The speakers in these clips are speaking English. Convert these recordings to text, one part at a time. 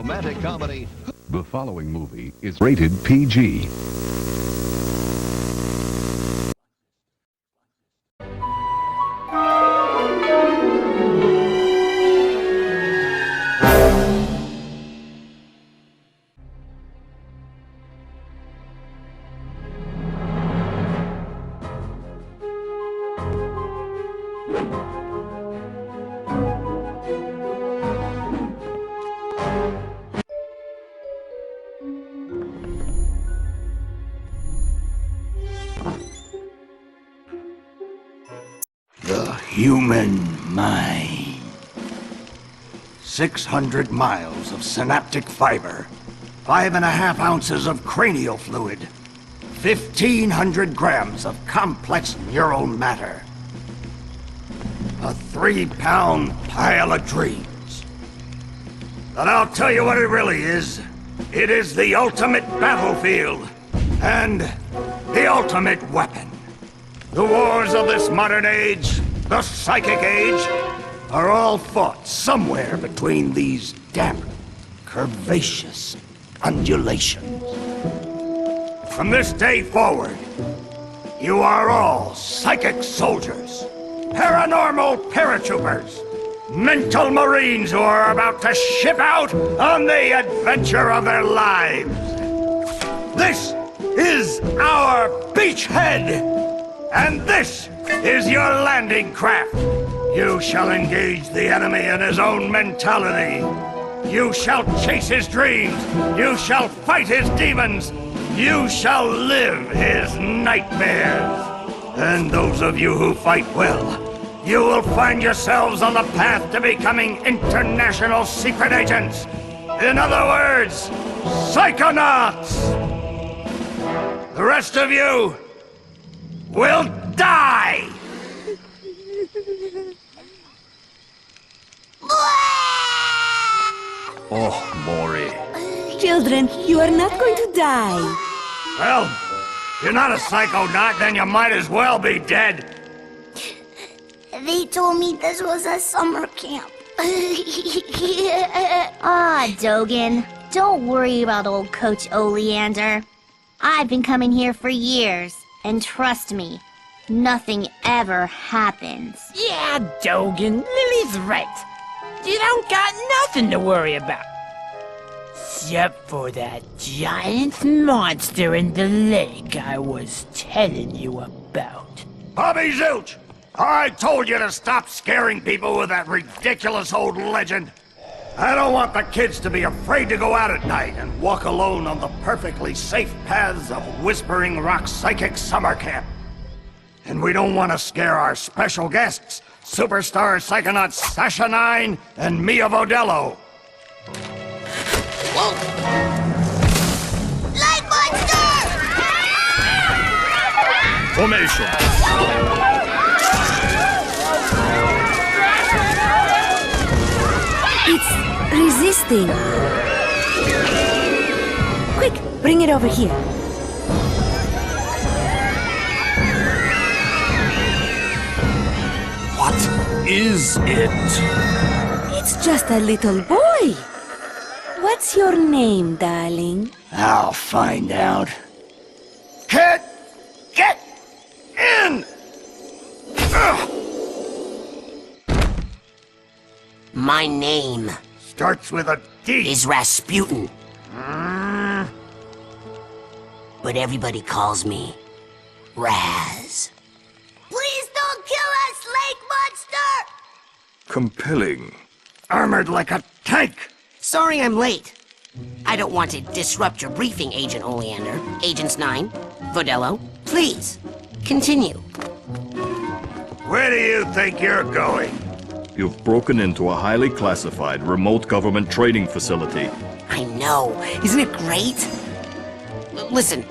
romantic comedy. The following movie is rated PG. The human mind. 600 miles of synaptic fiber, 5.5 ounces of cranial fluid, 1,500 grams of complex neural matter. A 3-pound pile of dreams. But I'll tell you what it really is. It is the ultimate battlefield and the ultimate weapon. The wars of this modern age, the psychic age, are all fought somewhere between these damp, curvaceous undulations. From this day forward, you are all psychic soldiers, paranormal paratroopers, mental marines who are about to ship out on the adventure of their lives. This is our beachhead! And this is your landing craft. You shall engage the enemy in his own mentality. You shall chase his dreams. You shall fight his demons. You shall live his nightmares. And those of you who fight well, you will find yourselves on the path to becoming international secret agents. In other words, Psychonauts. The rest of you will die! Oh, Maury. Children, you are not going to die. Well, if you're not a psychonaut, then you might as well be dead. They told me this was a summer camp. Dogen. Don't worry about old Coach Oleander. I've been coming here for years, and trust me, nothing ever happens. Yeah, Dogen, Lily's right. You don't got nothing to worry about. Except for that giant monster in the lake I was telling you about. Bobby Zilch! I told you to stop scaring people with that ridiculous old legend. I don't want the kids to be afraid to go out at night and walk alone on the perfectly safe paths of Whispering Rock Psychic Summer Camp. And we don't want to scare our special guests, superstar psychonauts Sasha 9 and Mia Vodello. Whoa! Light monster! Formation. It's resisting. Quick, bring it over here. What is it? It's just a little boy. What's your name, darling? I'll find out. Kid, get in! Ugh. My name Starts with a D. is Rasputin, but everybody calls me Raz. Please don't kill us, lake monster! Compelling. Armored like a tank. Sorry I'm late. I don't want to disrupt your briefing, Agent Oleander. Agents 9, Vodello, please, continue. Where do you think you're going? You've broken into a highly classified remote government training facility. I know, isn't it great? Listen,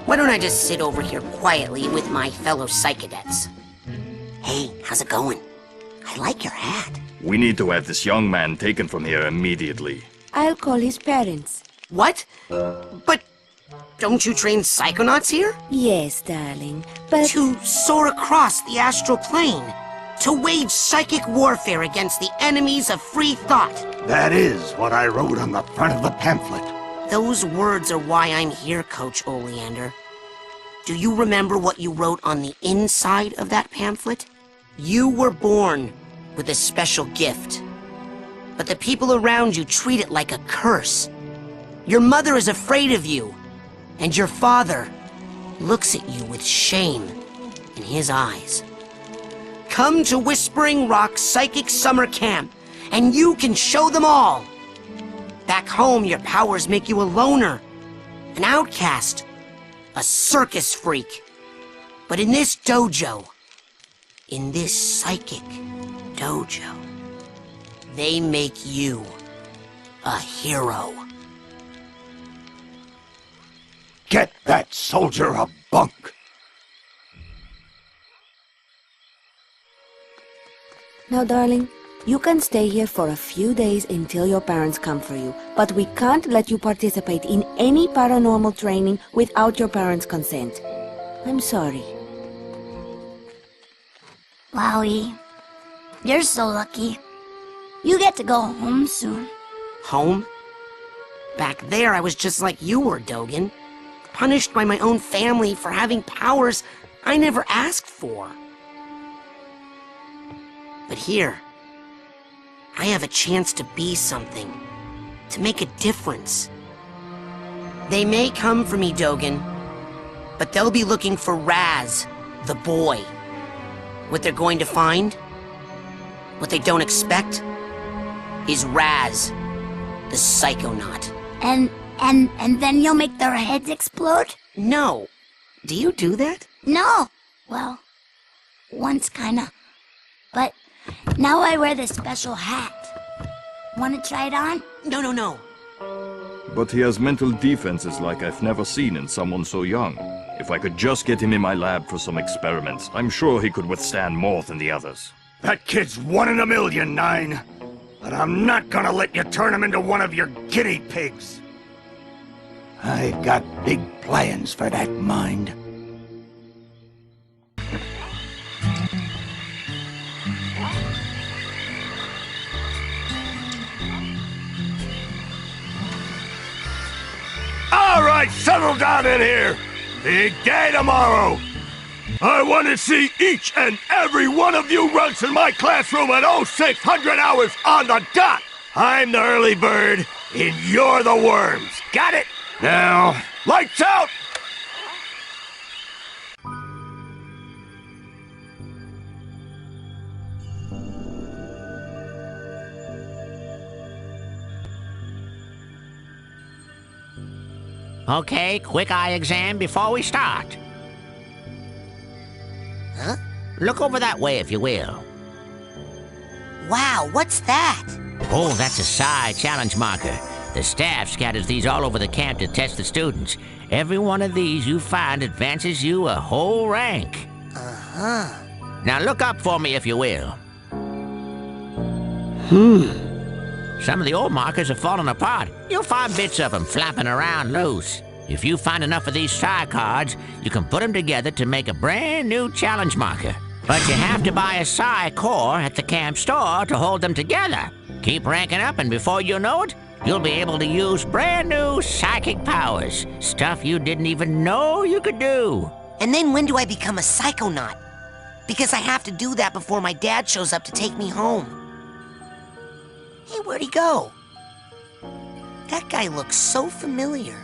why don't I just sit over here quietly with my fellow psychedets? Hey, how's it going? I like your hat. We need to have this young man taken from here immediately. I'll call his parents. What? But don't you train psychonauts here? Yes, darling, but... To soar across the astral plane. To wage psychic warfare against the enemies of free thought. That is what I wrote on the front of the pamphlet. Those words are why I'm here, Coach Oleander. Do you remember what you wrote on the inside of that pamphlet? You were born with a special gift. But the people around you treat it like a curse. Your mother is afraid of you. And your father looks at you with shame in his eyes. Come to Whispering Rock Psychic Summer Camp, and you can show them all. Back home, your powers make you a loner, an outcast, a circus freak. But in this dojo, in this psychic dojo, they make you a hero. Get that soldier a bunk. Now, darling, you can stay here for a few days until your parents come for you, but we can't let you participate in any paranormal training without your parents' consent. I'm sorry. Wowie, you're so lucky. You get to go home soon. Home? Back there, I was just like you were, Dogen. Punished by my own family for having powers I never asked for. But here, I have a chance to be something, to make a difference. They may come for me, Dogen, but they'll be looking for Raz, the boy. What they're going to find, what they don't expect, is Raz, the Psychonaut. And then you'll make their heads explode? No. Do you do that? No. Well, once kinda. But now I wear this special hat. Wanna try it on? No. But he has mental defenses like I've never seen in someone so young. If I could just get him in my lab for some experiments, I'm sure he could withstand more than the others. That kid's 1 in a million, Nine. But I'm not gonna let you turn him into one of your guinea pigs. I've got big plans for that mind. All right, settle down in here. Big day tomorrow. I want to see each and every one of you runts in my classroom at 0600 hours on the dot. I'm the early bird, and you're the worms. Got it? Now, lights out! Okay, quick eye exam before we start. Huh? Look over that way, if you will. Wow, what's that? Oh, that's a Psi challenge marker. The staff scatters these all over the camp to test the students. Every one of these you find advances you a whole rank. Uh-huh. Now look up for me, if you will. Some of the old markers have fallen apart. You'll find bits of them flapping around loose. If you find enough of these Psi cards, you can put them together to make a brand new challenge marker. But you have to buy a Psi core at the camp store to hold them together. Keep ranking up, and before you know it, you'll be able to use brand new psychic powers. Stuff you didn't even know you could do. And then when do I become a Psychonaut? Because I have to do that before my dad shows up to take me home. Hey, where'd he go? That guy looks so familiar.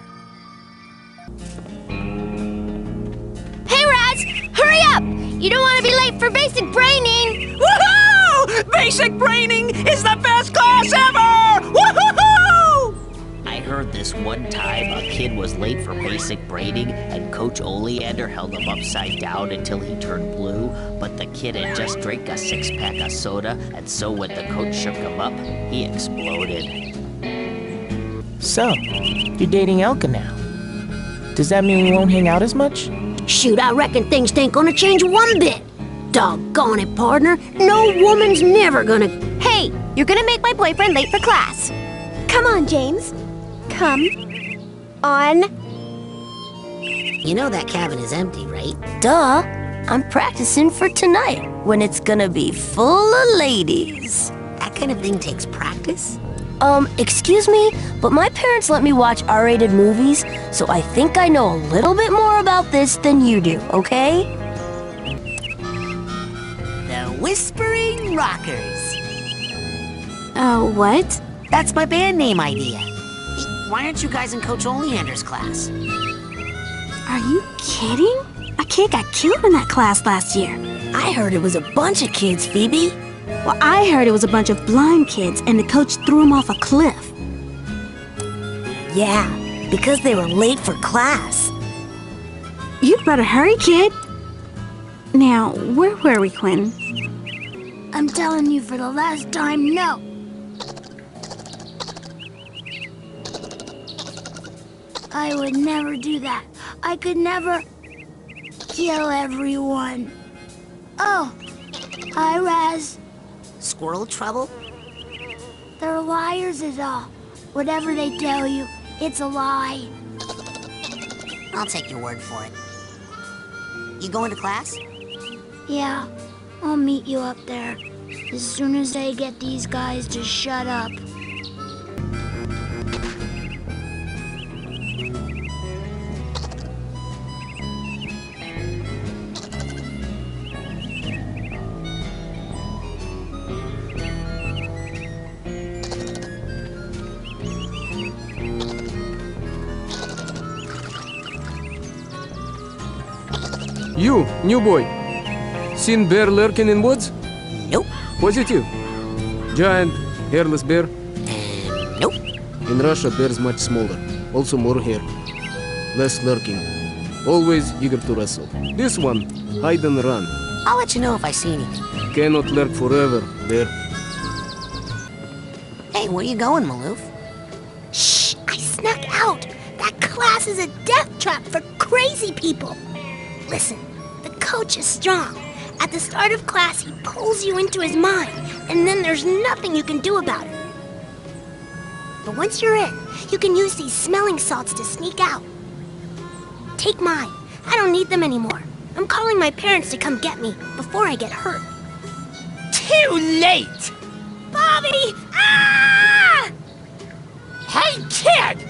Hey, Raz! Hurry up! You don't want to be late for basic braining! Woohoo! Basic braining is the best class ever! Woohoo! I heard this one time a kid was late for basic braining and Coach Oleander held him upside down until he turned blue, but the kid had just drank a 6-pack of soda, and so when the coach shook him up, he exploded. So, you're dating Elka now. Does that mean we won't hang out as much? Shoot, I reckon things ain't gonna change one bit. Doggone it, partner. No woman's never gonna... Hey, you're gonna make my boyfriend late for class. Come on, James. Come on. You know that cabin is empty, right? Duh. I'm practicing for tonight, when it's gonna be full of ladies. That kind of thing takes practice? Excuse me, but my parents let me watch R-rated movies, so I think I know a little bit more about this than you do, okay? The Whispering Rockers. What? That's my band name idea. Hey, why aren't you guys in Coach Oleander's class? Are you kidding? A kid got killed in that class last year. I heard it was a bunch of kids, Phoebe. Well, I heard it was a bunch of blind kids and the coach threw them off a cliff. Yeah, because they were late for class. You'd better hurry, kid. Now, where were we, Quinn? I'm telling you for the last time, no. I would never do that. I could never kill everyone. Oh, hi, Raz. Squirrel trouble? They're liars is all. Whatever they tell you, it's a lie. I'll take your word for it. You going to class? Yeah, I'll meet you up there. As soon as I get these guys to shut up. You, new boy. Seen bear lurking in woods? Nope. Positive. Giant, hairless bear? Nope. In Russia, bears much smaller. Also more hair. Less lurking. Always eager to wrestle. This one, hide and run. I'll let you know if I see anything. Cannot lurk forever, bear. Hey, where you going, Maloof? Shh! I snuck out! That class is a death trap for crazy people! Listen, the coach is strong. At the start of class, he pulls you into his mind, and then there's nothing you can do about it. But once you're in, you can use these smelling salts to sneak out. Take mine. I don't need them anymore. I'm calling my parents to come get me before I get hurt. Too late! Bobby! Ah! Hey, kid!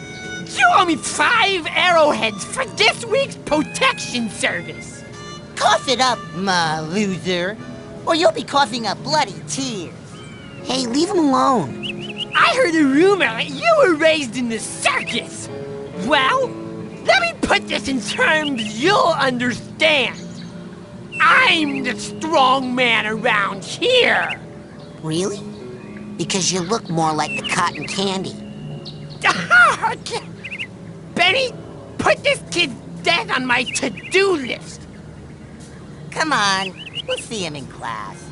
You owe me 5 arrowheads for this week's protection service. Cough it up, my loser, or you'll be coughing up bloody tears. Hey, leave him alone. I heard a rumor that you were raised in the circus. Well, let me put this in terms you'll understand. I'm the strong man around here. Really? Because you look more like the cotton candy. Benny, put this kid's death on my to-do list. Come on, we'll see him in class.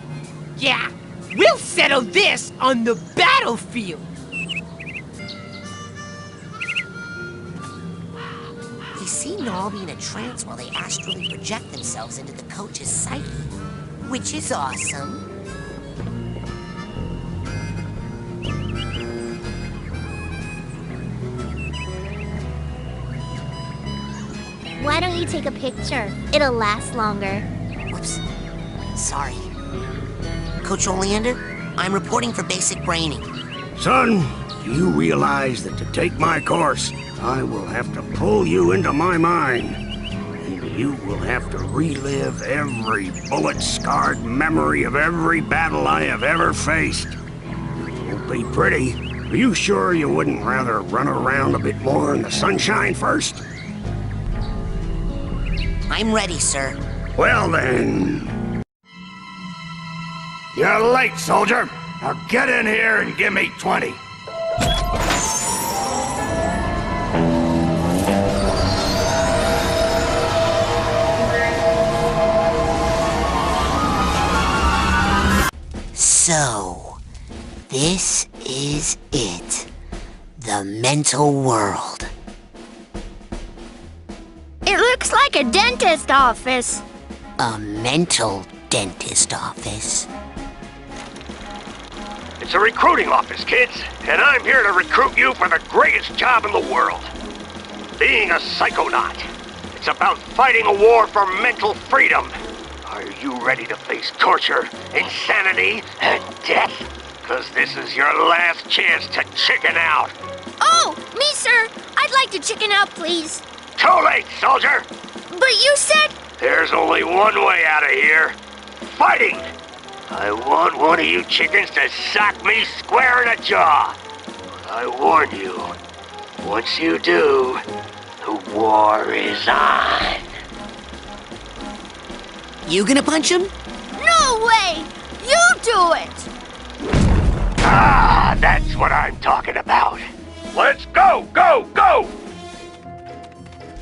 Yeah, we'll settle this on the battlefield. They seem to all be in a trance while they astrally project themselves into the coach's psyche, which is awesome. Why don't you take a picture? It'll last longer. Whoops. Sorry. Coach Oleander, I'm reporting for basic braining. Son, do you realize that to take my course, I will have to pull you into my mind? And you will have to relive every bullet-scarred memory of every battle I have ever faced. It won't be pretty. Are you sure you wouldn't rather run around a bit more in the sunshine first? I'm ready, sir. Well then. You're late, soldier. Now get in here and give me 20. So, this is it. The mental world. It looks like a dentist office. A mental dentist office. It's a recruiting office, kids, and I'm here to recruit you for the greatest job in the world. Being a psychonaut. It's about fighting a war for mental freedom. Are you ready to face torture, insanity, and death? Because this is your last chance to chicken out. Oh, me, sir. I'd like to chicken out, please. Too late, soldier. But you said... There's only one way out of here. Fighting! I want one of you chickens to sock me square in the jaw. I warn you, once you do, the war is on. You gonna punch him? No way! You do it! Ah, that's what I'm talking about. Let's go, go, go!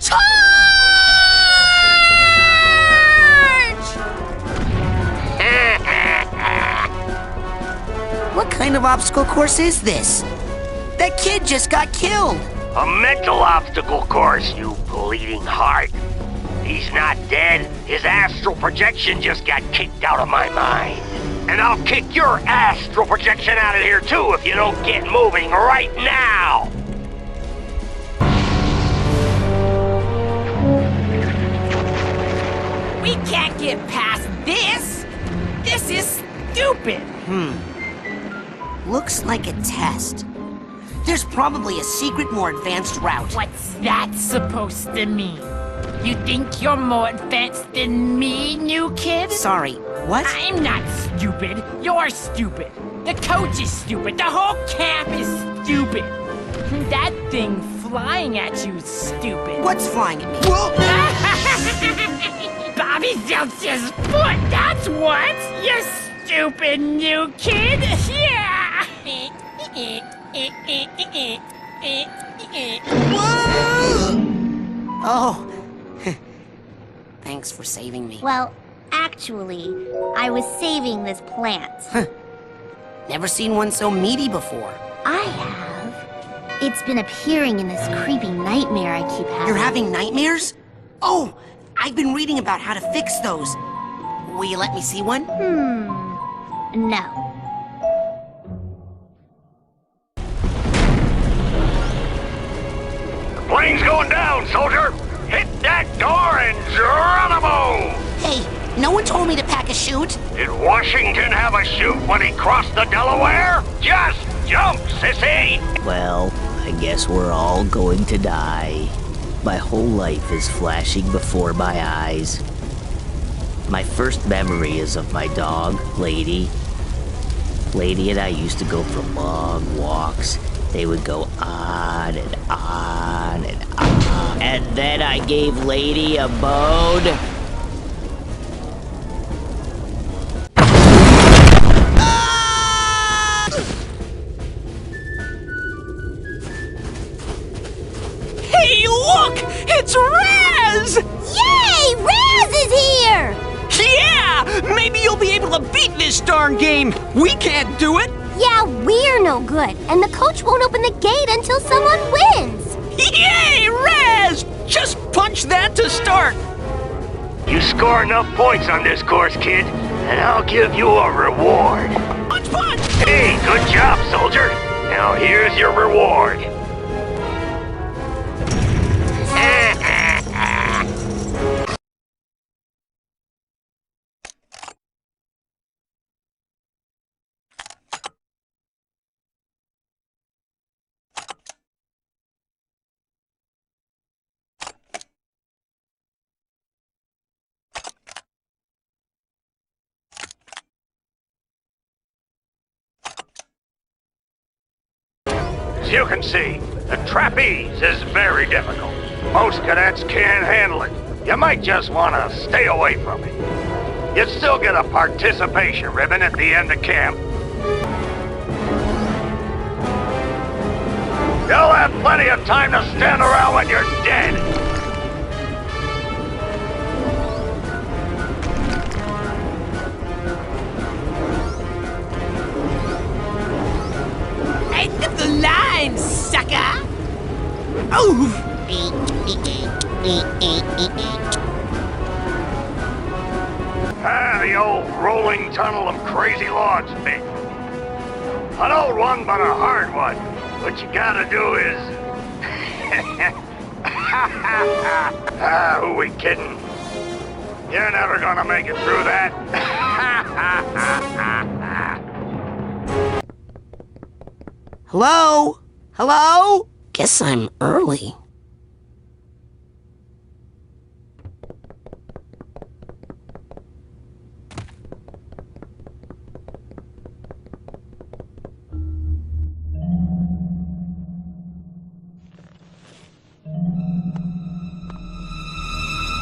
Charge! What kind of obstacle course is this? That kid just got killed. A mental obstacle course, you bleeding heart. He's not dead. His astral projection just got kicked out of my mind. And I'll kick your astral projection out of here too if you don't get moving right now! We can't get past this! This is stupid! Looks like a test. There's probably a secret, more advanced route. What's that supposed to mean? You think you're more advanced than me, new kid? Sorry, what? I'm not stupid. You're stupid. The coach is stupid. The whole camp is stupid. That thing flying at you is stupid. What's flying at me? Bobby Zeltz's foot, that's what! You stupid new kid! Yeah! Oh. Thanks for saving me. Well, actually, I was saving this plant. Never seen one so meaty before. I have. It's been appearing in this creepy nightmare I keep having. You're having nightmares? Oh, I've been reading about how to fix those. Will you let me see one? No. Plane's going down, soldier! Hit that door and Geronimo! Hey, no one told me to pack a chute. Did Washington have a chute when he crossed the Delaware? Just jump, sissy! Well, I guess we're all going to die. My whole life is flashing before my eyes. My first memory is of my dog, Lady. Lady and I used to go for long walks. They would go on and on and on. And then I gave Lady a bone. Hey, look! It's Raz! Yay! Raz is here! Yeah! Maybe you'll be able to beat this darn game! We can't do it! Yeah, we're no good, and the coach won't open the gate until someone wins! Yay, Raz! Just punch that to start! You score enough points on this course, kid, and I'll give you a reward. Punch, punch! Hey, good job, soldier. Now here's your reward. As you can see, the trapeze is very difficult. Most cadets can't handle it. You might just want to stay away from it. You'd still get a participation ribbon at the end of camp. You'll have plenty of time to stand around when you're dead. End of the line, sucker! Oh! The old rolling tunnel of crazy logs bit. An old one, but a hard one. What you gotta do is... who we kidding? You're never gonna make it through that. Hello? Hello? Guess I'm early.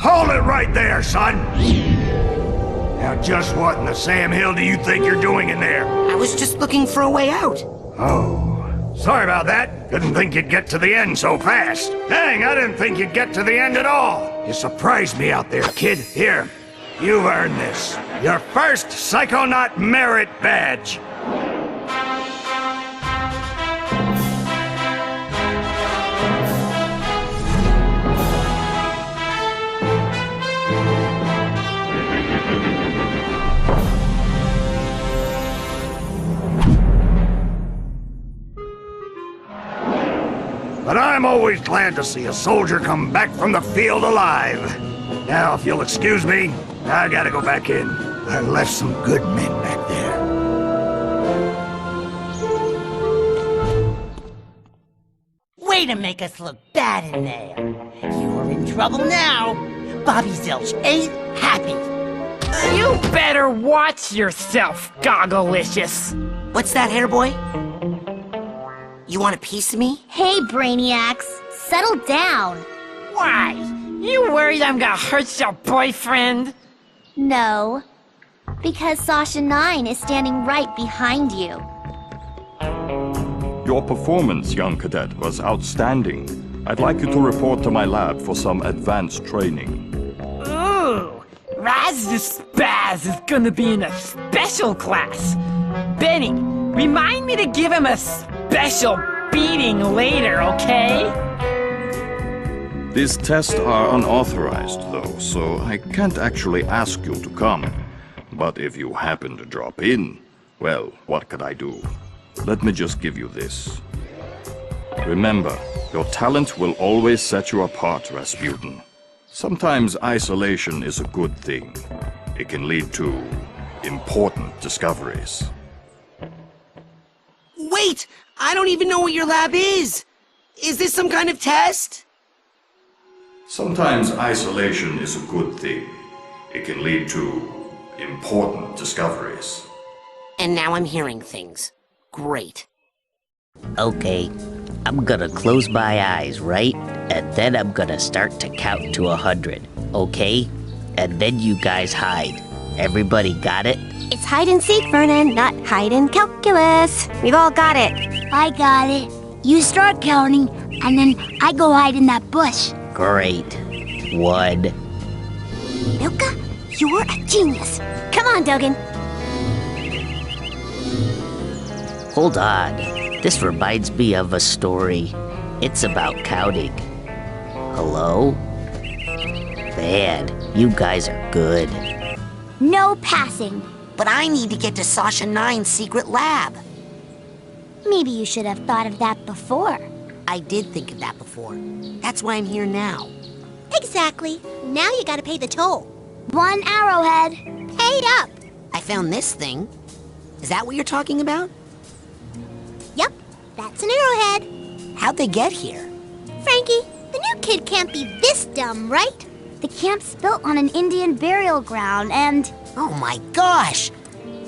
Hold it right there, son! Now just what in the Sam Hill do you think you're doing in there? I was just looking for a way out. Oh, sorry about that. Didn't think you'd get to the end so fast. Dang, I didn't think you'd get to the end at all. You surprised me out there, kid. Here, you've earned this. Your first Psychonaut Merit Badge. But I'm always glad to see a soldier come back from the field alive. Now, if you'll excuse me, I gotta go back in. I left some good men back there. Way to make us look bad in there. You're in trouble now. Bobby Zilch ain't happy. You better watch yourself, Gogglelicious. What's that, hair boy? You want a piece of me? Hey, Brainiacs, settle down. Why? You worried I'm gonna hurt your boyfriend? No, because Sasha 9 is standing right behind you. Your performance, young cadet, was outstanding. I'd like you to report to my lab for some advanced training. Ooh, Raz the Spaz is gonna be in a special class. Benny, remind me to give him a special beating later, okay? These tests are unauthorized, though, so I can't actually ask you to come. But if you happen to drop in, well, what could I do? Let me just give you this. Remember, your talent will always set you apart, Rasputin. Sometimes isolation is a good thing. It can lead to important discoveries. Wait! I don't even know what your lab is! Is this some kind of test? Sometimes isolation is a good thing. It can lead to important discoveries. And now I'm hearing things. Great. Okay, I'm gonna close my eyes, right? And then I'm gonna start to count to 100, okay? And then you guys hide. Everybody got it? It's hide and seek, Vernon, not hide and calculus. We've all got it. I got it. You start counting, and then I go hide in that bush. Great. 1. Milka, you're a genius. Come on, Dogen. Hold on. This reminds me of a story. It's about counting. Hello? Man, you guys are good. No passing. But I need to get to Sasha 9's secret lab. Maybe you should have thought of that before. I did think of that before. That's why I'm here now. Exactly. Now you gotta pay the toll. 1 arrowhead. Pay up. I found this thing. Is that what you're talking about? Yep, that's an arrowhead. How'd they get here? Frankie, the new kid can't be this dumb, right? The camp's built on an Indian burial ground and... Oh my gosh!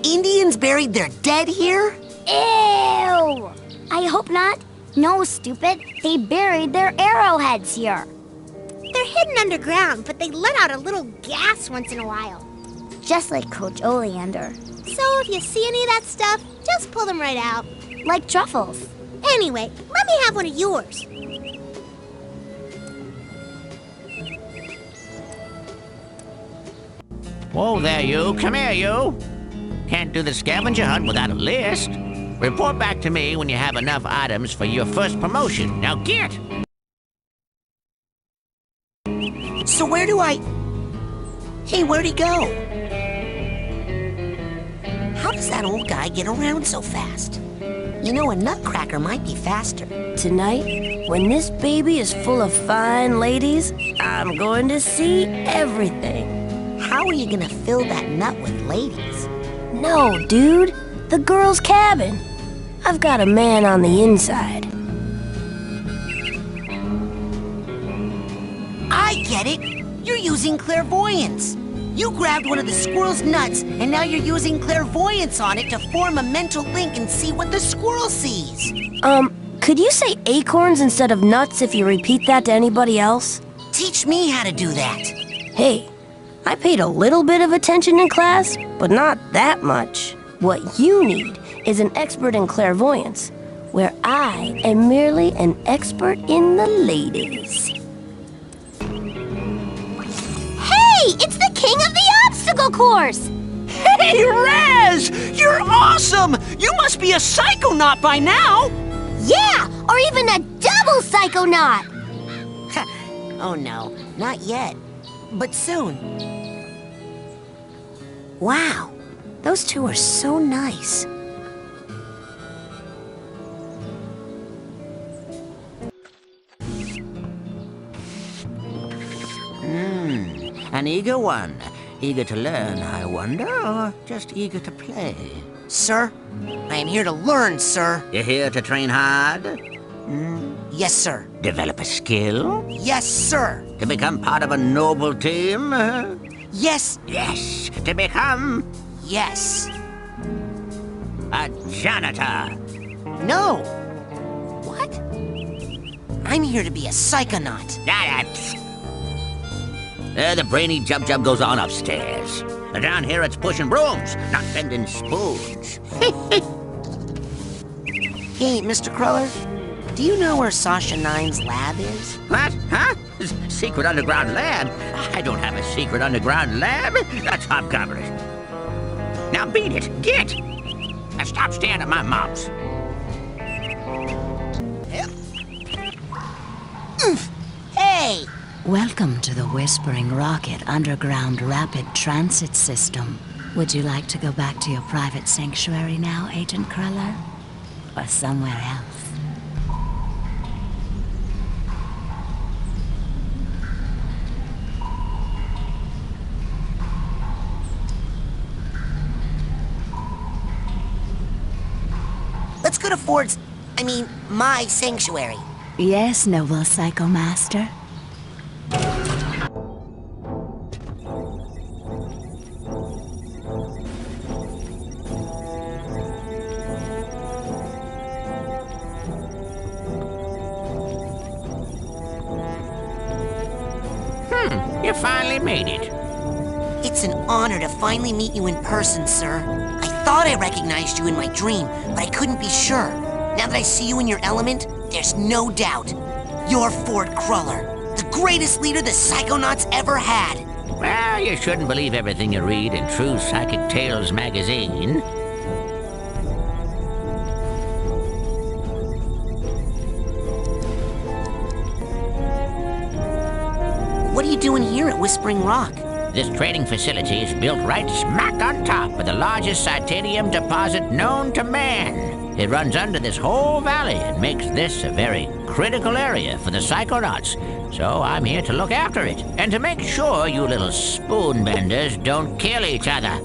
Indians buried their dead here? Ew! I hope not. No, stupid. They buried their arrowheads here. They're hidden underground, but they let out a little gas once in a while. Just like Coach Oleander. So if you see any of that stuff, just pull them right out. Like truffles. Anyway, let me have one of yours. Whoa there, you. Come here, you. Can't do the scavenger hunt without a list. Report back to me when you have enough items for your first promotion. Now get! So where do I... Hey, where'd he go? How does that old guy get around so fast? You know, a nutcracker might be faster. Tonight, when this baby is full of fine ladies, I'm going to see everything. how are you gonna fill that nut with ladies? No, dude. The girl's cabin. I've got a man on the inside. I get it! You're using clairvoyance! You grabbed one of the squirrel's nuts, and now you're using clairvoyance on it to form a mental link and see what the squirrel sees! Could you say acorns instead of nuts if you repeat that to anybody else? Teach me how to do that! Hey, I paid a little bit of attention in class, but not that much. What you need is an expert in clairvoyance, where I am merely an expert in the ladies. Hey, it's the king of the obstacle course! Hey, Raz! You're awesome! You must be a Psychonaut by now! Yeah, or even a double Psychonaut! Oh no, not yet. But soon. Wow, those two are so nice. An eager one. Eager to learn, I wonder, or just eager to play? Sir, I am here to learn, sir. You're here to train hard? Yes, sir. Develop a skill? Yes, sir. To become part of a noble team? Yes. Yes. To become? Yes. A janitor? No. What? I'm here to be a Psychonaut. The brainy jub-jub goes on upstairs. Down here it's pushing brooms, not bending spoons. Hey, Mr. Cruller, do you know where Sasha Nine's lab is? What? Huh? Secret underground lab? I don't have a secret underground lab. That's Hobgoblin. Now beat it. Get! Now stop staring at my mouse. Hey! Welcome to the Whispering Rocket Underground Rapid Transit System. Would you like to go back to your private sanctuary now, Agent Cruller? Or somewhere else? Let's go to my sanctuary. Yes, noble Psycho Master. You finally made it. It's an honor to finally meet you in person, sir. I thought I recognized you in my dream, but I couldn't be sure. Now that I see you in your element, there's no doubt. You're Ford Cruller, the greatest leader the Psychonauts ever had. Well, you shouldn't believe everything you read in True Psychic Tales magazine. What are you doing here at Whispering Rock? This training facility is built right smack on top of the largest titanium deposit known to man. It runs under this whole valley and makes this a very critical area for the Psychonauts. So I'm here to look after it and to make sure you little spoon benders don't kill each other.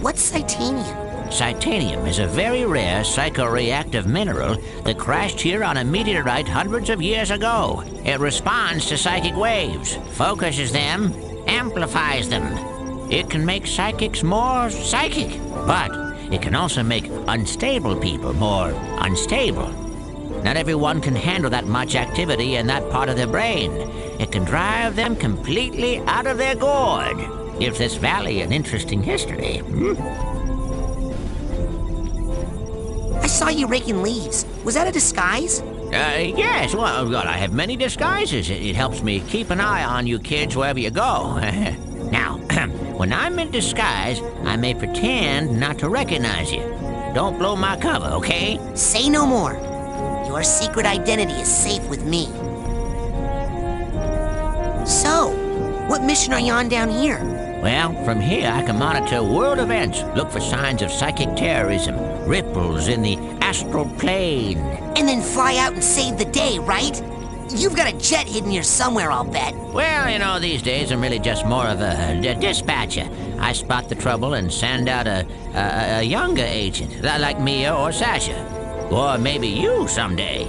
What's titanium? Titanium is a very rare psychoreactive mineral that crashed here on a meteorite hundreds of years ago. It responds to psychic waves, focuses them, amplifies them. It can make psychics more psychic, but it can also make unstable people more unstable. Not everyone can handle that much activity in that part of their brain. It can drive them completely out of their gourd. Gives this valley an interesting history. I saw you raking leaves. Was that a disguise? Yes. Well, I have many disguises. It helps me keep an eye on you kids wherever you go. Now, when I'm in disguise, I may pretend not to recognize you. Don't blow my cover, okay? Say no more. Your secret identity is safe with me. So, what mission are you on down here? Well, from here I can monitor world events, look for signs of psychic terrorism, ripples in the astral plane. And then fly out and save the day, right? You've got a jet hidden here somewhere, I'll bet. Well, you know, these days I'm really just more of a dispatcher. I spot the trouble and send out a younger agent, like Mia or Sasha. Or maybe you someday.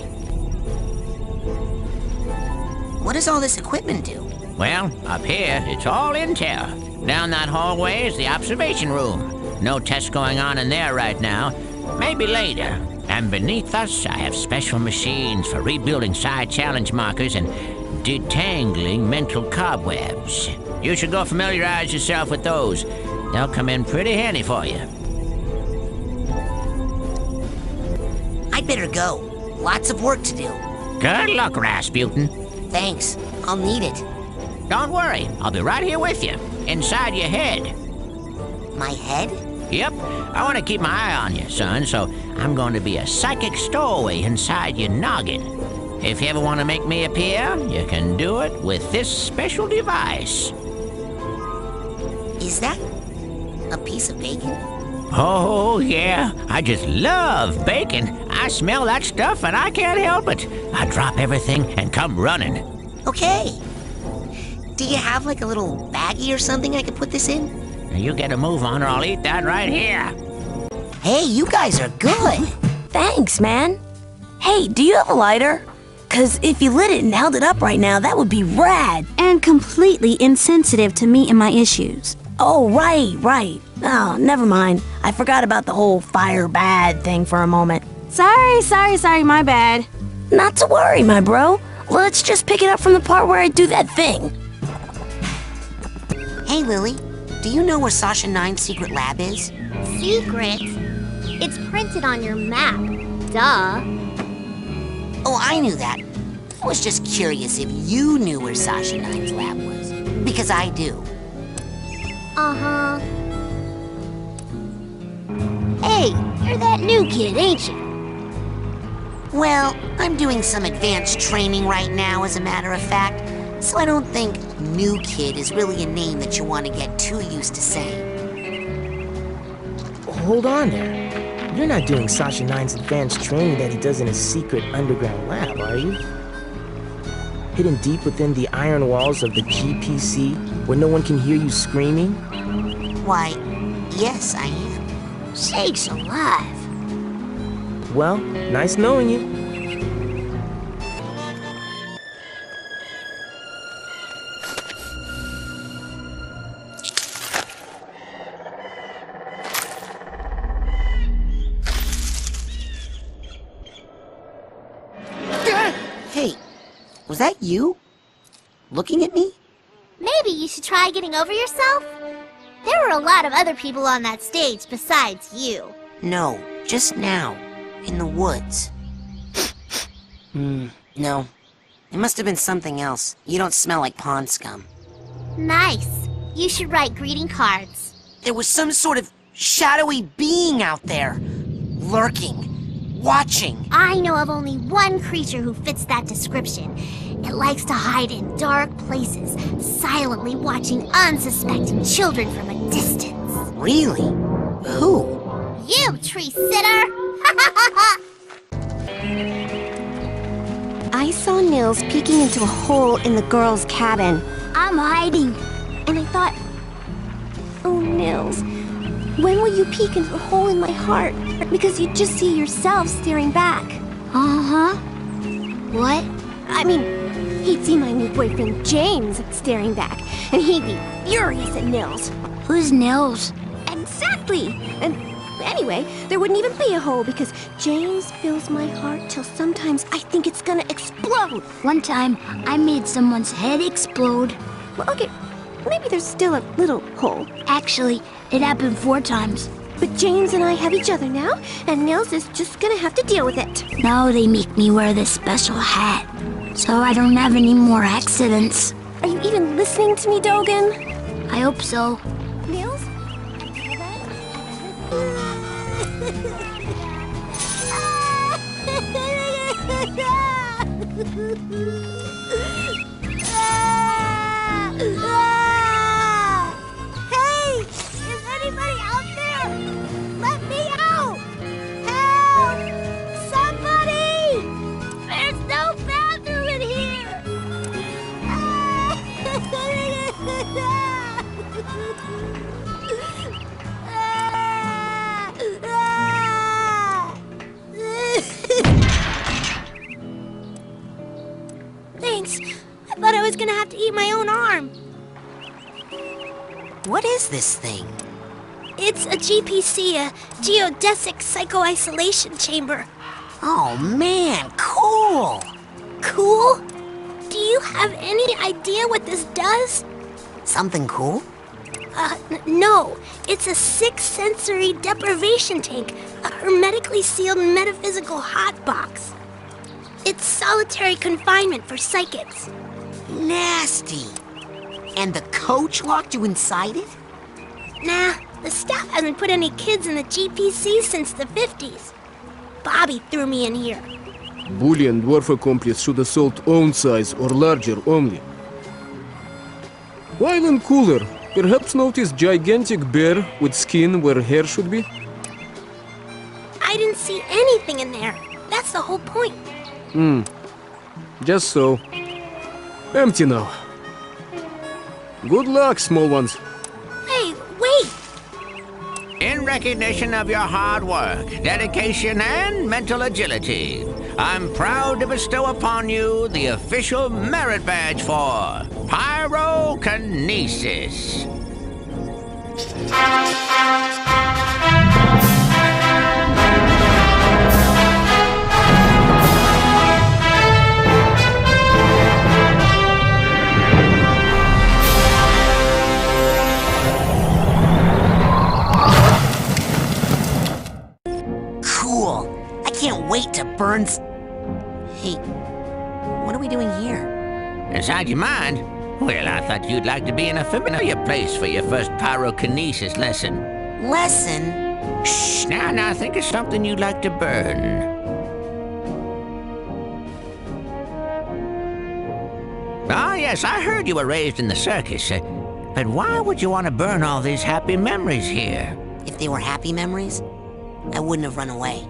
What does all this equipment do? Well, up here, it's all intel. Down that hallway is the observation room. No tests going on in there right now. Maybe later. And beneath us, I have special machines for rebuilding side challenge markers and detangling mental cobwebs. You should go familiarize yourself with those. They'll come in pretty handy for you. I'd better go. Lots of work to do. Good luck, Rasputin. Thanks. I'll need it. Don't worry. I'll be right here with you. Inside your head. My head? Yep. I want to keep my eye on you, son, so I'm going to be a psychic stowaway inside your noggin. If you ever want to make me appear, you can do it with this special device. Is that a piece of bacon? Oh, yeah. I just love bacon. I smell that stuff and I can't help it. I drop everything and come running. Okay. Do you have like a little baggie or something I could put this in? You get a move on or I'll eat that right here. Hey, you guys are good. Thanks, man. Hey, do you have a lighter? 'Cause if you lit it and held it up right now, that would be rad. And completely insensitive to me and my issues. Oh, right. Oh, never mind. I forgot about the whole fire bad thing for a moment. Sorry, my bad. Not to worry, my bro. Let's just pick it up from the part where I do that thing. Hey, Lily. Do you know where Sasha 9's secret lab is? Secret? It's printed on your map. Duh. Oh, I knew that. I was just curious if you knew where Sasha 9's lab was. Because I do. Uh-huh. Hey, you're that new kid, ain't you? Well, I'm doing some advanced training right now, as a matter of fact. So I don't think new kid is really a name that you want to get too used to saying. Hold on there. You're not doing Sasha 9's advanced training that he does in a secret underground lab, are you? Hidden deep within the iron walls of the GPC, where no one can hear you screaming? Why, yes, I am. Sakes alive. Well, nice knowing you. Hey, was that you? Looking at me? Maybe you should try getting over yourself? There were a lot of other people on that stage besides you. No, just now. In the woods. No. It must have been something else. You don't smell like pond scum. Nice. You should write greeting cards. There was some sort of shadowy being out there. Lurking. Watching. I know of only one creature who fits that description. It likes to hide in dark places, silently watching unsuspecting children from a distance. Really? Who? You, tree sitter! I saw Nils peeking into a hole in the girl's cabin. I'm hiding. And I thought, oh, Nils, when will you peek into the hole in my heart? Because you just see yourself staring back. Uh-huh. What? I mean, he'd see my new boyfriend James staring back, and he'd be furious at Nils. Who's Nils? Exactly! And anyway, there wouldn't even be a hole because James fills my heart till sometimes I think it's gonna explode. One time, I made someone's head explode. Well, okay, maybe there's still a little hole. Actually, it happened 4 times. But James and I have each other now, and Nils is just gonna have to deal with it. Now they make me wear this special hat, so I don't have any more accidents. Are you even listening to me, Dogen? I hope so. Nils? Hey! Is anybody out there? Let me out! Help! Somebody! There's no bathroom in here! Thanks. I thought I was gonna have to eat my own arm. What is this thing? It's a GPC, a geodesic psycho-isolation chamber. Oh man, cool! Cool? Do you have any idea what this does? Something cool? No. It's a 6-sensory deprivation tank, a hermetically sealed metaphysical hotbox. It's solitary confinement for psychics. Nasty. And the coach locked you inside it? Nah, the staff hasn't put any kids in the GPC since the 50s. Bobby threw me in here. Bully and dwarf accomplice should assault own size or larger only. While in cooler, perhaps notice gigantic bear with skin where hair should be? I didn't see anything in there. That's the whole point. Just so. Empty now. Good luck, small ones. Hey, wait! In recognition of your hard work, dedication, and mental agility, I'm proud to bestow upon you the official merit badge for pyrokinesis. Cool. I can't wait to burn Hey, what are we doing here? Inside your mind? Well, I thought you'd like to be in a familiar place for your first pyrokinesis lesson. Lesson? Shh, now, think of something you'd like to burn. Ah, yes, I heard you were raised in the circus. But why would you want to burn all these happy memories here? If they were happy memories, I wouldn't have run away.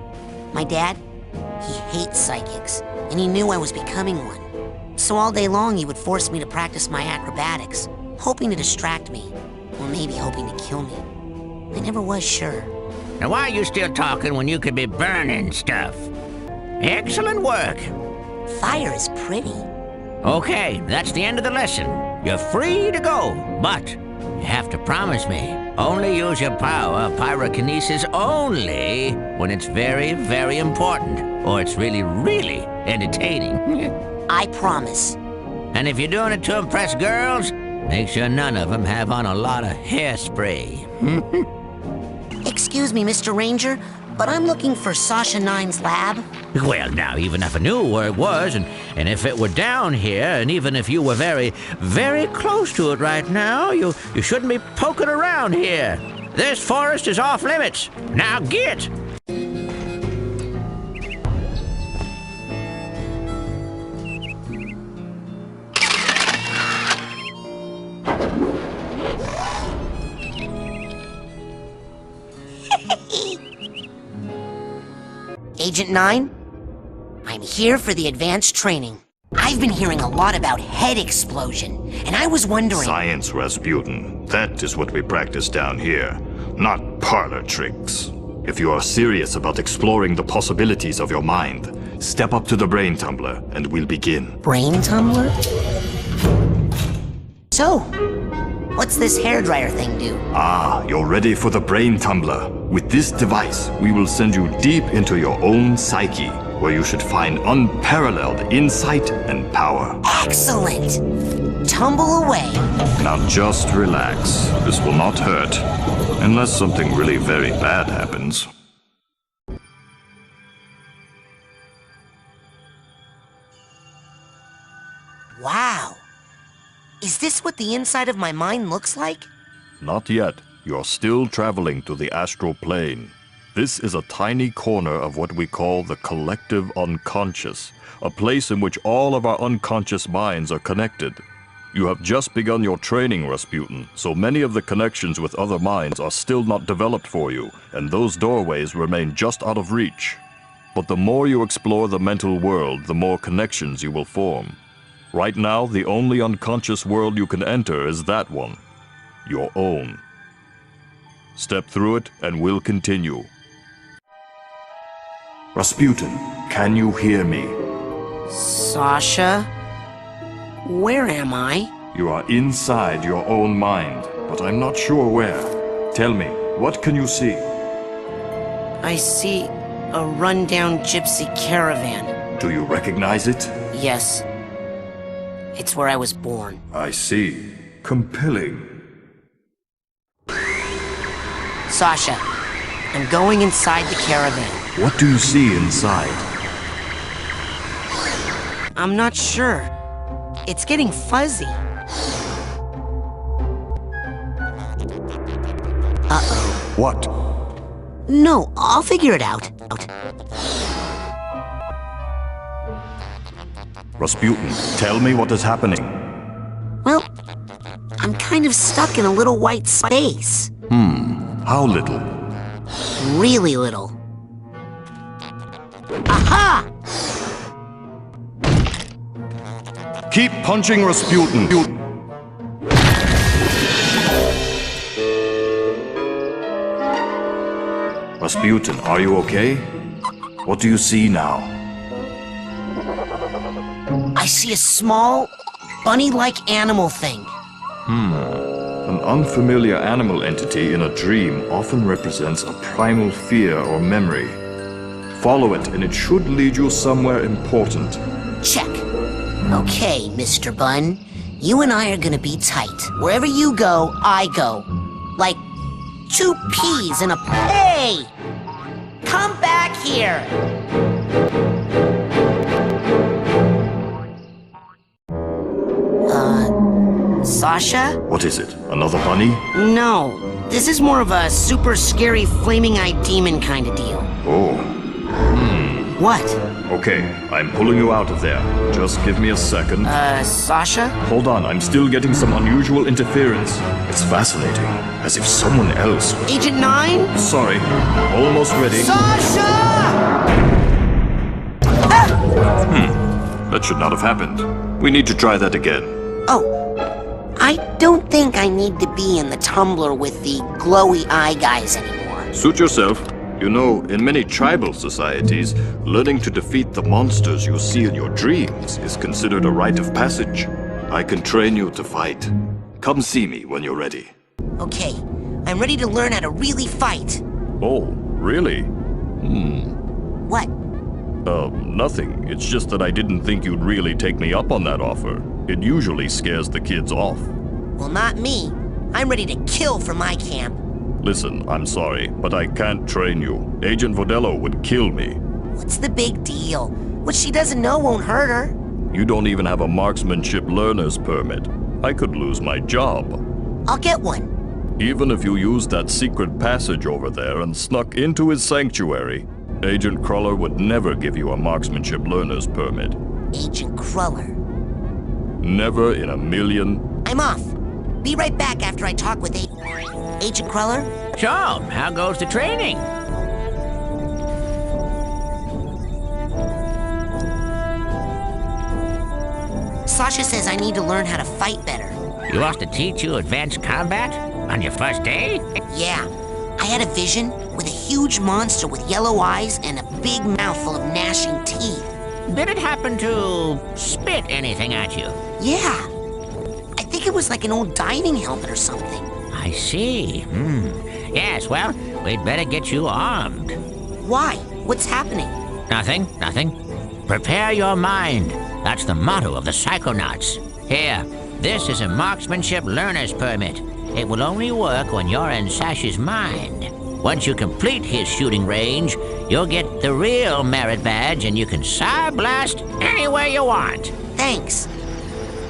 My dad, he hates psychics, and he knew I was becoming one. So all day long he would force me to practice my acrobatics, hoping to distract me, or maybe hoping to kill me. I never was sure. Now why are you still talking when you could be burning stuff? Excellent work. Fire is pretty. Okay, that's the end of the lesson. You're free to go, but you have to promise me, only use your power of pyrokinesis only when it's very, very important, or it's really, really entertaining. I promise. And if you're doing it to impress girls, make sure none of them have on a lot of hairspray. Excuse me, Mr. Ranger, but I'm looking for Sasha Nine's lab. Well, now, even if I knew where it was, and if it were down here, and even if you were very, very close to it right now, you shouldn't be poking around here. This forest is off limits. Now get! Agent 9, I'm here for the advanced training. I've been hearing a lot about head explosion, and I was wondering... Science, Rasputin. That is what we practice down here, not parlor tricks. If you are serious about exploring the possibilities of your mind, step up to the brain tumbler, and we'll begin. Brain tumbler? So, what's this hairdryer thing do? Ah, you're ready for the brain tumbler. With this device, we will send you deep into your own psyche, where you should find unparalleled insight and power. Excellent! Tumble away. Now just relax. This will not hurt. Unless something really very bad happens. Wow. Is this what the inside of my mind looks like? Not yet. You're still traveling to the astral plane. This is a tiny corner of what we call the collective unconscious, a place in which all of our unconscious minds are connected. You have just begun your training, Rasputin, so many of the connections with other minds are still not developed for you, and those doorways remain just out of reach. But the more you explore the mental world, the more connections you will form. Right now, the only unconscious world you can enter is that one, your own. Step through it, and we'll continue. Rasputin, can you hear me? Sasha? Where am I? You are inside your own mind, but I'm not sure where. Tell me, what can you see? I see a rundown gypsy caravan. Do you recognize it? Yes. It's where I was born. I see. Compelling. Sasha, I'm going inside the caravan. What do you see inside? I'm not sure. It's getting fuzzy. Uh-oh. What? No, I'll figure it out. Rasputin, tell me what is happening. Well, I'm kind of stuck in a little white space. How little? Really little. Aha! Keep punching, Rasputin. Rasputin, are you okay? What do you see now? I see a small, bunny-like animal thing. An unfamiliar animal entity in a dream often represents a primal fear or memory. Follow it, and it should lead you somewhere important. Check. Okay, Mr. Bun. You and I are gonna be tight. Wherever you go, I go. Like 2 peas in a... Hey! Come back here! Sasha? What is it? Another bunny? No. This is more of a super scary flaming-eyed demon kind of deal. Oh. What? Okay, I'm pulling you out of there. Just give me a second. Sasha? Hold on, I'm still getting some unusual interference. It's fascinating, as if someone else... Agent 9? Sorry, almost ready. Sasha! That should not have happened. We need to try that again. Oh. I don't think I need to be in the tumbler with the glowy eye guys anymore. Suit yourself. You know, in many tribal societies, learning to defeat the monsters you see in your dreams is considered a rite of passage. I can train you to fight. Come see me when you're ready. Okay, I'm ready to learn how to really fight. Oh, really? What? Nothing. It's just that I didn't think you'd really take me up on that offer. It usually scares the kids off. Well, not me. I'm ready to kill for my camp. Listen, I'm sorry, but I can't train you. Agent Vodello would kill me. What's the big deal? What she doesn't know won't hurt her. You don't even have a marksmanship learner's permit. I could lose my job. I'll get one. Even if you used that secret passage over there and snuck into his sanctuary, Agent Cruller would never give you a marksmanship learner's permit. Agent Cruller? Never in a million. I'm off. Be right back after I talk with Agent Cruller? So, how goes the training? Sasha says I need to learn how to fight better. You want to teach you advanced combat? On your first day? Yeah. I had a vision with a huge monster with yellow eyes and a big mouth full of gnashing teeth. Did it happen to spit anything at you? Yeah. I think it was like an old diving helmet or something. I see. Yes, well, we'd better get you armed. Why? What's happening? Nothing. Prepare your mind. That's the motto of the Psychonauts. Here, this is a marksmanship learner's permit. It will only work when you're in Sash's mind. Once you complete his shooting range, you'll get the real merit badge and you can Psy-Blast anywhere you want. Thanks.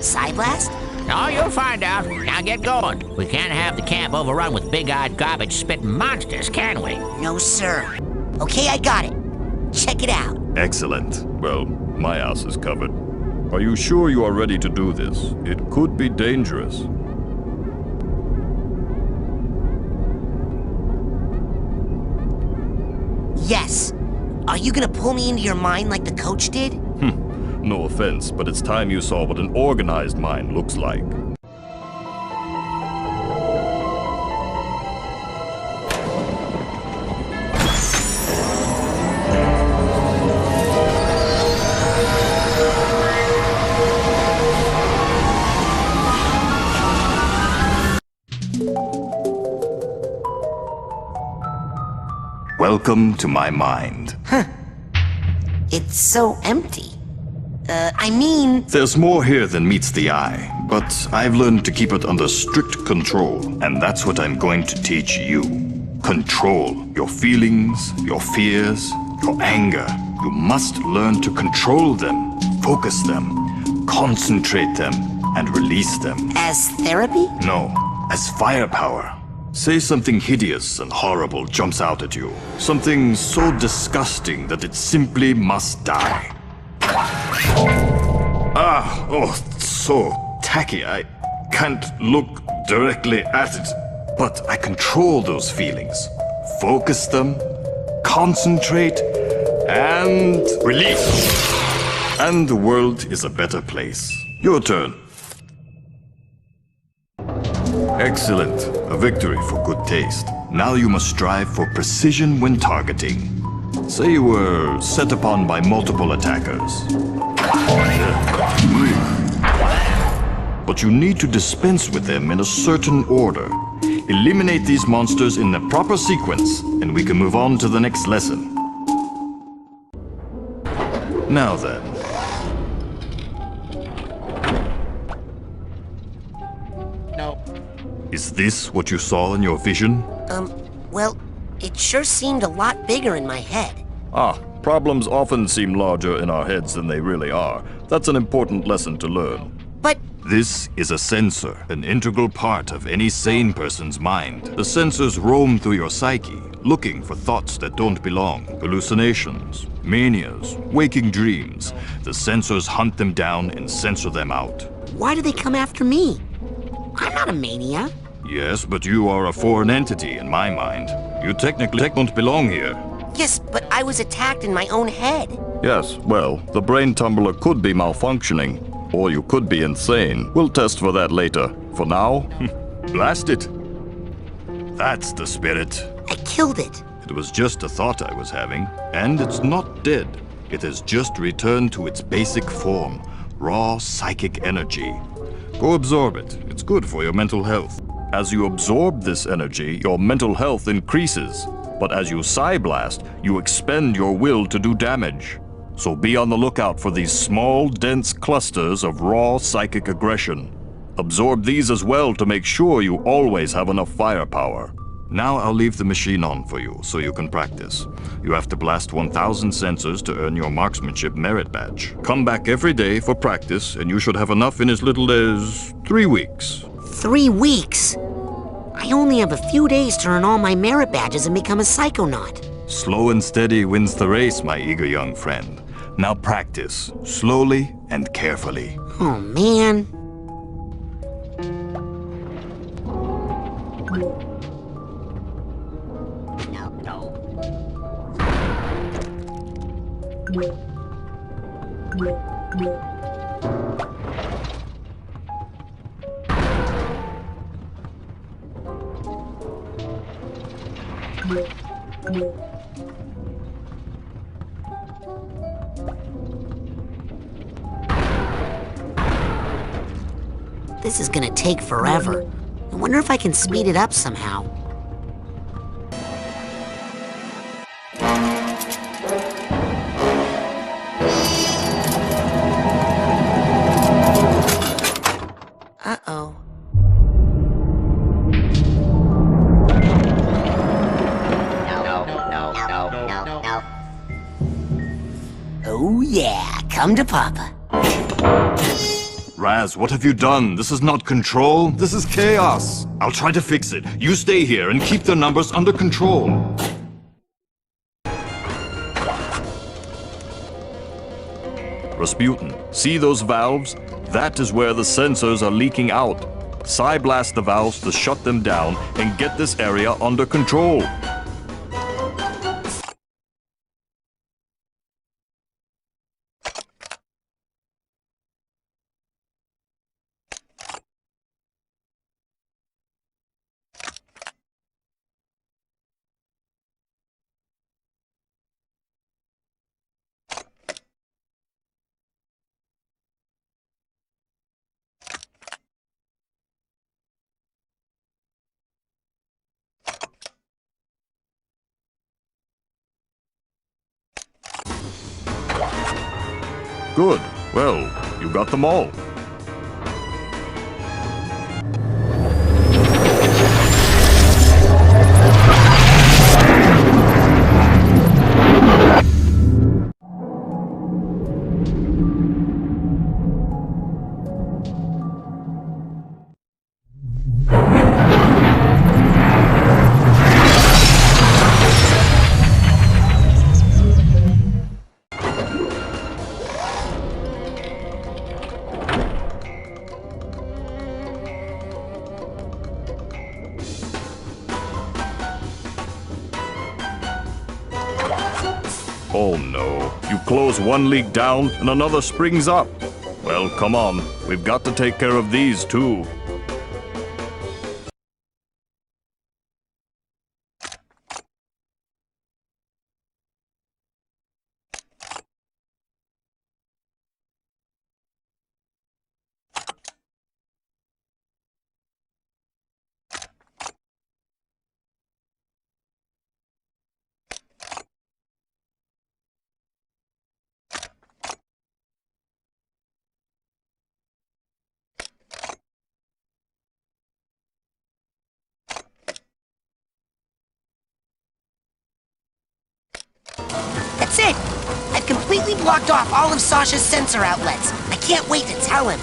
Psy-Blast? Oh, you'll find out. Now get going. We can't have the camp overrun with big-eyed garbage-spitting monsters, can we? No, sir. Okay, I got it. Check it out. Excellent. Well, my ass is covered. Are you sure you are ready to do this? It could be dangerous. Yes. Are you gonna pull me into your mind like the coach did? No offense, but it's time you saw what an organized mind looks like. Welcome to my mind. It's so empty. I mean... There's more here than meets the eye, but I've learned to keep it under strict control, and that's what I'm going to teach you. Control your feelings, your fears, your anger. You must learn to control them, focus them, concentrate them, and release them. As therapy? No, as firepower. Say something hideous and horrible jumps out at you. Something so disgusting that it simply must die. So tacky. I can't look directly at it. But I control those feelings. Focus them, concentrate, and release. And the world is a better place. Your turn. Excellent. A victory for good taste. Now you must strive for precision when targeting. Say you were set upon by multiple attackers. But you need to dispense with them in a certain order. Eliminate these monsters in the proper sequence, and we can move on to the next lesson. Now then. No. Is this what you saw in your vision? Well, it sure seemed a lot bigger in my head. Problems often seem larger in our heads than they really are. That's an important lesson to learn. But... This is a sensor, an integral part of any sane person's mind. The sensors roam through your psyche, looking for thoughts that don't belong, hallucinations, manias, waking dreams. The sensors hunt them down and censor them out. Why do they come after me? I'm not a mania. Yes, but you are a foreign entity in my mind. You technically don't belong here. Yes, but I was attacked in my own head. Yes, well, the brain tumbler could be malfunctioning, or you could be insane. We'll test for that later. For now, blast it. That's the spirit. I killed it. It was just a thought I was having, and it's not dead. It has just returned to its basic form, raw psychic energy. Go absorb it. It's good for your mental health. As you absorb this energy, your mental health increases. But as you Psyblast, you expend your will to do damage. So be on the lookout for these small, dense clusters of raw psychic aggression. Absorb these as well to make sure you always have enough firepower. Now I'll leave the machine on for you, so you can practice. You have to blast 1,000 sensors to earn your marksmanship merit badge. Come back every day for practice, and you should have enough in as little as 3 weeks. 3 weeks? I only have a few days to earn all my merit badges and become a Psychonaut. Slow and steady wins the race, my eager young friend. Now practice, slowly and carefully. Oh, man. This is gonna take forever. I wonder if I can speed it up somehow. Uh-oh. Oh yeah, come to Papa. Raz, what have you done? This is not control, this is chaos. I'll try to fix it. You stay here and keep their numbers under control. Rasputin, see those valves? That is where the sensors are leaking out. Psyblast the valves to shut them down and get this area under control. Good. Well, you got them all. Oh no, you close one leak down and another springs up. Well, come on, we've got to take care of these too. That's it! I've completely blocked off all of Sasha's sensor outlets. I can't wait to tell him.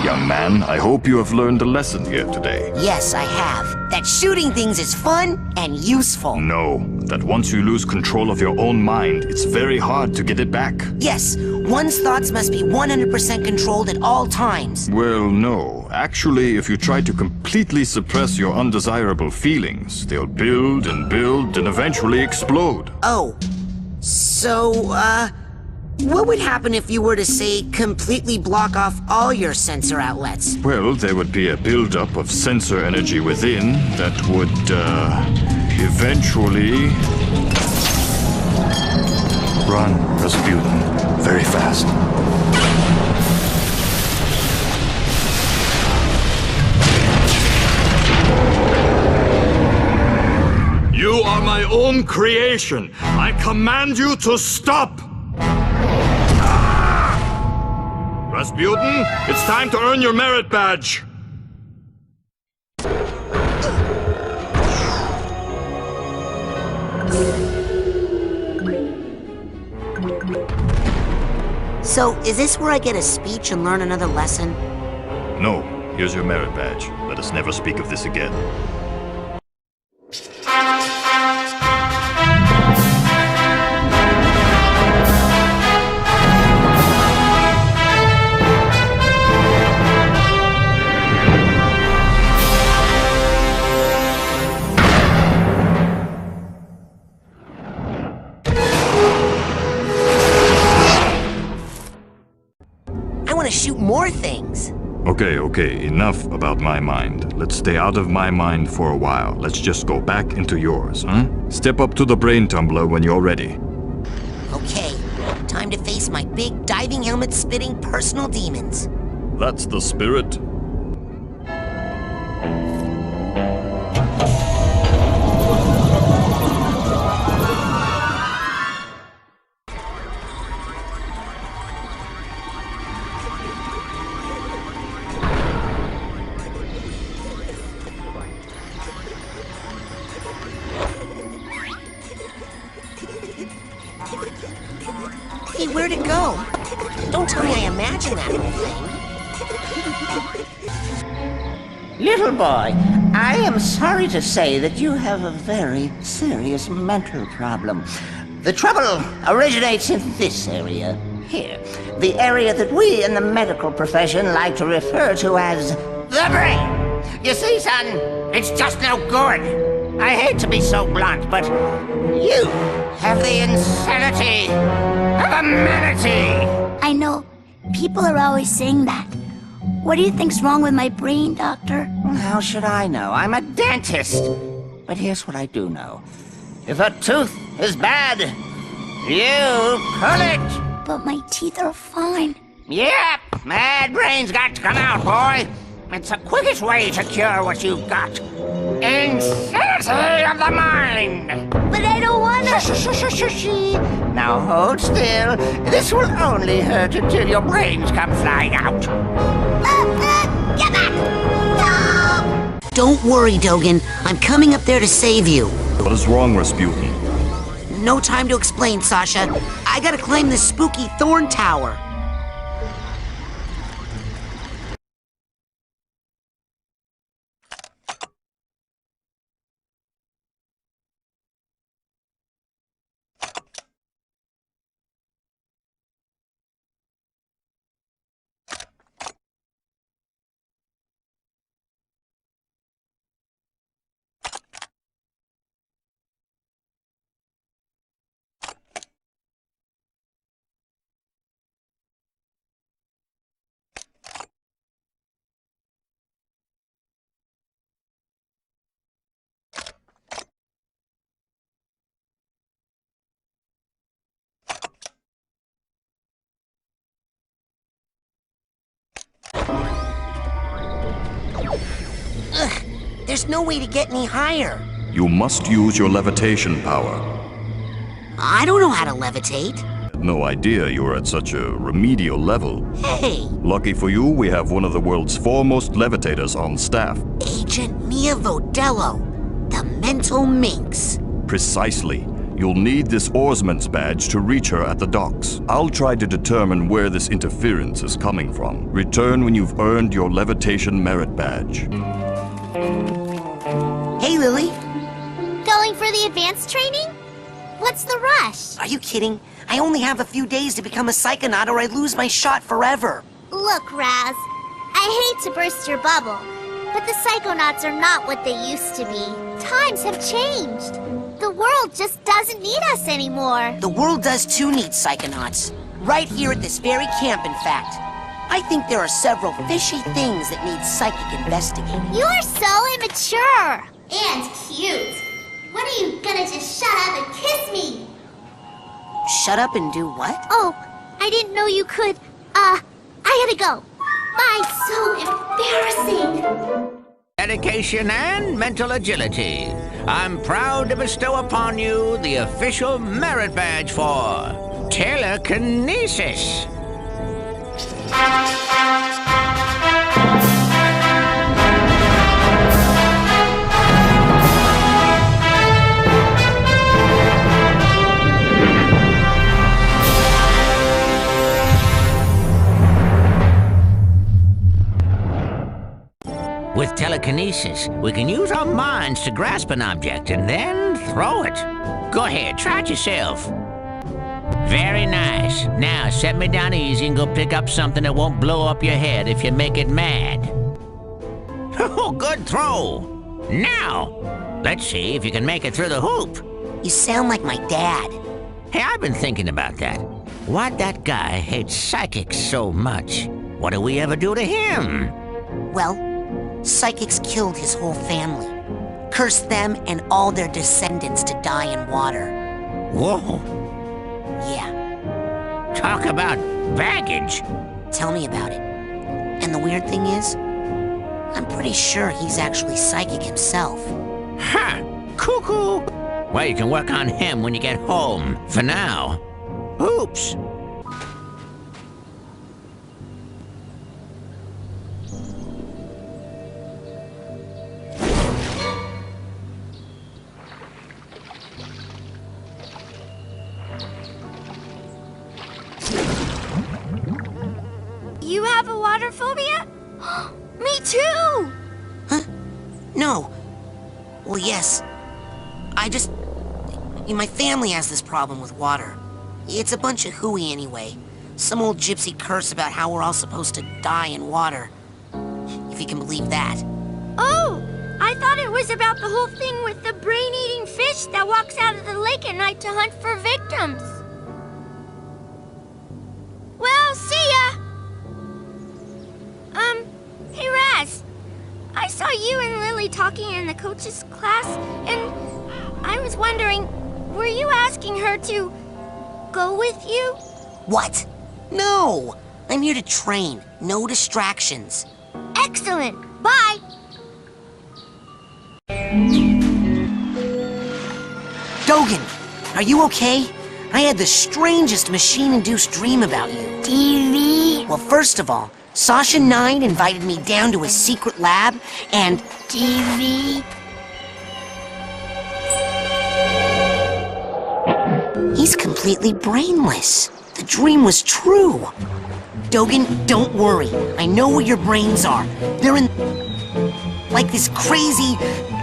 Young man, I hope you have learned a lesson here today. Yes, I have. That shooting things is fun and useful. No, that once you lose control of your own mind, it's very hard to get it back. Yes, one's thoughts must be 100% controlled at all times. Well, no. Actually, if you try to completely suppress your undesirable feelings, they'll build and eventually explode. Oh, so, what would happen if you were to, say, completely block off all your sensor outlets? Well, there would be a buildup of sensor energy within that would, eventually... Run, Rasputin. Very fast. You are my own creation. I command you to stop! Rasputin, it's time to earn your merit badge. So, is this where I get a speech and learn another lesson? No, here's your merit badge. Let us never speak of this again. Shoot more things. Okay, enough about my mind. Let's stay out of my mind for a while. Let's just go back into yours, huh? Step up to the brain tumbler when you're ready. Okay, time to face my big diving helmet spitting personal demons. That's the spirit. Hey, where'd it go? Don't tell me I imagined that whole thing. Little boy, I am sorry to say that you have a very serious mental problem. The trouble originates in this area. Here. The area that we in the medical profession like to refer to as the brain. You see, son, it's just no good. I hate to be so blunt, but you have the insanity of a manatee. I know. People are always saying that. What do you think's wrong with my brain, Doctor? How should I know? I'm a dentist. But here's what I do know. If a tooth is bad, you pull it. But my teeth are fine. Yep, bad brain's got to come out, boy. It's the quickest way to cure what you've got. Insanity of the mind! But I don't wanna... Now hold still. This will only hurt until your brains come flying out. Get back! No! Don't worry, Dogen. I'm coming up there to save you. What is wrong, Rasputin? No time to explain, Sasha. I gotta climb this spooky thorn tower. Ugh, there's no way to get any higher. You must use your levitation power. I don't know how to levitate. No idea you were at such a remedial level. Hey! Lucky for you, we have one of the world's foremost levitators on staff. Agent Mia Vodello, the mental minx. Precisely. You'll need this oarsman's badge to reach her at the docks. I'll try to determine where this interference is coming from. Return when you've earned your levitation merit badge. Hey, Lily. Going for the advanced training? What's the rush? Are you kidding? I only have a few days to become a Psychonaut or I lose my shot forever. Look, Raz, I hate to burst your bubble, but the Psychonauts are not what they used to be. Times have changed. The world just doesn't need us anymore. The world does too need Psychonauts. Right here at this very camp, in fact. I think there are several fishy things that need psychic investigating. You are so immature. And cute. When are you gonna just shut up and kiss me? Shut up and do what? Oh, I didn't know you could. I gotta go. Bye, so embarrassing. Dedication and mental agility. I'm proud to bestow upon you the official merit badge for telekinesis. With telekinesis, we can use our minds to grasp an object and then throw it. Go ahead, try it yourself. Very nice. Now set me down easy and go pick up something that won't blow up your head if you make it mad. Oh, good throw. Now, let's see if you can make it through the hoop. You sound like my dad. Hey, I've been thinking about that. Why'd that guy hate psychics so much? What did we ever do to him? Well, psychics killed his whole family. Cursed them and all their descendants to die in water. Whoa. Yeah. Talk about baggage. Tell me about it. And the weird thing is, I'm pretty sure he's actually psychic himself. Ha! Cuckoo! Well, you can work on him when you get home. For now. Oops. You have a water phobia? Me too! Huh? No. Well, yes. My family has this problem with water. It's a bunch of hooey anyway. Some old gypsy curse about how we're all supposed to die in water. If you can believe that. Oh! I thought it was about the whole thing with the brain-eating fish that walks out of the lake at night to hunt for victims. Well, see ya! Hey Raz. I saw you and Lily talking in the coach's class, and I was wondering, were you asking her to go with you? What? No! I'm here to train. No distractions. Excellent. Bye. Dogen, are you okay? I had the strangest machine-induced dream about you. TV? Well, first of all, Sasha 9 invited me down to his secret lab, and... TV? He's completely brainless. The dream was true. Dogen, don't worry. I know where your brains are. They're in... like this crazy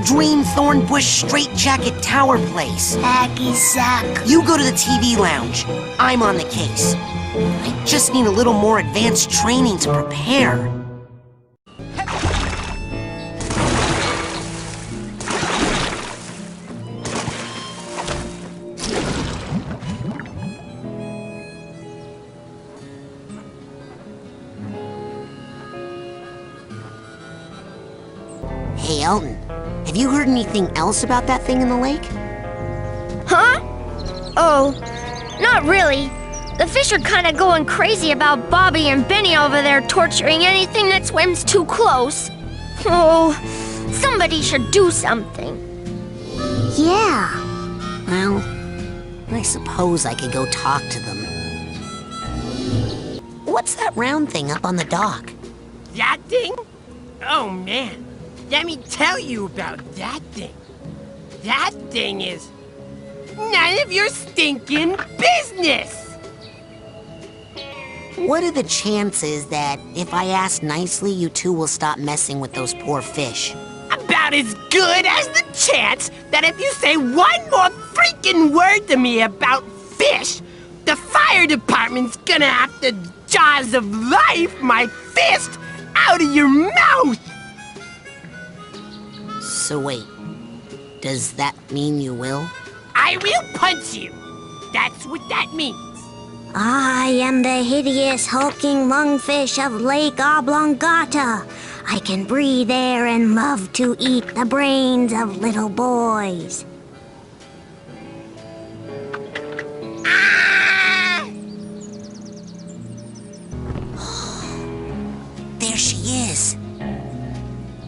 dream thorn bush straitjacket tower place. Hacky sack. You go to the TV lounge. I'm on the case. I just need a little more advanced training to prepare. Hey, Elton, have you heard anything else about that thing in the lake? Huh? Oh, not really. The fish are kind of going crazy about Bobby and Benny over there torturing anything that swims too close. Oh, somebody should do something. Yeah. Well, I suppose I could go talk to them. What's that round thing up on the dock? That thing? Oh, man. Let me tell you about that thing. That thing is none of your stinking business! What are the chances that if I ask nicely, you two will stop messing with those poor fish? About as good as the chance that if you say one more freaking word to me about fish, the fire department's gonna have to jaws of life my fist out of your mouth! So wait, does that mean you will? I will punch you! That's what that means. I am the hideous hulking lungfish of Lake Oblongata. I can breathe air and love to eat the brains of little boys. Ah! There she is.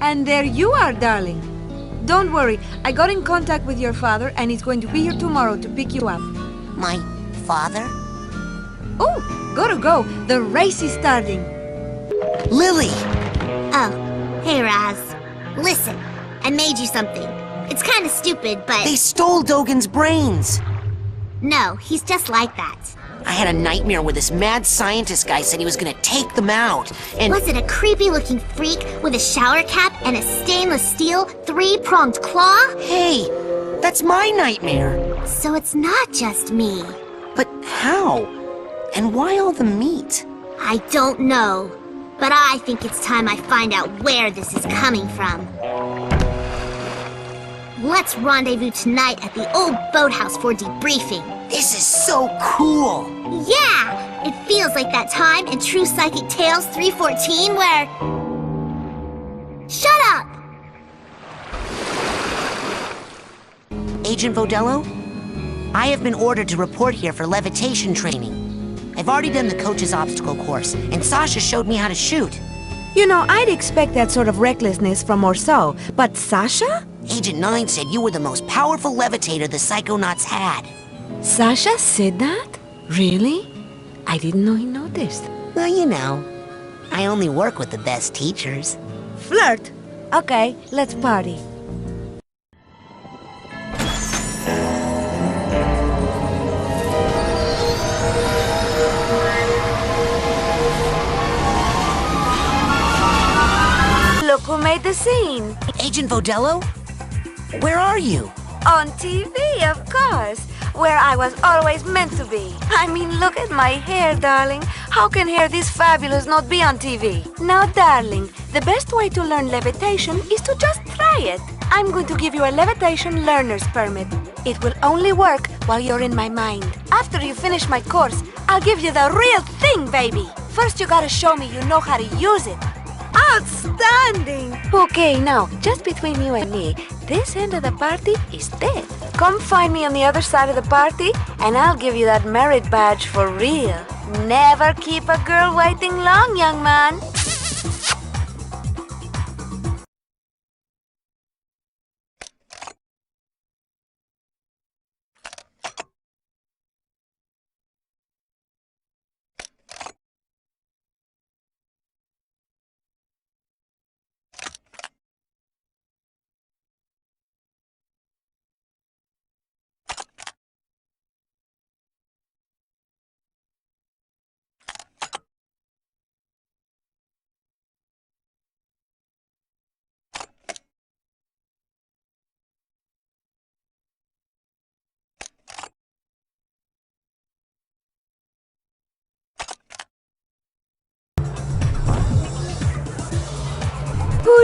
And there you are, darling. Don't worry, I got in contact with your father and he's going to be here tomorrow to pick you up. My father? Oh, gotta go. The race is starting. Lily! Oh, hey Raz. Listen, I made you something. It's kind of stupid, but... They stole Dogen's brains! No, he's just like that. I had a nightmare where this mad scientist guy said he was gonna take them out, and... Was it a creepy-looking freak with a shower cap and a stainless steel three-pronged claw? Hey, that's my nightmare. So it's not just me. But how? And why all the meat? I don't know, but I think it's time I find out where this is coming from. Let's rendezvous tonight at the old boathouse for debriefing. This is so cool! Yeah! It feels like that time in True Psychic Tales 314 where... Shut up! Agent Vodello? I have been ordered to report here for levitation training. I've already done the coach's obstacle course, and Sasha showed me how to shoot. You know, I'd expect that sort of recklessness from Orso, but Sasha? Agent 9 said you were the most powerful levitator the Psychonauts had. Sasha said that? Really? I didn't know he noticed. Well, you know, I only work with the best teachers. Flirt? Okay, let's party. Look who made the scene. Agent Vodello? Where are you? On TV, of course. Where I was always meant to be. I mean, look at my hair, darling. How can hair this fabulous not be on TV? Now, darling, the best way to learn levitation is to just try it. I'm going to give you a levitation learner's permit. It will only work while you're in my mind. After you finish my course, I'll give you the real thing, baby. First, you gotta show me you know how to use it. Outstanding! Okay, now, just between you and me, this end of the party is dead. Come find me on the other side of the party, and I'll give you that merit badge for real. Never keep a girl waiting long, young man.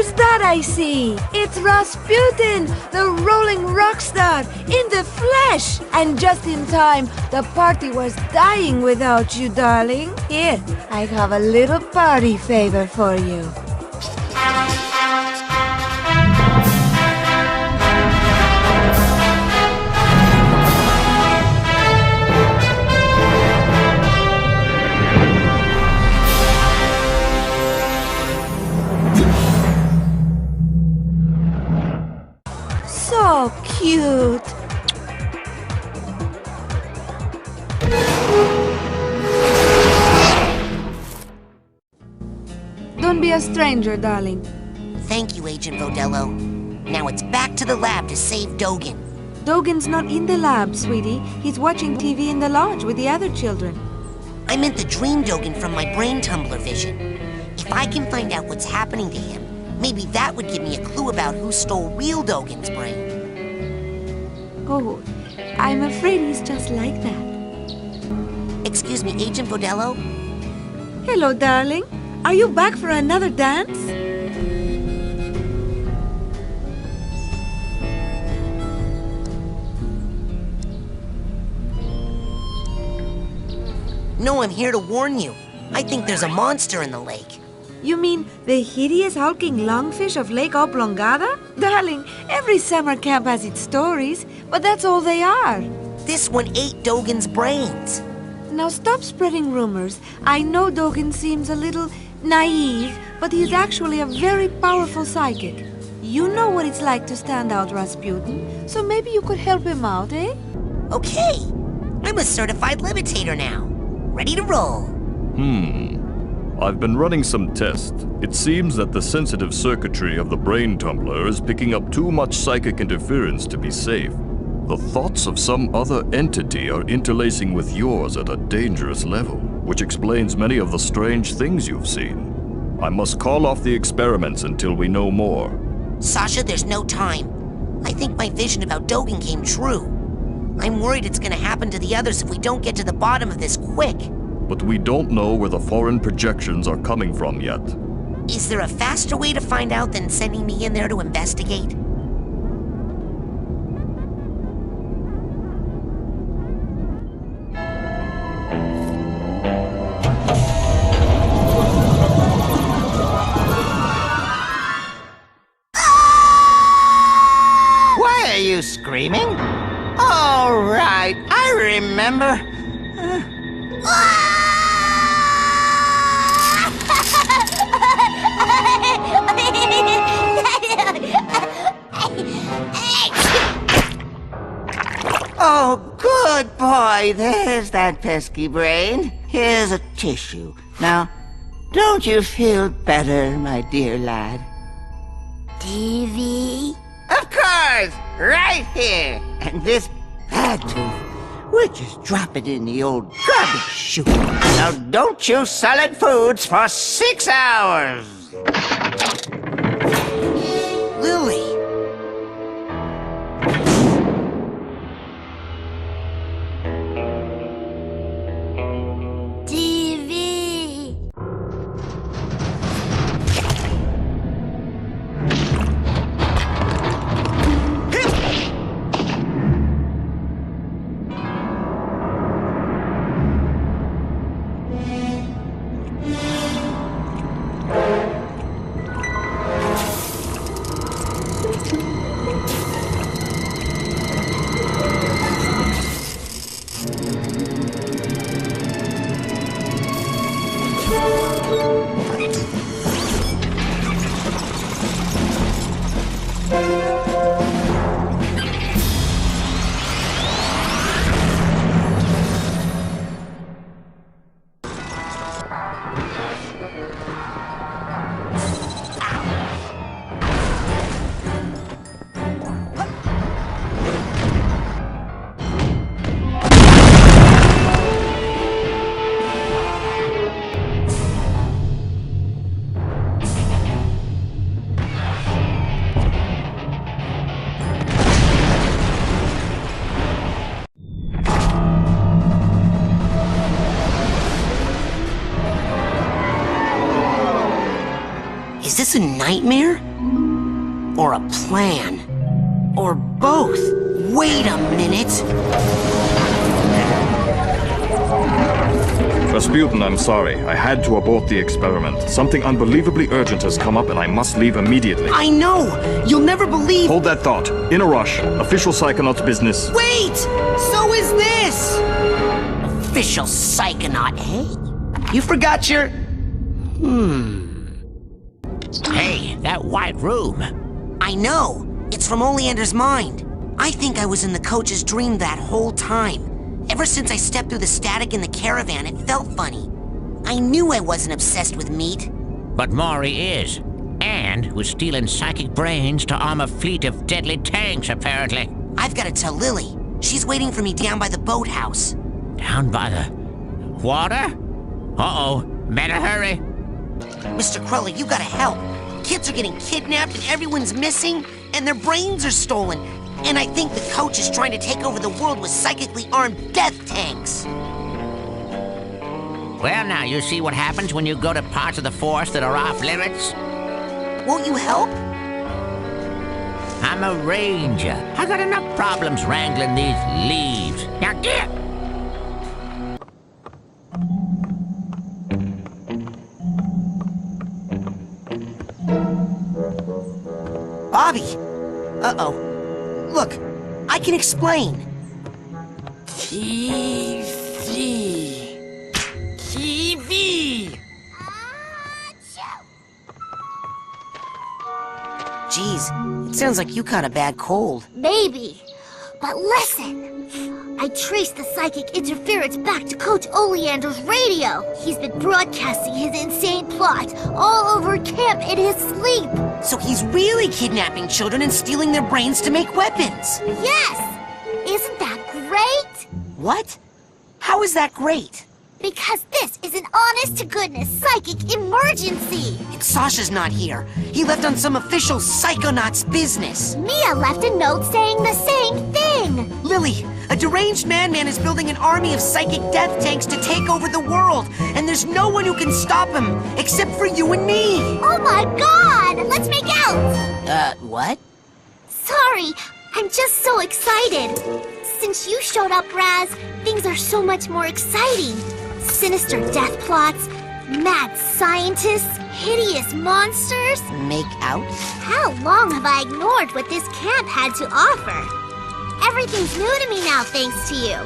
Who's that I see? It's Rasputin, the rolling rock star, in the flesh! And just in time, the party was dying without you, darling. Here, I have a little party favor for you. So cute. Don't be a stranger, darling. Thank you, Agent Vodello. Now it's back to the lab to save Dogen. Dogen's not in the lab, sweetie. He's watching TV in the lodge with the other children. I meant the dream Dogen from my brain tumbler vision. If I can find out what's happening to him, maybe that would give me a clue about who stole real Dogen's brain. Oh, I'm afraid he's just like that. Excuse me, Agent Vodello? Hello, darling. Are you back for another dance? No, I'm here to warn you. I think there's a monster in the lake. You mean the hideous hulking lungfish of Lake Oblongata? Darling, every summer camp has its stories, but that's all they are. This one ate Dogen's brains. Now stop spreading rumors. I know Dogen seems a little naive, but he's actually a very powerful psychic. You know what it's like to stand out, Rasputin, so maybe you could help him out, eh? Okay. I'm a certified levitator now. Ready to roll. I've been running some tests. It seems that the sensitive circuitry of the brain tumbler is picking up too much psychic interference to be safe. The thoughts of some other entity are interlacing with yours at a dangerous level, which explains many of the strange things you've seen. I must call off the experiments until we know more. Sasha, there's no time. I think my vision about Dogen came true. I'm worried it's gonna happen to the others if we don't get to the bottom of this quick. But we don't know where the foreign projections are coming from yet. Is there a faster way to find out than sending me in there to investigate? Why are you screaming? All right, I remember. Oh, good boy. There's that pesky brain. Here's a tissue. Now, don't you feel better, my dear lad? TV? Of course! Right here! And this bad tooth, we'll just drop it in the old garbage chute. Now don't you solid foods for 6 hours! Lily! TV! Is this a nightmare? or a plan. Or both. Wait a minute. Rasputin, I'm sorry. I had to abort the experiment. Something unbelievably urgent has come up and I must leave immediately. I know! You'll never believe— Hold that thought. In a rush. Official Psychonauts business. Wait! So is this! Official Psychonaut, hey? You forgot your— Hey, that white room. I know. It's from Oleander's mind. I think I was in the coach's dream that whole time. Ever since I stepped through the static in the caravan, it felt funny. I knew I wasn't obsessed with meat. But Maury is. And was stealing psychic brains to arm a fleet of deadly tanks, apparently. I've got to tell Lily. She's waiting for me down by the boathouse. Down by the water? Uh-oh. Better hurry. Mr. Cruller, you gotta help. Kids are getting kidnapped and everyone's missing, and their brains are stolen. And I think the coach is trying to take over the world with psychically armed death tanks. Well, now, you see what happens when you go to parts of the force that are off limits? Won't you help? I'm a ranger. I got enough problems wrangling these leaves. Now get! Bobby! Uh-oh. Look, I can explain. TV. Geez, it sounds like you caught a bad cold. Maybe. But listen! I traced the psychic interference back to Coach Oleander's radio. He's been broadcasting his insane plot all over camp in his sleep. So he's really kidnapping children and stealing their brains to make weapons. Yes! Isn't that great? What? How is that great? Because this is an honest-to-goodness psychic emergency! And Sasha's not here. He left on some official Psychonauts business. Mia left a note saying the same thing! Lily, a deranged madman is building an army of psychic death tanks to take over the world, and there's no one who can stop him, except for you and me! Oh my god! Let's make out! What? Sorry, I'm just so excited. Since you showed up, Raz, things are so much more exciting. Sinister death plots, mad scientists, hideous monsters. Make out? How long have I ignored what this camp had to offer? Everything's new to me now, thanks to you.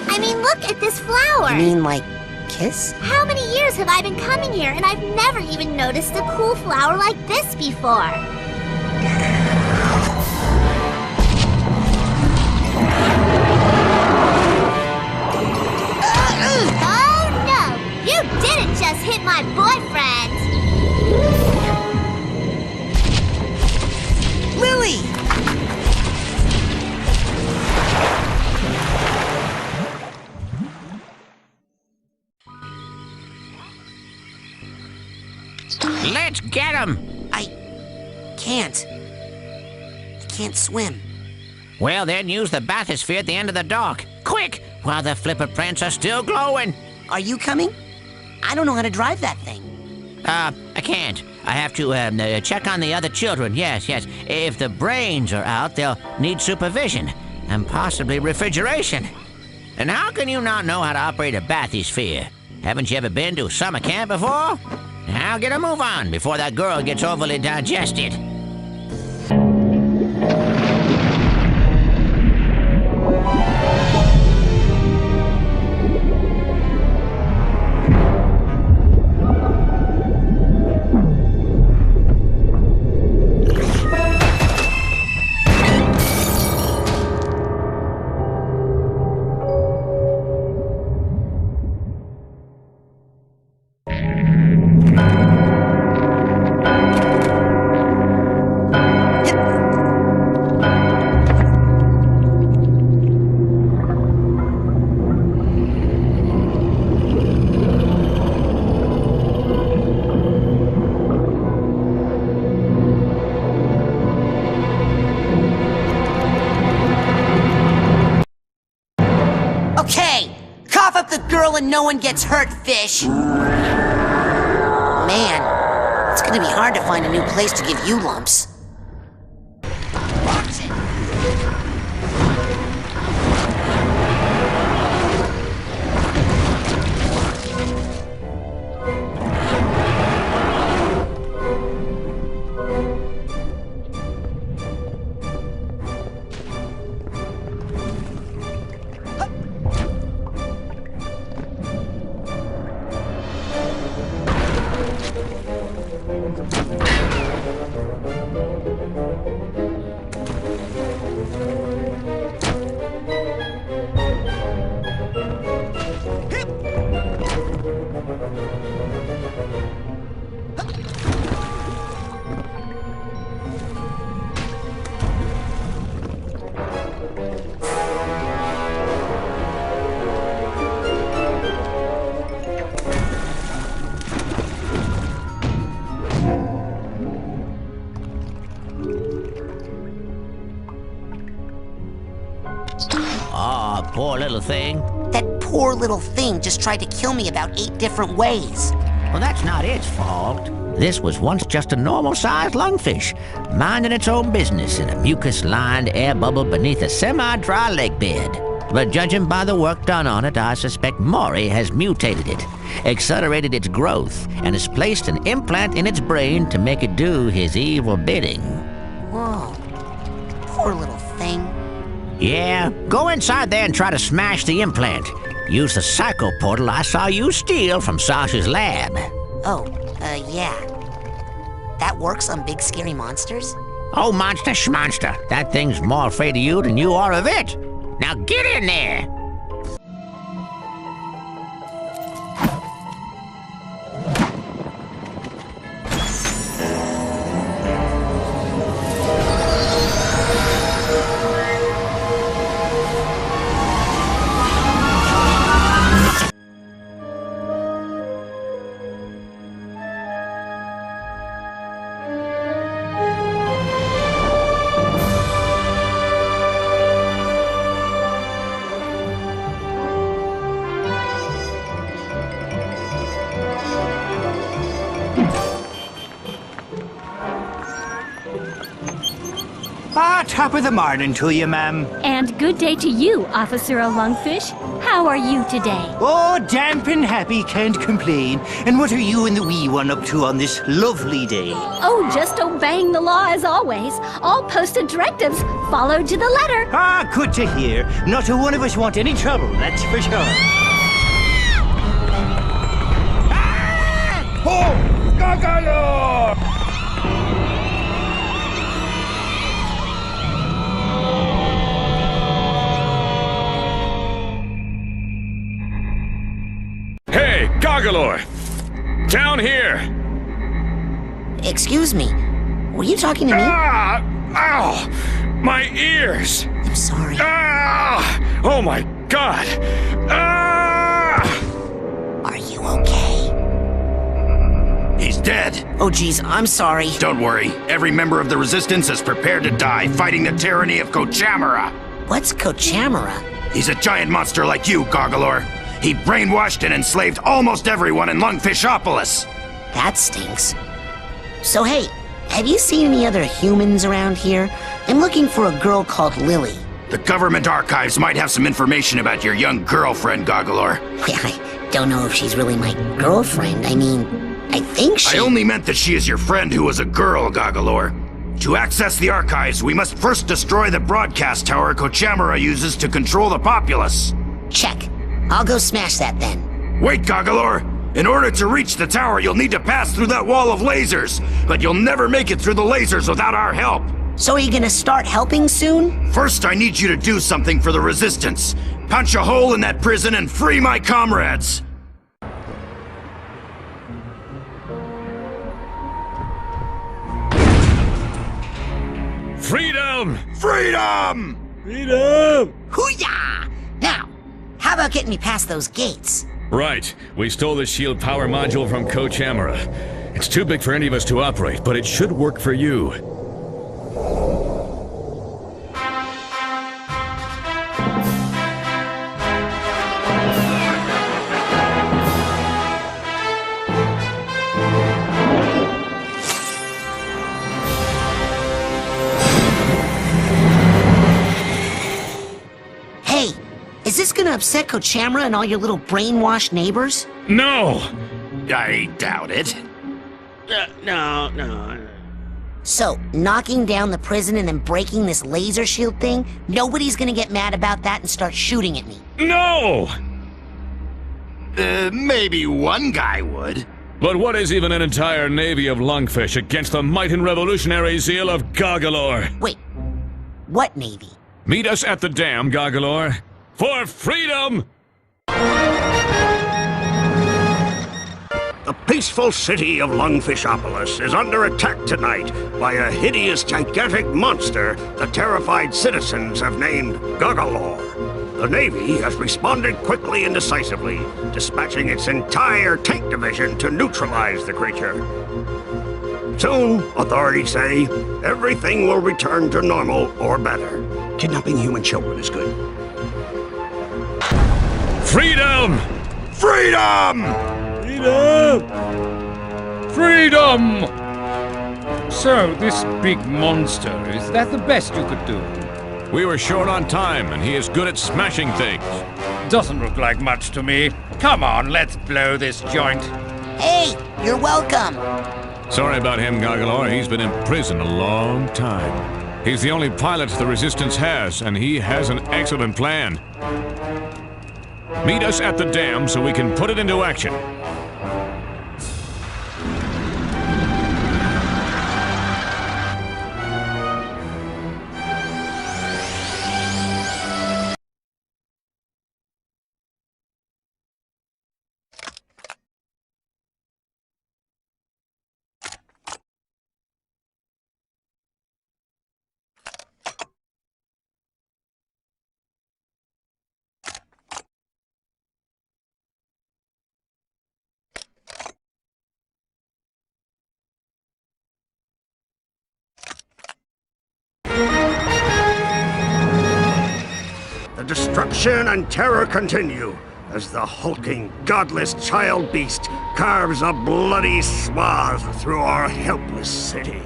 I mean, look at this flower. You mean like kiss? How many years have I been coming here and I've never even noticed a cool flower like this before? You didn't just hit my boyfriend! Lily! Let's get him! I can't swim. Well, then use the bathysphere at the end of the dock. Quick! While the flipper prints are still glowing. Are you coming? I don't know how to drive that thing. I can't. I have to check on the other children. Yes. If the brains are out, they'll need supervision and possibly refrigeration. And how can you not know how to operate a bathysphere? Haven't you ever been to summer camp before? Now get a move on before that girl gets overly digested. And no one gets hurt, fish. Man, it's gonna be hard to find a new place to give you lumps. Aw, poor little thing. That poor little thing just tried to kill me about 8 different ways. Well, that's not its fault. This was once just a normal-sized lungfish, minding its own business in a mucus-lined air bubble beneath a semi-dry lake bed. But judging by the work done on it, I suspect Maury has mutated it, accelerated its growth, and has placed an implant in its brain to make it do his evil bidding. Whoa. Poor little thing. Yeah, go inside there and try to smash the implant. Use the psycho portal I saw you steal from Sasha's lab. Oh, yeah. That works on big scary monsters? Oh, monster schmonster. That thing's more afraid of you than you are of it. Now get in there! Top of the morning to you, ma'am. And good day to you, Officer Lungfish. How are you today? Oh, damp and happy, can't complain. And what are you and the wee one up to on this lovely day? Oh, just obeying the law as always. All posted directives followed to the letter. Ah, good to hear. Not a one of us want any trouble, that's for sure. Ah! Oh, Gagalo! Hey, Goggalor! Down here! Excuse me. Were you talking to me? Ah! Ow! My ears! I'm sorry. Ah! Oh my god! Ah! Are you okay? He's dead. Oh geez, I'm sorry. Don't worry. Every member of the Resistance is prepared to die fighting the tyranny of Kochamara. What's Kochamara? He's a giant monster like you, Goggalor. He brainwashed and enslaved almost everyone in Lungfishopolis. That stinks. So hey, have you seen any other humans around here? I'm looking for a girl called Lily. The government archives might have some information about your young girlfriend, Goggalor. Yeah, I don't know if she's really my girlfriend. I mean, I think she... I only meant that she is your friend who was a girl, Goggalor. To access the archives, we must first destroy the broadcast tower Kochamara uses to control the populace. Check. I'll go smash that then. Wait, Goggalor! In order to reach the tower, you'll need to pass through that wall of lasers. But you'll never make it through the lasers without our help. So are you gonna start helping soon? First, I need you to do something for the Resistance. Punch a hole in that prison and free my comrades! Freedom! Freedom! Freedom! Hoo-yah! Now, how about getting me past those gates? Right. We stole the shield power module from Kochamara. It's too big for any of us to operate, but it should work for you. Is this gonna upset Kochamara and all your little brainwashed neighbors? No! I doubt it. No. So, knocking down the prison and then breaking this laser shield thing, nobody's gonna get mad about that and start shooting at me. No! Maybe one guy would. But what is even an entire navy of lungfish against the might and revolutionary zeal of Goggalor? Wait, what navy? Meet us at the dam, Goggalor, for freedom! The peaceful city of Lungfishopolis is under attack tonight by a hideous, gigantic monster the terrified citizens have named Goggalor. The Navy has responded quickly and decisively, dispatching its entire tank division to neutralize the creature. Soon, authorities say, everything will return to normal or better. Kidnapping human children is good. Freedom! Freedom! Freedom! So, this big monster, is that the best you could do? We were short on time, and he is good at smashing things. Doesn't look like much to me. Come on, let's blow this joint. Hey, you're welcome. Sorry about him, Goggalor. He's been in prison a long time. He's the only pilot the Resistance has, and he has an excellent plan. Meet us at the dam so we can put it into action. The destruction and terror continue as the hulking, godless child beast carves a bloody swath through our helpless city.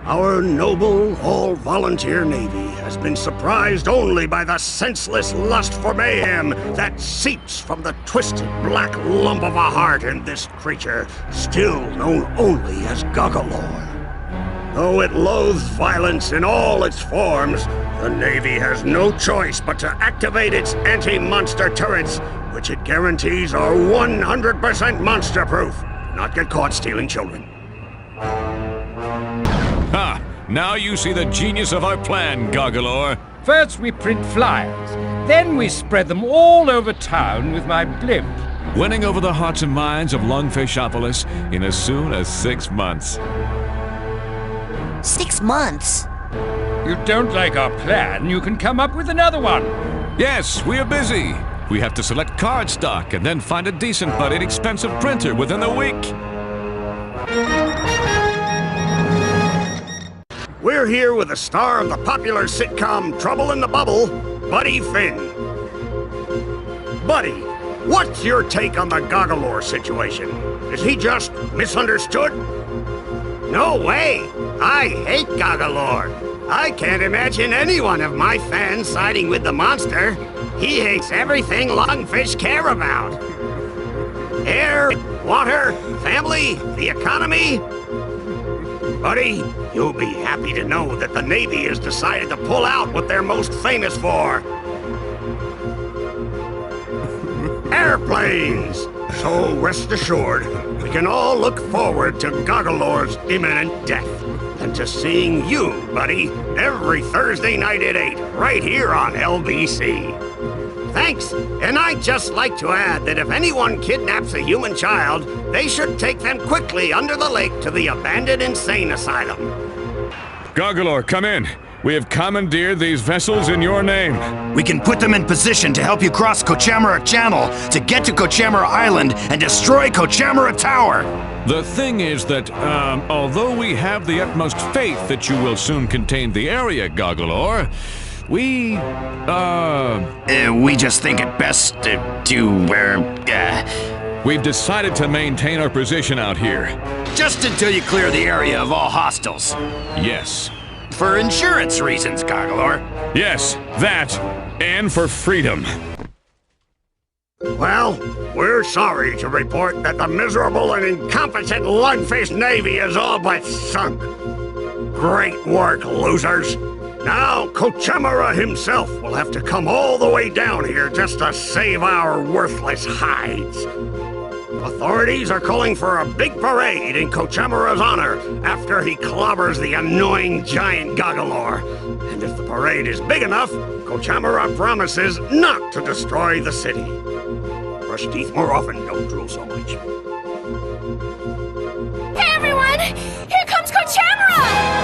Our noble, all-volunteer Navy has been surprised only by the senseless lust for mayhem that seeps from the twisted black lump of a heart in this creature, still known only as Goggalor. Though it loathes violence in all its forms, the Navy has no choice but to activate its anti-monster turrets, which it guarantees are 100% monster-proof. Not get caught stealing children. Ha! Now you see the genius of our plan, Goggalor. First we print flyers, then we spread them all over town with my blimp. Winning over the hearts and minds of Lungfishopolis in as soon as 6 months. 6 months? You don't like our plan, you can come up with another one. Yes, we are busy. We have to select card stock and then find a decent but inexpensive printer within the week. We're here with the star of the popular sitcom Trouble in the Bubble, Buddy Finn. Buddy, what's your take on the Goggalor situation? Is he just misunderstood? No way! I hate Goggalor. I can't imagine any one of my fans siding with the monster. He hates everything lungfish care about. Air, water, family, the economy. Buddy, you'll be happy to know that the Navy has decided to pull out what they're most famous for. Airplanes! So rest assured, we can all look forward to Goggalor's imminent death. And to seeing you, buddy, every Thursday night at 8, right here on LBC. Thanks, and I'd just like to add that if anyone kidnaps a human child, they should take them quickly under the lake to the abandoned insane asylum. Goggalor, come in. We have commandeered these vessels in your name. We can put them in position to help you cross Kochamara Channel to get to Kochamara Island and destroy Kochamara Tower. The thing is that, although we have the utmost faith that you will soon contain the area, Goggalor, we just think it best We've decided to maintain our position out here. Just until you clear the area of all hostiles. Yes. For insurance reasons, Goggalor. Yes, that, and for freedom. Well, we're sorry to report that the miserable and incompetent Lungfish Navy is all but sunk. Great work, losers. Now, Kochamara himself will have to come all the way down here just to save our worthless hides. Authorities are calling for a big parade in Kochamara's honor after he clobbers the annoying giant Goggalor. And if the parade is big enough, Kochamara promises not to destroy the city. Brush teeth more often, don't drool so much. Hey everyone! Here comes Kochamara!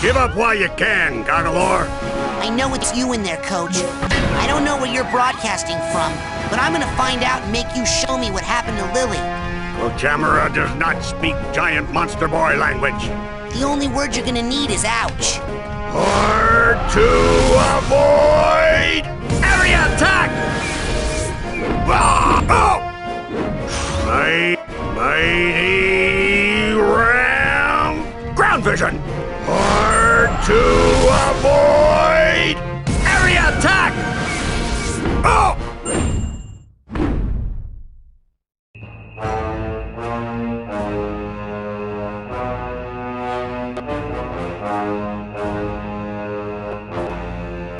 Give up while you can, Goggalor. I know it's you in there, Coach. I don't know where you're broadcasting from, but I'm gonna find out and make you show me what happened to Lily. Kochamara does not speak giant monster boy language. The only word you're gonna need is ouch. Hard to avoid! Area attack! Oh! Mighty ram! Ground vision! Hard to avoid! Area attack! Oh!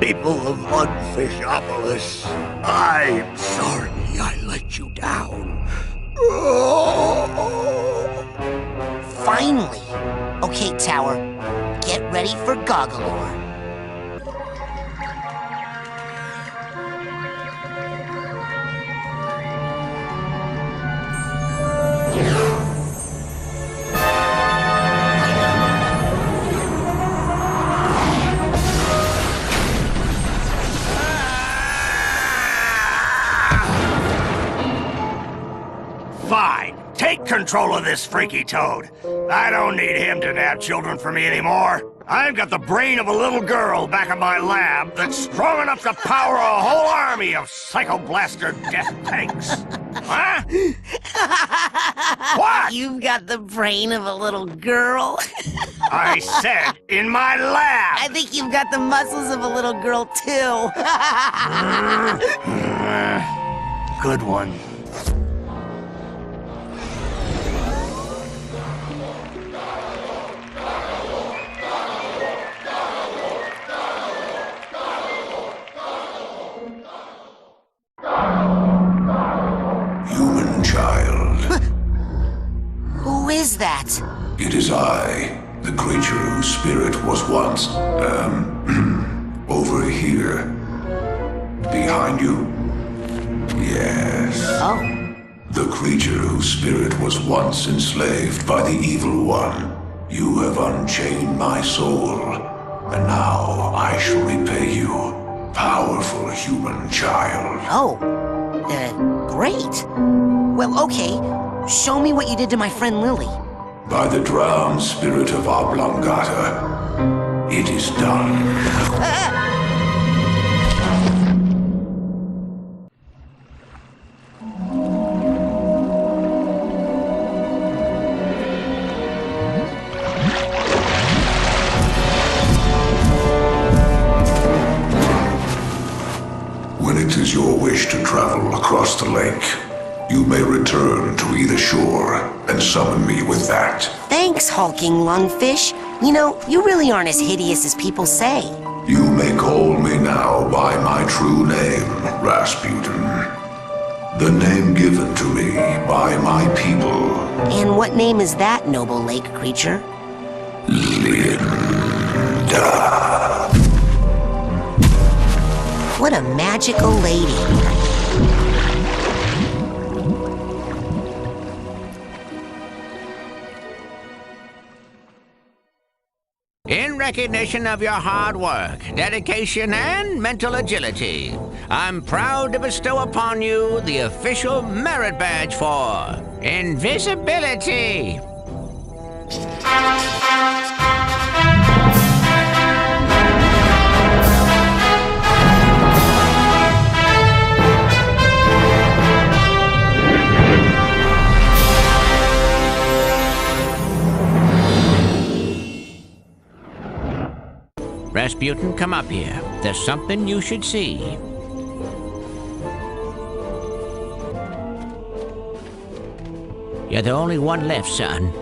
People of Unfishopolis, I'm sorry I let you down. Finally! Okay, Tower, get ready for Goggalor. Fine. Take control of this freaky toad. I don't need him to nab children for me anymore. I've got the brain of a little girl back in my lab that's strong enough to power a whole army of Psycho-Blaster death tanks. Huh? What? You've got the brain of a little girl. I said in my lab. I think you've got the muscles of a little girl, too. Good one. Human child. Who is that? It is I, the creature whose spirit was once, over here. Behind you? Yes. Oh. The creature whose spirit was once enslaved by the evil one. You have unchained my soul, and now I shall repay you, powerful human child. Oh. Great. Well, okay. Show me what you did to my friend Lily. By the drowned spirit of Oblongata, it is done. When it is your wish to travel across the lake, you may return to either shore and summon me with that. Thanks, hulking lungfish. You know, you really aren't as hideous as people say. You may call me now by my true name, Rasputin. The name given to me by my people. And what name is that, noble lake creature? Linda. What a magical lady. In recognition of your hard work, dedication, and mental agility, I'm proud to bestow upon you the official merit badge for invisibility. Rasputin, come up here. There's something you should see. You're the only one left, son.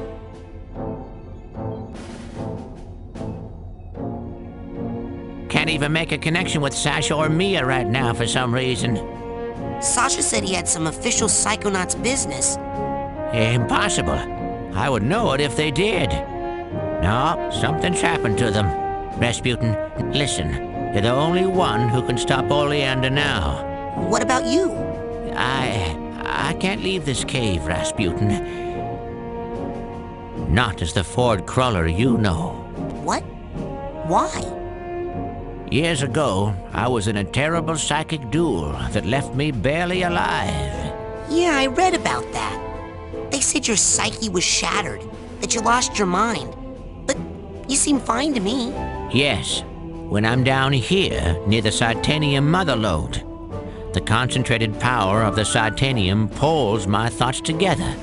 Can't even make a connection with Sasha or Mia right now for some reason. Sasha said he had some official Psychonauts business. Impossible. I would know it if they did. No, something's happened to them. Rasputin, listen. You're the only one who can stop Oleander now. What about you? I can't leave this cave, Rasputin. Not as the Ford Cruller you know. What? Why? Years ago, I was in a terrible psychic duel that left me barely alive. Yeah, I read about that. They said your psyche was shattered, that you lost your mind. But you seem fine to me. Yes, when I'm down here near the Psytanium mother lode. The concentrated power of the Psytanium pulls my thoughts together,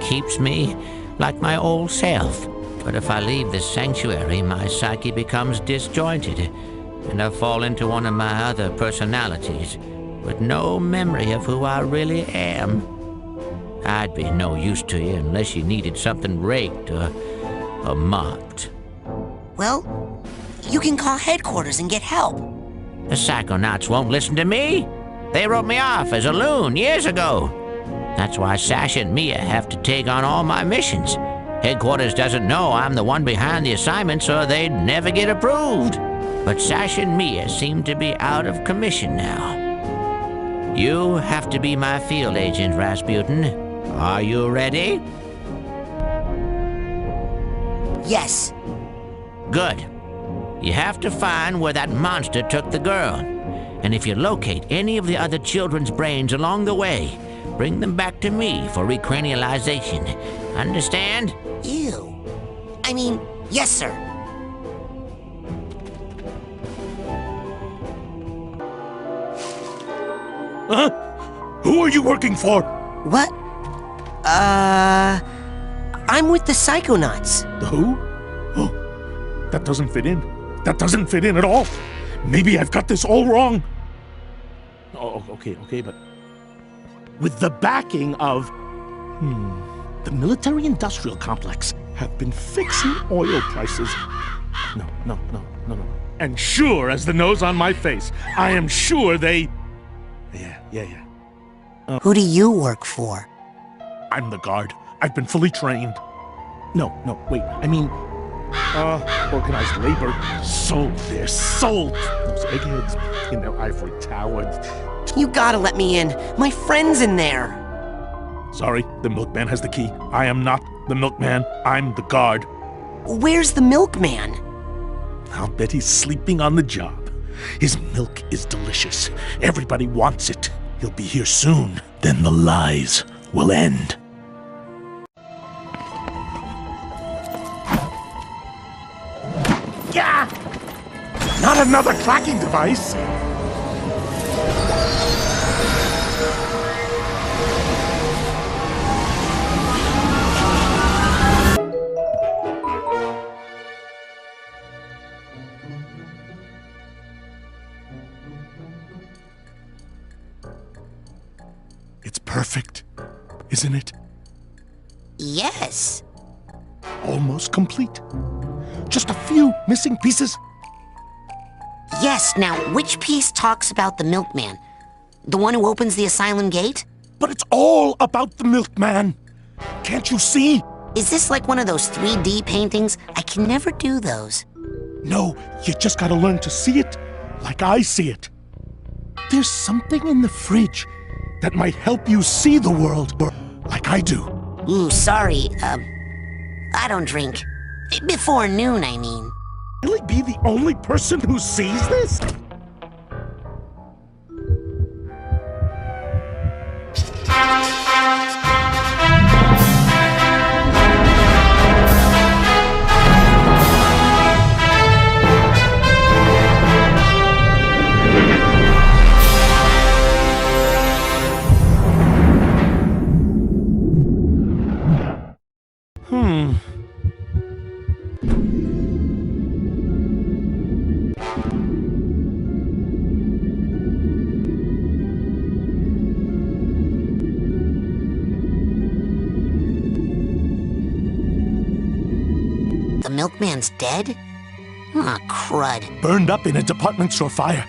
keeps me like my old self. But if I leave this sanctuary, my psyche becomes disjointed, and I fall into one of my other personalities, with no memory of who I really am. I'd be no use to you unless you needed something raked or mopped. Well, you can call headquarters and get help. The Psychonauts won't listen to me. They wrote me off as a loon years ago. That's why Sasha and Mia have to take on all my missions. Headquarters doesn't know I'm the one behind the assignment, so they'd never get approved. But Sasha and Mia seem to be out of commission now. You have to be my field agent, Rasputin. Are you ready? Yes. Good. You have to find where that monster took the girl. And if you locate any of the other children's brains along the way, bring them back to me for recranialization. Understand? Ew. I mean, yes, sir. Huh? Who are you working for? What? I'm with the Psychonauts. The who? Oh, that doesn't fit in. That doesn't fit in at all. Maybe I've got this all wrong. Oh, okay, but with the backing of the military-industrial complex have been fixing oil prices. No. And sure as the nose on my face, I am sure they... Yeah. Who do you work for? I'm the guard. I've been fully trained. No, wait. I mean, organized labor. Sold. They're sold. Those eggheads in their ivory tower. You gotta let me in. My friend's in there. Sorry, the milkman has the key. I am not the milkman. I'm the guard. Where's the milkman? I'll bet he's sleeping on the job. His milk is delicious. Everybody wants it. He'll be here soon. Then the lies will end. Yeah! Not another tracking device! It's perfect, isn't it? Yes. Almost complete. Just a few missing pieces. Yes, now, which piece talks about the milkman? The one who opens the asylum gate? But it's all about the milkman. Can't you see? Is this like one of those 3D paintings? I can never do those. No, you just gotta learn to see it like I see it. There's something in the fridge that might help you see the world like I do. Ooh, sorry. I don't drink. Before noon, I mean. really be the only person who sees this? The milkman's dead? Aw, crud. Burned up in a department store fire.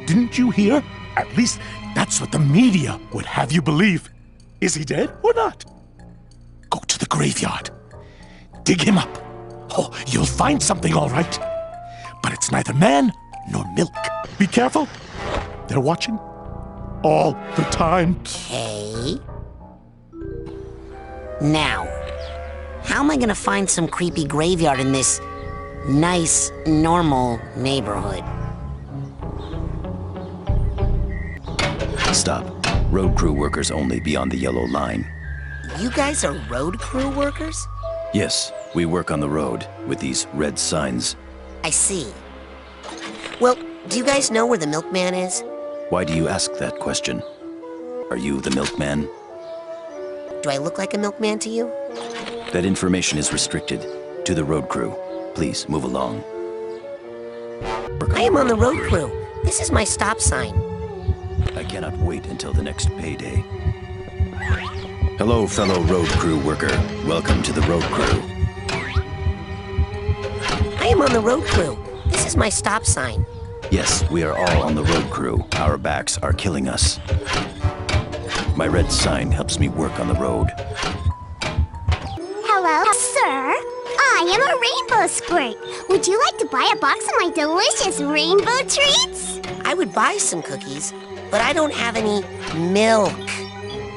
Didn't you hear? At least that's what the media would have you believe. Is he dead or not? Go to the graveyard. Dig him up. Oh, you'll find something all right. But it's neither man nor milk. Be careful. They're watching. All the time. Okay. Now, how am I gonna find some creepy graveyard in this nice, normal neighborhood? Stop. Road crew workers only beyond the yellow line. You guys are road crew workers? Yes, we work on the road with these red signs. I see. Well, do you guys know where the milkman is? Why do you ask that question? Are you the milkman? Do I look like a milkman to you? That information is restricted to the road crew. Please move along. I am on the road crew. This is my stop sign. I cannot wait until the next payday. Hello, fellow road crew worker. Welcome to the road crew. I am on the road crew. This is my stop sign. Yes, we are all on the road crew. Our backs are killing us. My red sign helps me work on the road. Hello, sir. I am a rainbow squirt. Would you like to buy a box of my delicious rainbow treats? I would buy some cookies, but I don't have any milk.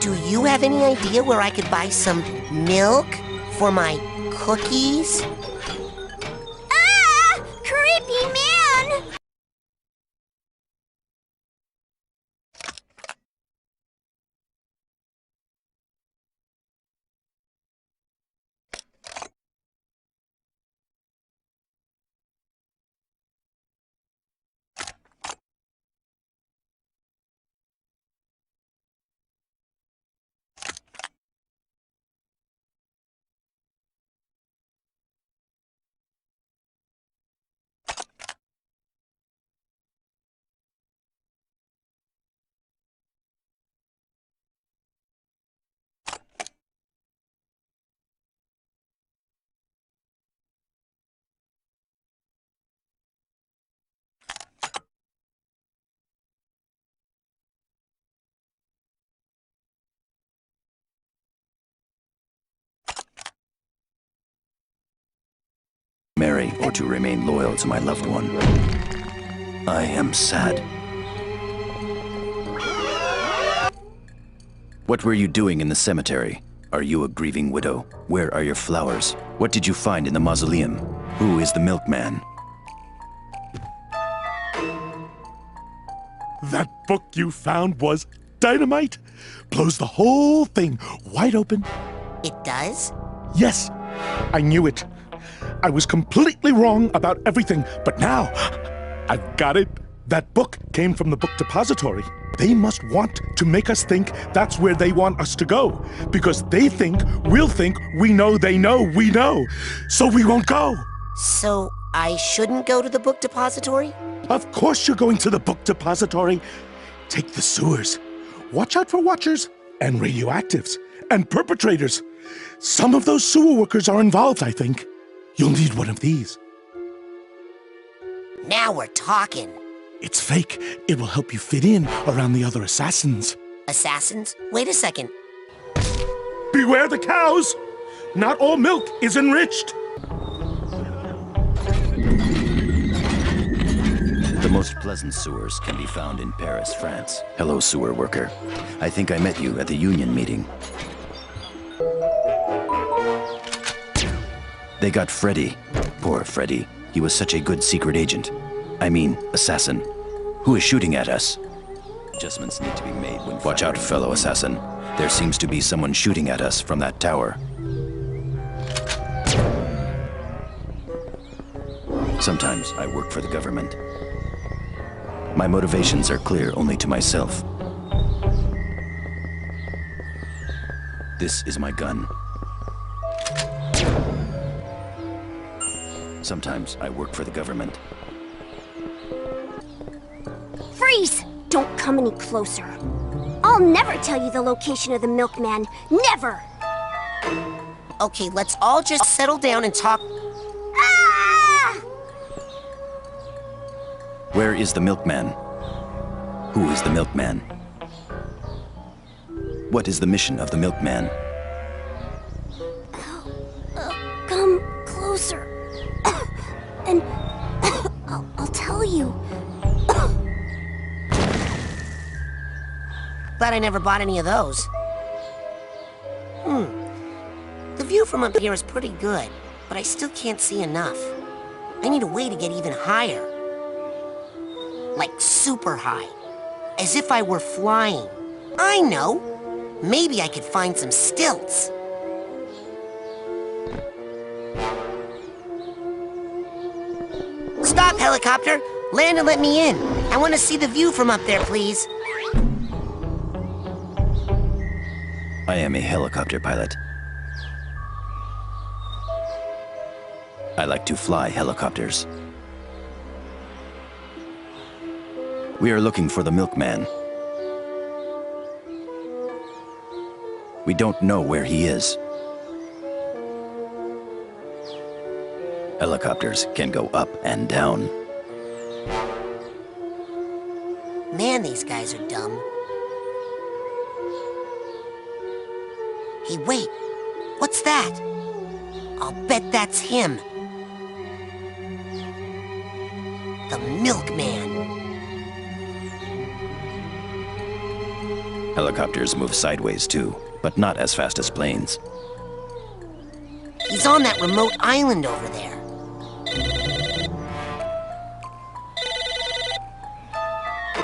Do you have any idea where I could buy some milk for my cookies? Ah! Creepy man! Marry or to remain loyal to my loved one. I am sad. What were you doing in the cemetery? Are you a grieving widow? Where are your flowers? What did you find in the mausoleum? Who is the milkman? That book you found was dynamite. Blows the whole thing wide open. It does? Yes, I knew it. I was completely wrong about everything, but now I've got it. That book came from the book depository. They must want to make us think that's where they want us to go, because they think we'll think we know they know we know, so we won't go. So I shouldn't go to the book depository? Of course you're going to the book depository. Take the sewers. Watch out for watchers and radioactives and perpetrators. Some of those sewer workers are involved, I think. You'll need one of these. Now we're talking. It's fake. It will help you fit in around the other assassins. Assassins? Wait a second. Beware the cows! Not all milk is enriched. The most pleasant sewers can be found in Paris, France. Hello, sewer worker. I think I met you at the union meeting. They got Freddy. Poor Freddy. He was such a good secret agent. I mean, assassin. Who is shooting at us? Adjustments need to be made when... Watch out, fellow assassin. There seems to be someone shooting at us from that tower. Sometimes I work for the government. My motivations are clear only to myself. This is my gun. Sometimes I work for the government. Freeze! Don't come any closer. I'll never tell you the location of the milkman. Never! Okay, let's all just settle down and talk. Ah! Where is the milkman? Who is the milkman? What is the mission of the milkman? Come closer. And I'll tell you. Glad I never bought any of those. The view from up here is pretty good, but I still can't see enough. I need a way to get even higher. Like super high. As if I were flying. I know! Maybe I could find some stilts. Stop, helicopter! Land and let me in. I want to see the view from up there, please. I am a helicopter pilot. I like to fly helicopters. We are looking for the milkman. We don't know where he is. Helicopters can go up and down. Man, these guys are dumb. Hey, wait. What's that? I'll bet that's him. The milkman. Helicopters move sideways too, but not as fast as planes. He's on that remote island over there.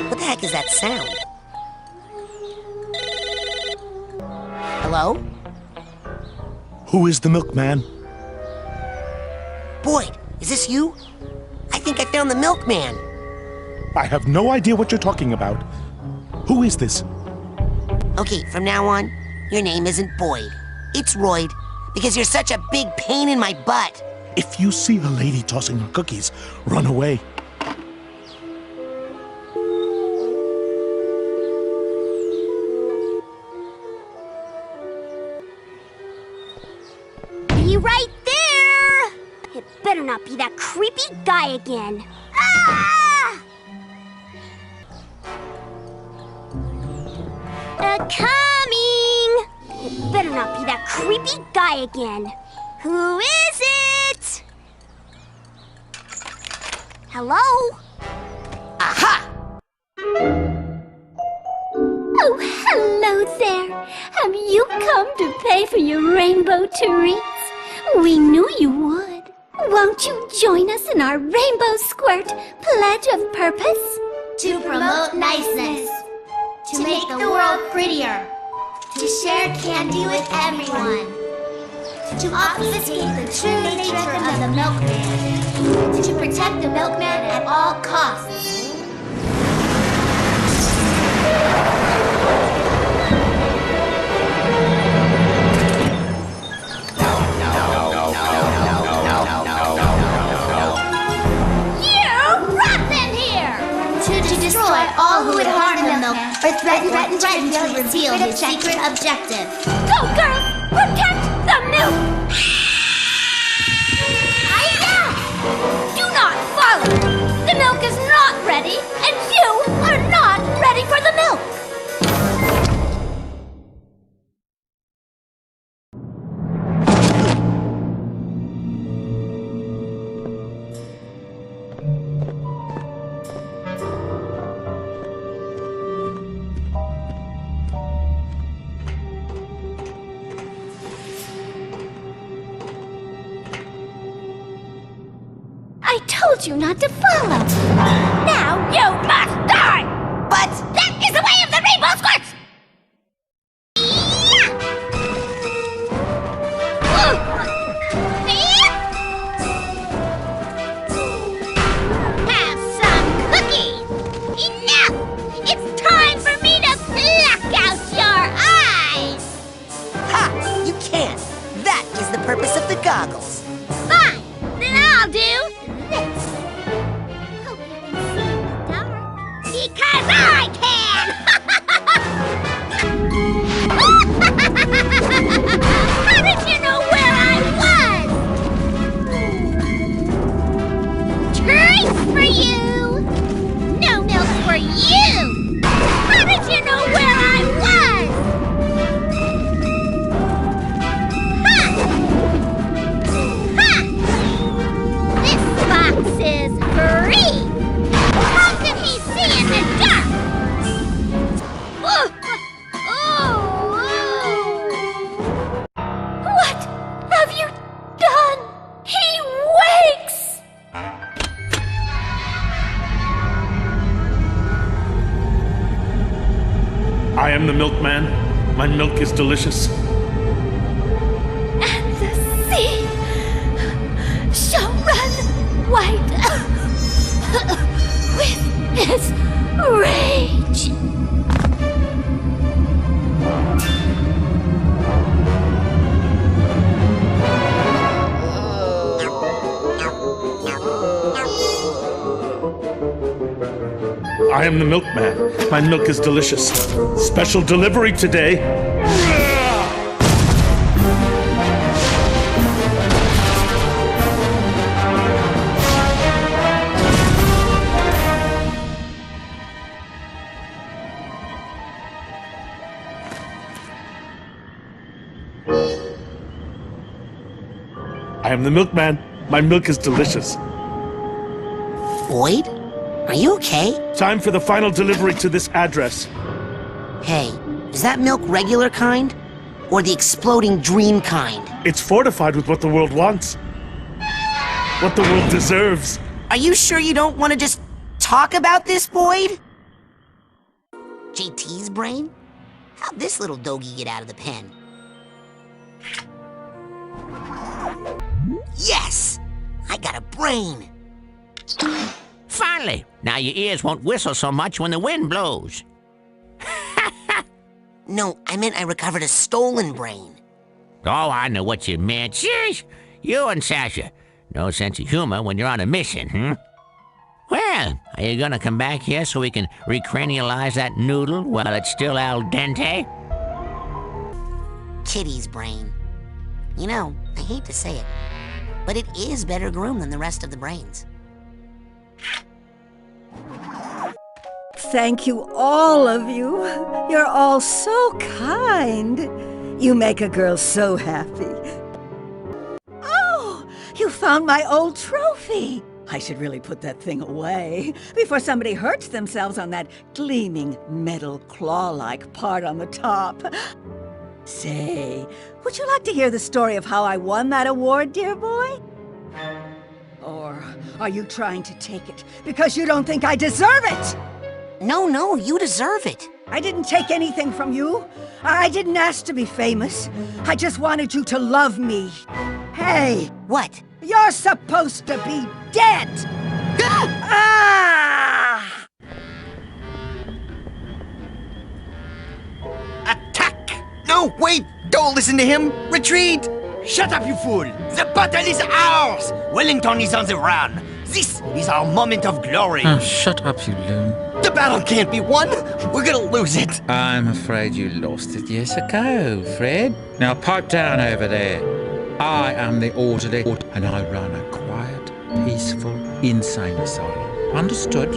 What the heck is that sound? Hello? Who is the milkman? Boyd, is this you? I think I found the milkman. I have no idea what you're talking about. Who is this? Okay, from now on, your name isn't Boyd. It's Royd, because you're such a big pain in my butt. If you see a lady tossing her cookies, run away. Be right there! It better not be that creepy guy again. Ah! Coming! It better not be that creepy guy again. Who is it? Hello? Aha! Oh, hello there. Have you come to pay for your rainbow treats? We knew you would. Won't you join us in our Rainbow Squirt Pledge of Purpose? To promote niceness. To make the world prettier. To share candy with everyone. To obfuscate the true nature of the milkman. To protect the milkman at all costs. To destroy all who would harm the milk or threaten to reveal his secret objective. Go, girls! Protect the milk! Do not follow! The milk is not ready, and you are not ready for the milk! told you not to follow. Now you must die! But that is the way of the rainbow squirts! Have some cookies! Enough! It's time for me to pluck out your eyes! Ha! You can't! That is the purpose of the goggles. Fine! Then I'll do this! Hope you can see in the dark. Because I can! How did you know where I was? Treats for you! No milk for you! How did you know where I was? Ha! Ha! This box is free! How can he see in the dark? What have you done? He wakes! I am the milkman. My milk is delicious. And the sea shall run white with his rage. I am the milkman. My milk is delicious. Special delivery today. I am the milkman. My milk is delicious. Boyd? Are you okay? Time for the final delivery to this address. Hey, is that milk regular kind? Or the exploding dream kind? It's fortified with what the world wants. What the world deserves. Are you sure you don't want to just talk about this, Boyd? JT's brain? How'd this little doggy get out of the pen? Yes! I got a brain! Finally! Now your ears won't whistle so much when the wind blows. No, I meant I recovered a stolen brain. Oh, I know what you meant. Sheesh! You and Sasha. No sense of humor when you're on a mission, Well, are you gonna come back here so we can recranialize that noodle while it's still al dente? Kitty's brain. You know, I hate to say it, but it is better groomed than the rest of the brains. Thank you, all of you. You're all so kind. You make a girl so happy. Oh, you found my old trophy. I should really put that thing away before somebody hurts themselves on that gleaming metal claw-like part on the top. Say, would you like to hear the story of how I won that award, dear boy? Or are you trying to take it because you don't think I deserve it? No, you deserve it. I didn't take anything from you. I didn't ask to be famous. I just wanted you to love me. Hey! What? You're supposed to be dead! Ah! Attack! No, wait! Don't listen to him! Retreat! Shut up, you fool! The battle is ours! Wellington is on the run! This is our moment of glory! Shut up, you loon. The battle can't be won! We're gonna lose it! I'm afraid you lost it years ago, Fred. Now pipe down over there. I am the orderly, and I run a quiet, peaceful, insane asylum. Understood?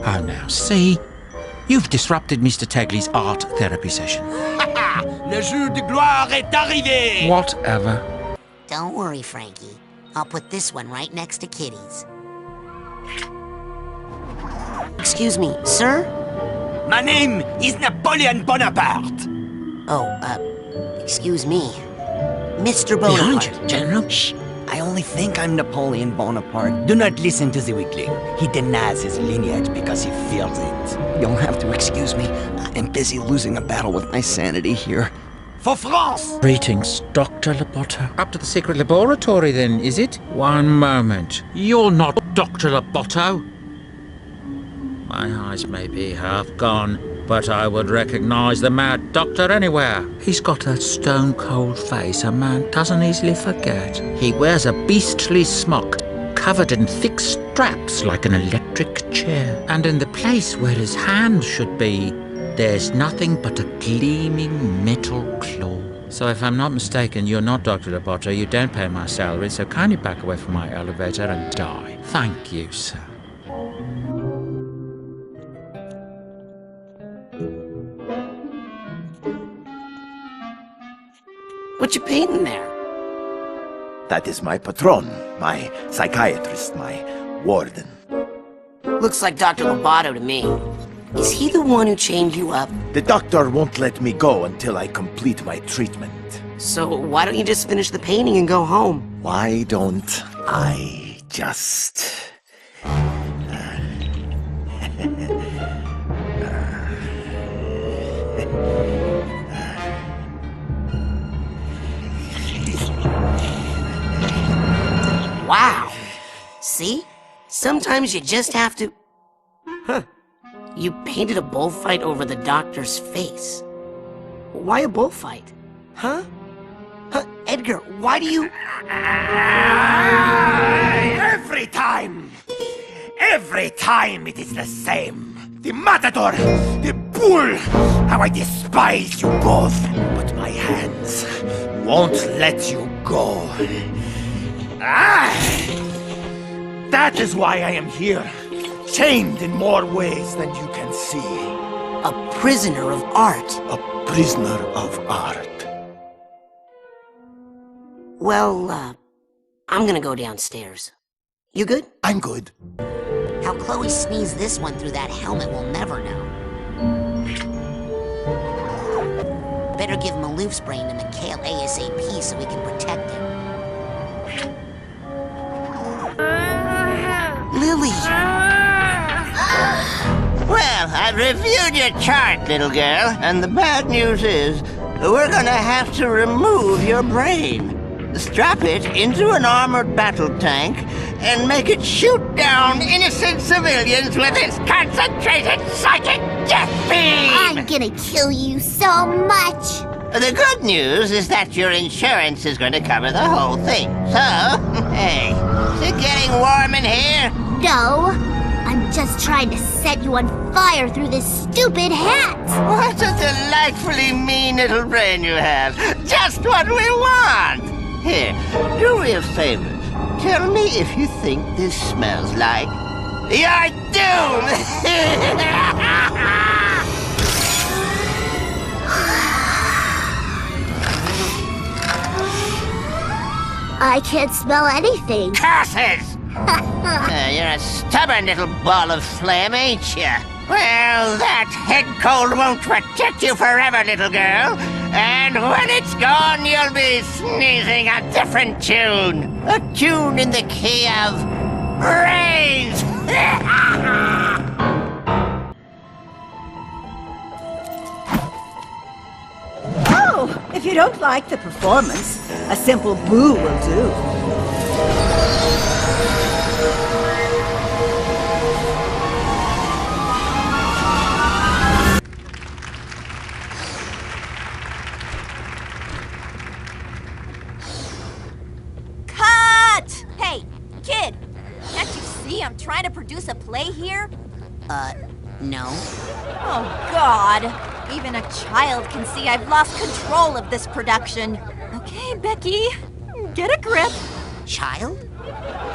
Oh, now, see? You've disrupted Mr. Tagley's art therapy session. Le jour de gloire est arrivé! Whatever. Don't worry, Frankie. I'll put this one right next to Kitty's. Excuse me, sir? My name is Napoleon Bonaparte. Oh, excuse me. Mr. Bonaparte. Behind you, General. Shh. I only think I'm Napoleon Bonaparte. Do not listen to the weakling. He denies his lineage because he fears it. You'll have to excuse me. I'm busy losing a battle with my sanity here. For France! Greetings, Dr. Loboto. Up to the secret laboratory then, is it? One moment. You're not Dr. Loboto. My eyes may be half gone, but I would recognize the Mad Doctor anywhere. He's got a stone-cold face a man doesn't easily forget. He wears a beastly smock, covered in thick straps like an electric chair. And in the place where his hand should be, there's nothing but a gleaming metal claw. So if I'm not mistaken, you're not Dr. Loboto, you don't pay my salary, so kindly back away from my elevator and die. Thank you, sir. What you painting there? That is my patron, my psychiatrist, my warden. Looks like Dr. Loboto to me. Is he the one who chained you up? The doctor won't let me go until I complete my treatment. So why don't you just finish the painting and go home? Why don't I just... Wow! See? Sometimes you just have to... Huh. You painted a bullfight over the doctor's face. Why a bullfight? Huh? Huh? Edgar, why do you... Every time it is the same. The matador, the bull, how I despise you both. But my hands won't let you go. That is why I am here, chained in more ways than you can see. A prisoner of art. A prisoner of art. Well, I'm gonna go downstairs. You good? I'm good. How Chloe sneezed this one through that helmet, we'll never know. Better give Maloof's brain to Mikhail ASAP so we can protect him. Lily! Well, I've reviewed your chart, little girl, and the bad news is we're gonna have to remove your brain. Strap it into an armored battle tank and make it shoot down innocent civilians with its concentrated psychic death beam! I'm gonna kill you so much! The good news is that your insurance is going to cover the whole thing. So, hey, is it getting warm in here? No, I'm just trying to set you on fire through this stupid hat! What a delightfully mean little brain you have. Just what we want! Here, do me a favor. Tell me if you think this smells like your doom! I can't smell anything. Curses! You're a stubborn little ball of flame, ain't you? Well, that head cold won't protect you forever, little girl. And when it's gone, you'll be sneezing a different tune. A tune in the key of brains. Oh, if you don't like the performance, a simple boo will do. Cut! Hey, kid! Can't you see I'm trying to produce a play here? No. Oh, God. Even a child can see I've lost control of this production. Okay, Becky, get a grip. Child?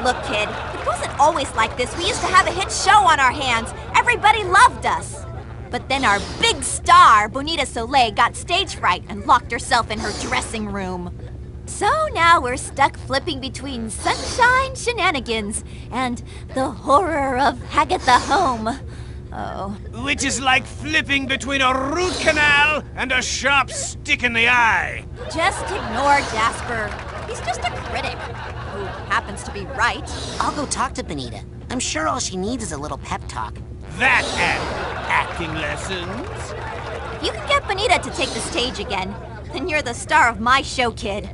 Look, kid, it wasn't always like this. We used to have a hit show on our hands. Everybody loved us. But then our big star, Bonita Soleil, got stage fright and locked herself in her dressing room. So now we're stuck flipping between sunshine shenanigans and the horror of Hagatha Home. Uh-oh. Which is like flipping between a root canal and a sharp stick in the eye. Just ignore Jasper. He's just a critic who happens to be right. I'll go talk to Bonita. I'm sure all she needs is a little pep talk. That and acting lessons. If you can get Bonita to take the stage again, then you're the star of my show, kid.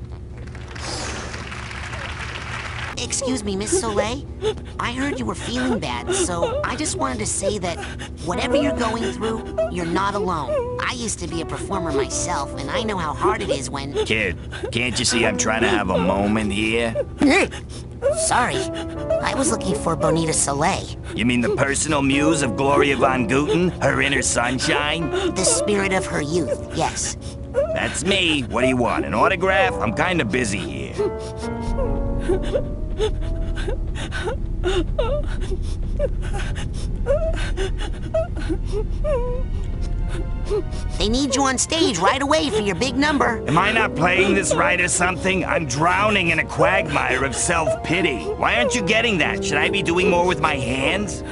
Excuse me, Miss Soleil. I heard you were feeling bad, so I just wanted to say that whatever you're going through, you're not alone. I used to be a performer myself, and I know how hard it is when... Kid, can't you see I'm trying to have a moment here? Sorry, I was looking for Bonita Soleil. You mean the personal muse of Gloria von Guten, her inner sunshine? The spirit of her youth, yes. That's me. What do you want, an autograph? I'm kinda busy here. They need you on stage right away for your big number. Am I not playing this right or something? I'm drowning in a quagmire of self-pity. Why aren't you getting that? Should I be doing more with my hands?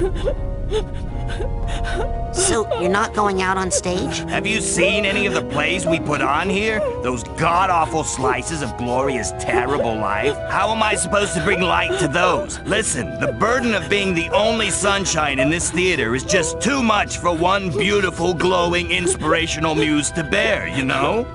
So, you're not going out on stage? Have you seen any of the plays we put on here? Those god-awful slices of Gloria's terrible life? How am I supposed to bring light to those? Listen, the burden of being the only sunshine in this theater is just too much for one beautiful, glowing, inspirational muse to bear, you know?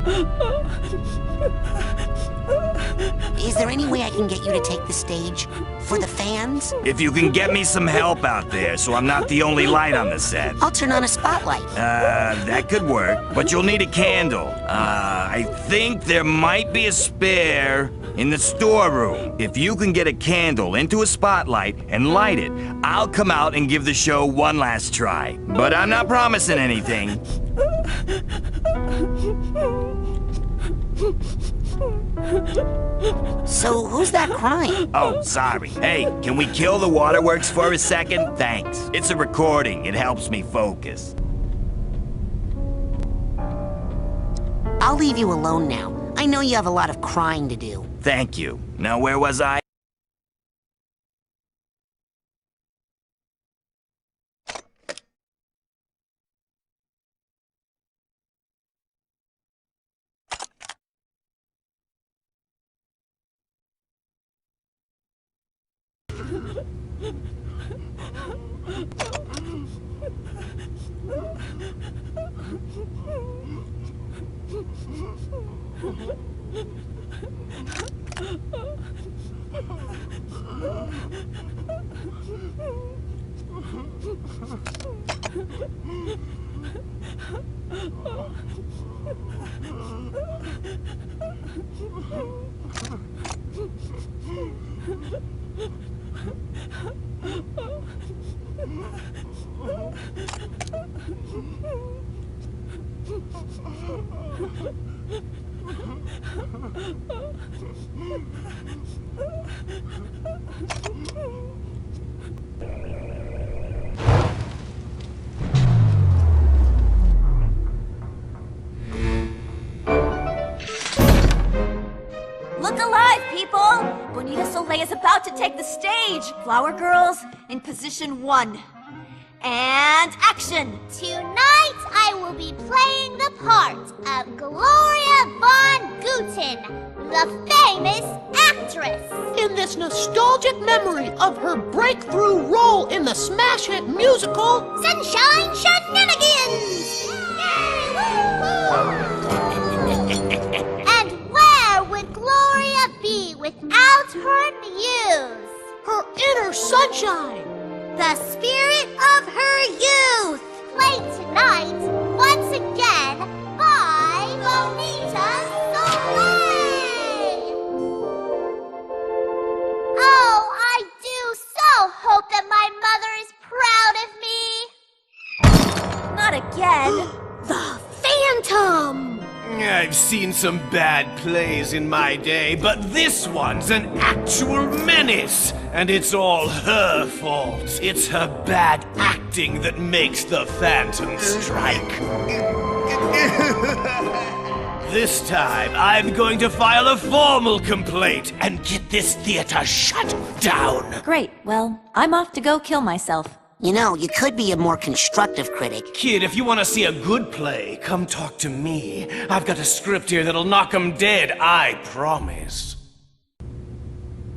Is there any way I can get you to take the stage? For the fans? If you can get me some help out there so I'm not the only light on the set. I'll turn on a spotlight. That could work, but you'll need a candle. I think there might be a spare in the storeroom. If you can get a candle into a spotlight and light it, I'll come out and give the show one last try. But I'm not promising anything. So, who's that crying? Oh, sorry. Hey, can we kill the waterworks for a second? Thanks. It's a recording. It helps me focus. I'll leave you alone now. I know you have a lot of crying to do. Thank you. Now, where was I? Look alive, people! Bonita Soleil is about to take the stage. Flower girls, in position 1. And action! Tonight, I will be playing the part of Gloria von Guten, the famous actress. In this nostalgic memory of her breakthrough role in the smash hit musical Sunshine Shenanigans! And where would Gloria be without her muse? Her inner sunshine! The spirit of her youth! Played tonight, once again, by Bonita Soleil! Oh, I do so hope that my mother is proud of me! Not again! The Phantom! I've seen some bad plays in my day, but this one's an actual menace. And it's all her fault. It's her bad acting that makes the Phantom strike. This time, I'm going to file a formal complaint and get this theater shut down. Great, well, I'm off to go kill myself. You know, you could be a more constructive critic. Kid, if you want to see a good play, come talk to me. I've got a script here that'll knock 'em dead, I promise.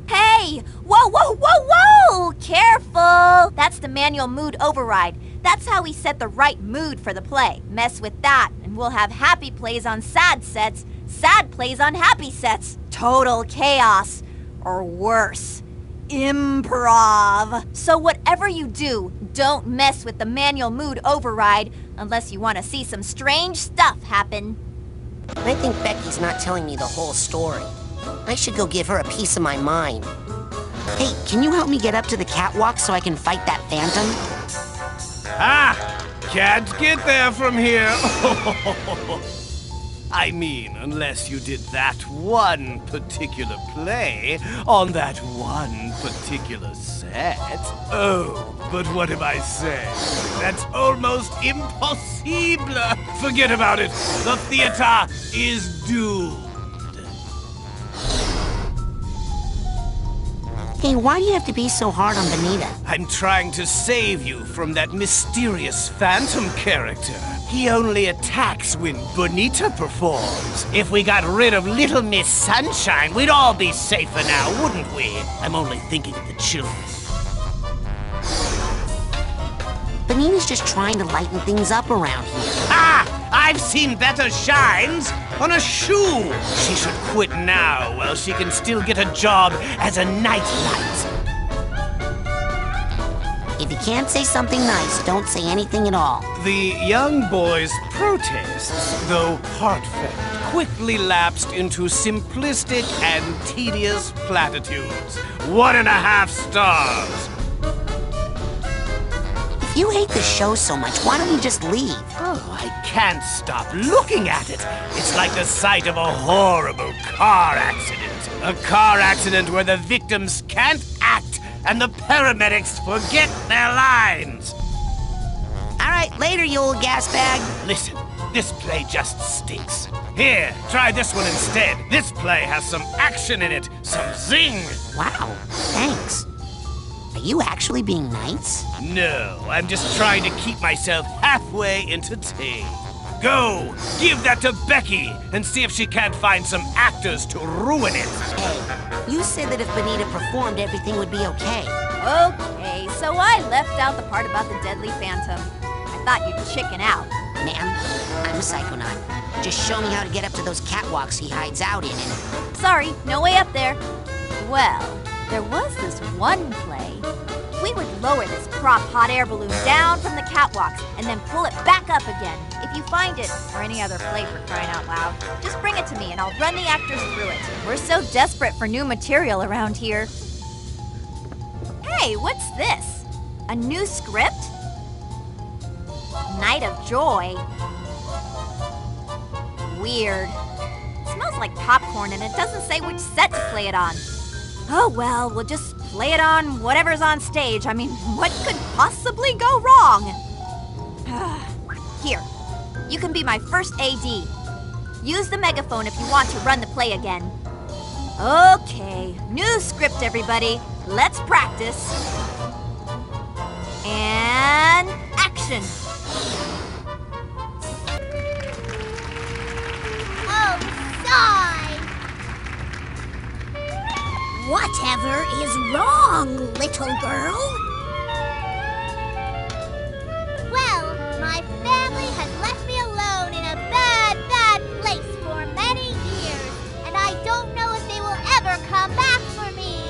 Hey! Whoa, whoa, whoa, whoa! Careful! That's the manual mood override. That's how we set the right mood for the play. Mess with that, and we'll have happy plays on sad sets, sad plays on happy sets. Total chaos. Or worse. Improv. So whatever you do, don't mess with the manual mood override unless you want to see some strange stuff happen. I think Becky's not telling me the whole story. I should go give her a piece of my mind. Hey, can you help me get up to the catwalk so I can fight that phantom? Ah! Can't get there from here. I mean, unless you did that one particular play on that one particular set. Oh, but what am I saying? That's almost impossible. Forget about it. The theater is doomed. Hey, why do you have to be so hard on Bonita? I'm trying to save you from that mysterious phantom character. He only attacks when Bonita performs. If we got rid of Little Miss Sunshine, we'd all be safer now, wouldn't we? I'm only thinking of the children. Bonita's just trying to lighten things up around here. Ah! I've seen better shines on a shoe. She should quit now while she can still get a job as a nightlight. If you can't say something nice, don't say anything at all. The young boy's protests, though heartfelt, quickly lapsed into simplistic and tedious platitudes. 1.5 stars. If you hate the show so much, why don't you just leave? Oh, I can't stop looking at it. It's like the sight of a horrible car accident. A car accident where the victims can't act and the paramedics forget their lines. All right, later, you old gas bag. Listen, this play just stinks. Here, try this one instead. This play has some action in it, some zing. Wow, thanks. Are you actually being nice? No, I'm just trying to keep myself halfway entertained. Go, give that to Becky and see if she can't find some actors to ruin it. Hey, you said that if Bonita performed, everything would be okay. Okay, so I left out the part about the deadly phantom. I thought you'd chicken out. Ma'am, I'm a psychonaut. Just show me how to get up to those catwalks he hides out in and... Sorry, no way up there. Well, there was this one play. We would lower this prop hot air balloon down from the catwalks and then pull it back up again. If you find it, or any other play for crying out loud, just bring it to me and I'll run the actors through it. We're so desperate for new material around here. Hey, what's this? A new script? Night of Joy? Weird. It smells like popcorn and it doesn't say which set to play it on. Oh well, we'll just play it on whatever's on stage. I mean, what could possibly go wrong? Here, you can be my first AD. Use the megaphone if you want to run the play again. Okay, new script, everybody. Let's practice. And action. Oh, sigh! Whatever is wrong, little girl? Well, my family has left me alone in a bad, bad place for many years, and I don't know if they will ever come back for me.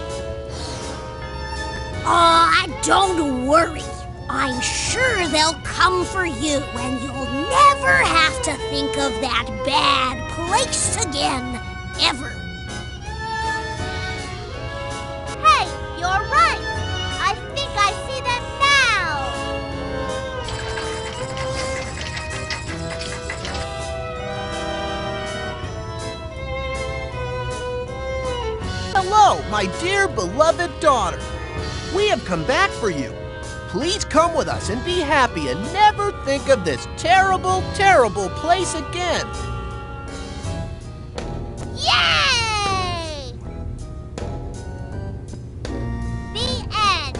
Aw, don't worry. I'm sure they'll come for you, and you'll never have to think of that bad place again, ever. Hey, you're right. I think I see them now. Hello, my dear beloved daughter. We have come back for you. Please come with us and be happy and never think of this terrible, terrible place again. Yay! The end.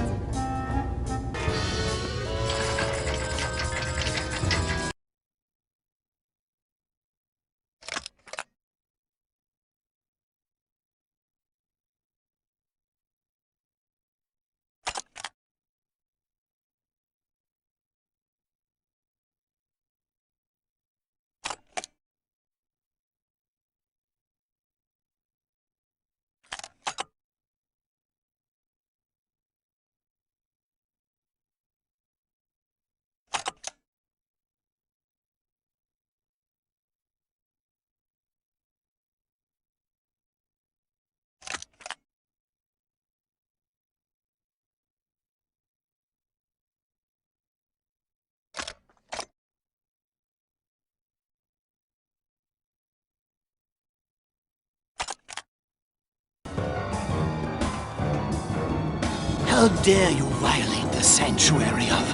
How dare you violate the sanctuary of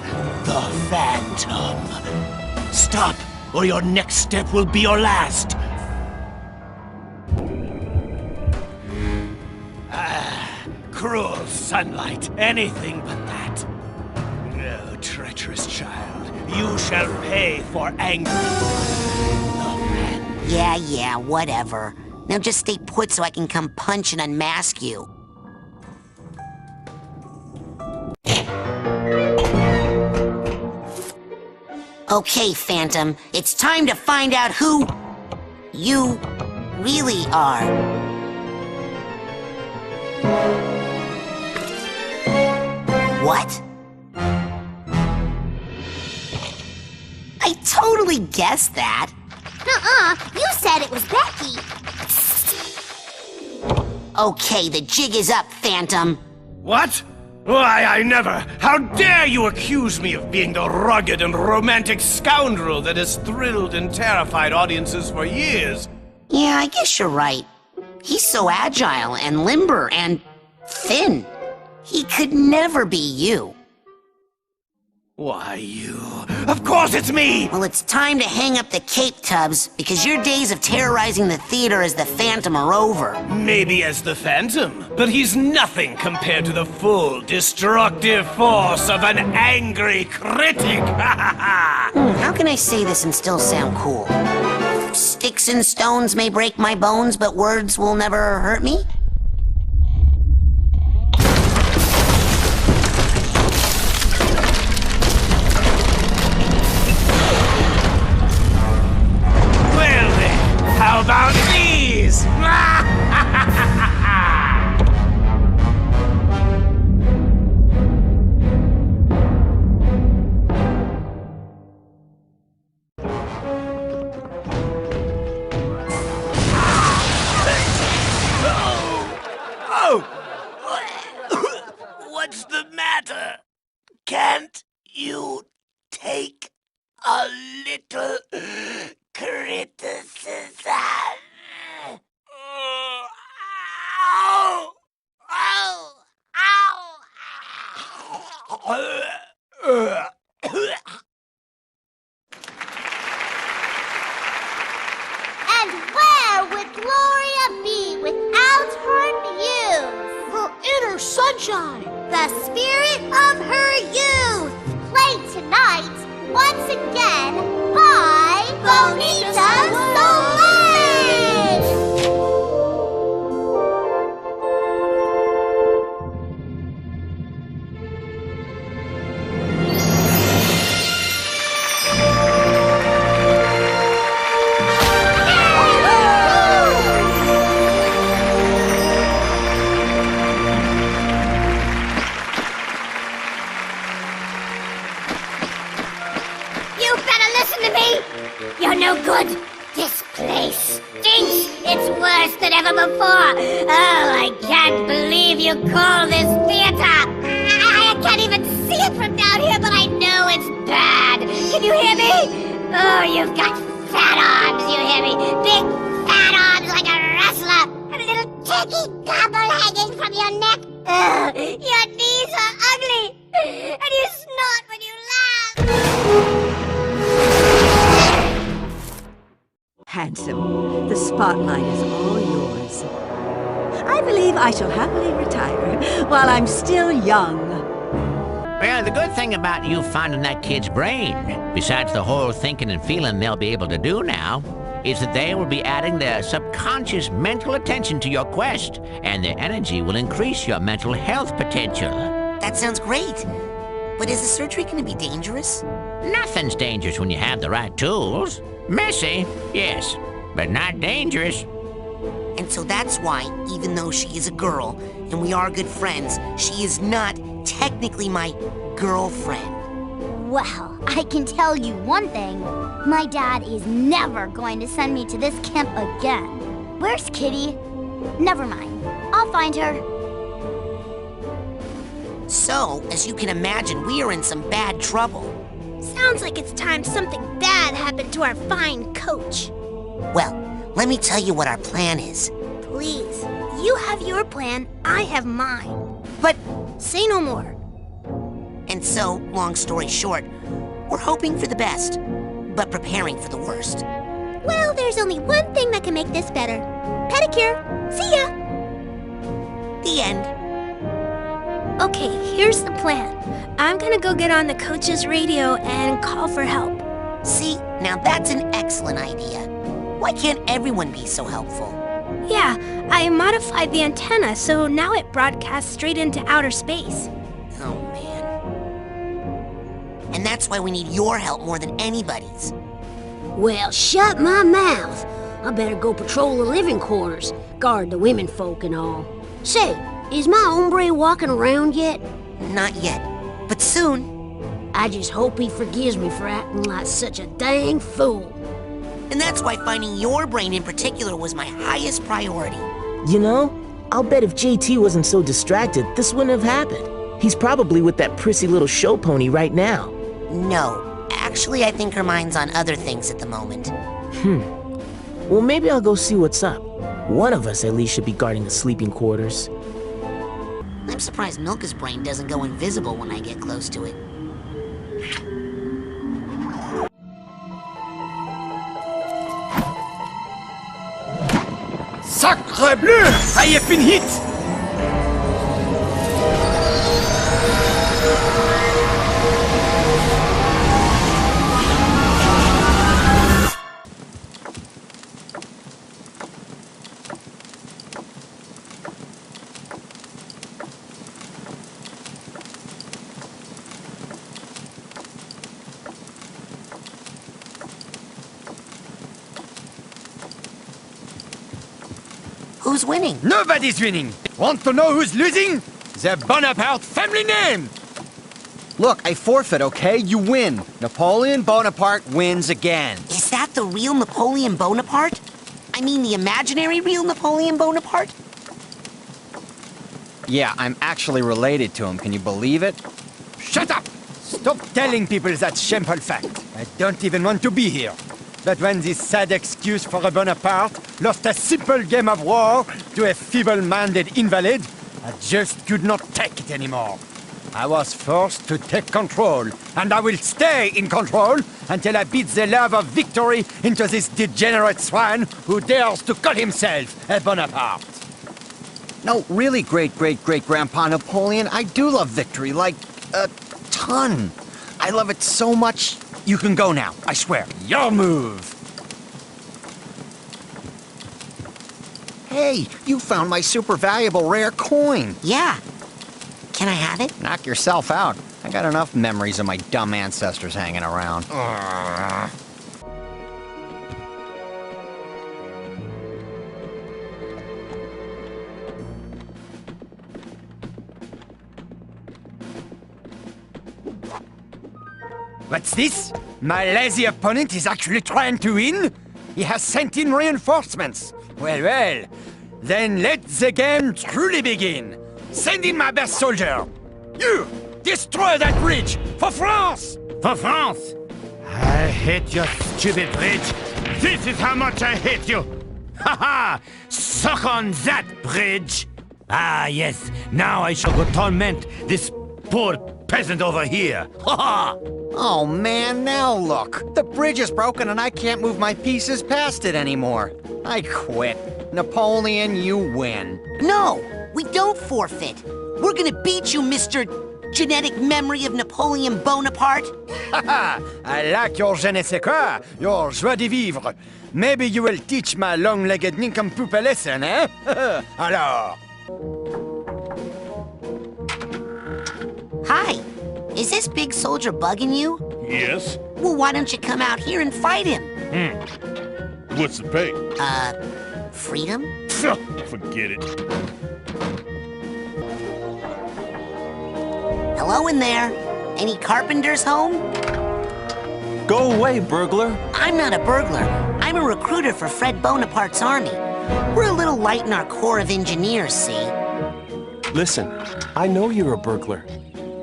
the Phantom? Stop, or your next step will be your last. Cruel sunlight, anything but that. Oh, treacherous child, you shall pay for anger. Yeah, whatever. Now just stay put so I can come punch and unmask you. Okay, Phantom, it's time to find out who you really are. What? I totally guessed that. You said it was Becky. Okay, the jig is up, Phantom. What? Why, I never! How dare you accuse me of being the rugged and romantic scoundrel that has thrilled and terrified audiences for years? Yeah, I guess you're right. He's so agile and limber and thin. He could never be you. Why, you... Of course it's me! Well, it's time to hang up the cape, Tubbs, because your days of terrorizing the theater as the Phantom are over. Maybe as the Phantom, but he's nothing compared to the full destructive force of an angry critic! How can I say this and still sound cool? Sticks and stones may break my bones, but words will never hurt me? How about these? What's the matter? Can't you take a little criticism? And where would Gloria be without her muse? Her inner sunshine. The spirit of her youth. Played tonight, once again, by Bonita Soleil! You're no good. This place stinks. It's worse than ever before. Oh, I can't believe you call this theater. I can't even see it from down here, but I know it's bad. Can you hear me? Oh, you've got fat arms, you hear me? Big fat arms like a wrestler. And a little turkey gobble hanging from your neck. Your knees are ugly. And you snort when you laugh. Handsome, the spotlight is all yours. I believe I shall happily retire while I'm still young. Well, the good thing about you finding that kid's brain, besides the whole thinking and feeling they'll be able to do now, is that they will be adding their subconscious mental attention to your quest, and their energy will increase your mental health potential. That sounds great. But is the surgery going to be dangerous? Nothing's dangerous when you have the right tools. Messy, yes, but not dangerous. And so that's why, even though she is a girl, and we are good friends, she is not technically my girlfriend. Well, I can tell you one thing. My dad is never going to send me to this camp again. Where's Kitty? Never mind. I'll find her. So, as you can imagine, we are in some bad trouble. Sounds like it's time something bad happened to our fine coach. Well, let me tell you what our plan is. Please, you have your plan, I have mine. But... Say no more. And so, long story short, we're hoping for the best, but preparing for the worst. Well, there's only one thing that can make this better. Pedicure. See ya! The end. Okay, here's the plan. I'm gonna go get on the coach's radio and call for help. See, now that's an excellent idea. Why can't everyone be so helpful? Yeah, I modified the antenna so now it broadcasts straight into outer space. Oh, man. And that's why we need your help more than anybody's. Well, shut my mouth. I better go patrol the living quarters, guard the women folk and all. Say, is my hombre walking around yet? Not yet, but soon. I just hope he forgives me for acting like such a dang fool. And that's why finding your brain in particular was my highest priority. You know, I'll bet if JT wasn't so distracted, this wouldn't have happened. He's probably with that prissy little show pony right now. No, actually I think her mind's on other things at the moment. Well, maybe I'll go see what's up. One of us at least should be guarding the sleeping quarters. I'm surprised Milka's brain doesn't go invisible when I get close to it. Sacre bleu! I have been hit! Who's winning? Nobody's winning! Want to know who's losing? The Bonaparte family name! Look, I forfeit, okay? You win. Napoleon Bonaparte wins again. Is that the real Napoleon Bonaparte? I mean the imaginary real Napoleon Bonaparte? Yeah, I'm actually related to him. Can you believe it? Shut up! Stop telling people that shameful fact. I don't even want to be here. But when this sad excuse for a Bonaparte lost a simple game of war to a feeble-minded invalid, I just could not take it anymore. I was forced to take control, and I will stay in control until I beat the love of victory into this degenerate swine who dares to call himself a Bonaparte. No, really, great-great-great-grandpa Napoleon, I do love victory, like, a ton. I love it so much. You can go now, I swear. Your move! Hey, you found my super valuable rare coin. Yeah. Can I have it? Knock yourself out. I got enough memories of my dumb ancestors hanging around. What's this? My lazy opponent is actually trying to win? He has sent in reinforcements. Well, then let the game truly begin. Send in my best soldier. You, destroy that bridge for France! For France? I hate your stupid bridge. This is how much I hate you. Ha ha! Suck on that bridge! Ah, yes. Now I shall go torment this poor peasant over here. Ha ha! Oh man, now look. The bridge is broken and I can't move my pieces past it anymore. I quit. Napoleon, you win. No, we don't forfeit. We're gonna beat you, Mr. Genetic Memory of Napoleon Bonaparte. Haha, I like your je ne sais quoi, your joie de vivre. Maybe you will teach my long-legged nincompoop a lesson, eh? Alors. Hi, is this big soldier bugging you? Yes? Well, why don't you come out here and fight him? What's the pay? Freedom? Forget it. Hello in there. Any carpenters home? Go away, burglar. I'm not a burglar. I'm a recruiter for Fred Bonaparte's army. We're a little light in our corps of engineers, see? Listen, I know you're a burglar.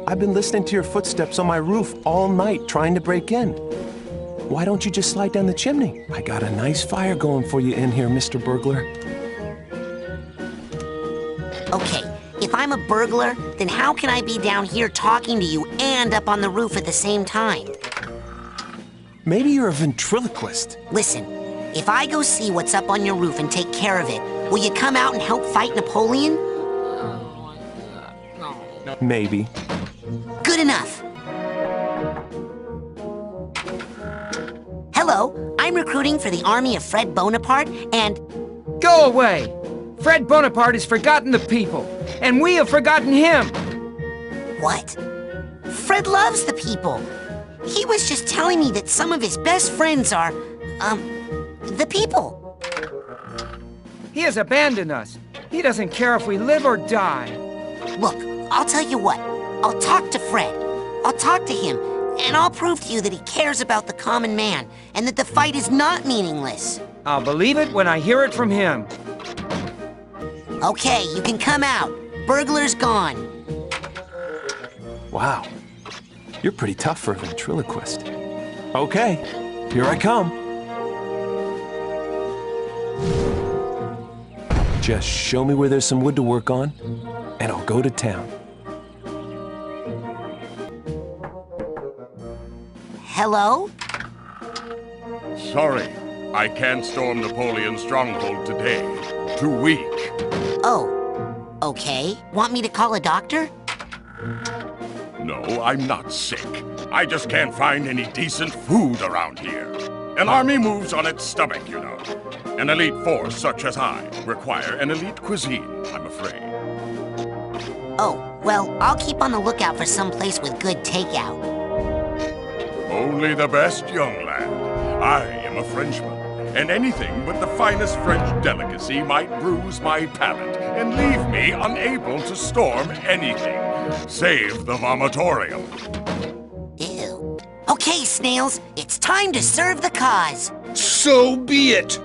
I've been listening to your footsteps on my roof all night trying to break in. Why don't you just slide down the chimney? I got a nice fire going for you in here, Mr. Burglar. Okay, if I'm a burglar, then how can I be down here talking to you and up on the roof at the same time? Maybe you're a ventriloquist. Listen, if I go see what's up on your roof and take care of it, will you come out and help fight Napoleon? Maybe. Good enough. Hello, I'm recruiting for the army of Fred Bonaparte, and... Go away! Fred Bonaparte has forgotten the people, and we have forgotten him! What? Fred loves the people. He was just telling me that some of his best friends are, the people. He has abandoned us. He doesn't care if we live or die. Look, I'll tell you what. I'll talk to Fred. I'll talk to him, and I'll prove to you that he cares about the common man, and that the fight is not meaningless. I'll believe it when I hear it from him. Okay, you can come out. Burglar's gone. Wow. You're pretty tough for a ventriloquist. Okay, here I come. Just show me where there's some wood to work on, and I'll go to town. Hello? Sorry, I can't storm Napoleon's stronghold today. Too weak. Oh, okay. Want me to call a doctor? No, I'm not sick. I just can't find any decent food around here. An army moves on its stomach, you know. An elite force such as I require an elite cuisine, I'm afraid. Oh, well, I'll keep on the lookout for some place with good takeout. Only the best, young lad. I am a Frenchman, and anything but the finest French delicacy might bruise my palate and leave me unable to storm anything, save the vomitorium. Ew. Okay, snails, it's time to serve the cause. So be it.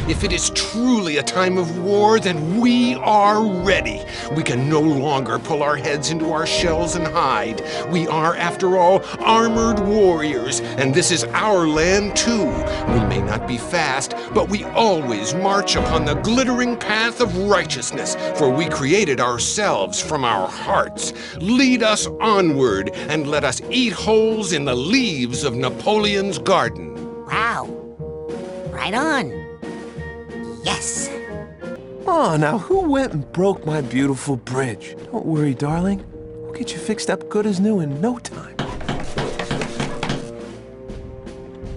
If it is truly a time of war, then we are ready. We can no longer pull our heads into our shells and hide. We are, after all, armored warriors, and this is our land too. We may not be fast, but we always march upon the glittering path of righteousness, for we created ourselves from our hearts. Lead us onward, and let us eat holes in the leaves of Napoleon's garden. Wow. Right on. Yes. Oh, now who went and broke my beautiful bridge? Don't worry, darling. We'll get you fixed up good as new in no time.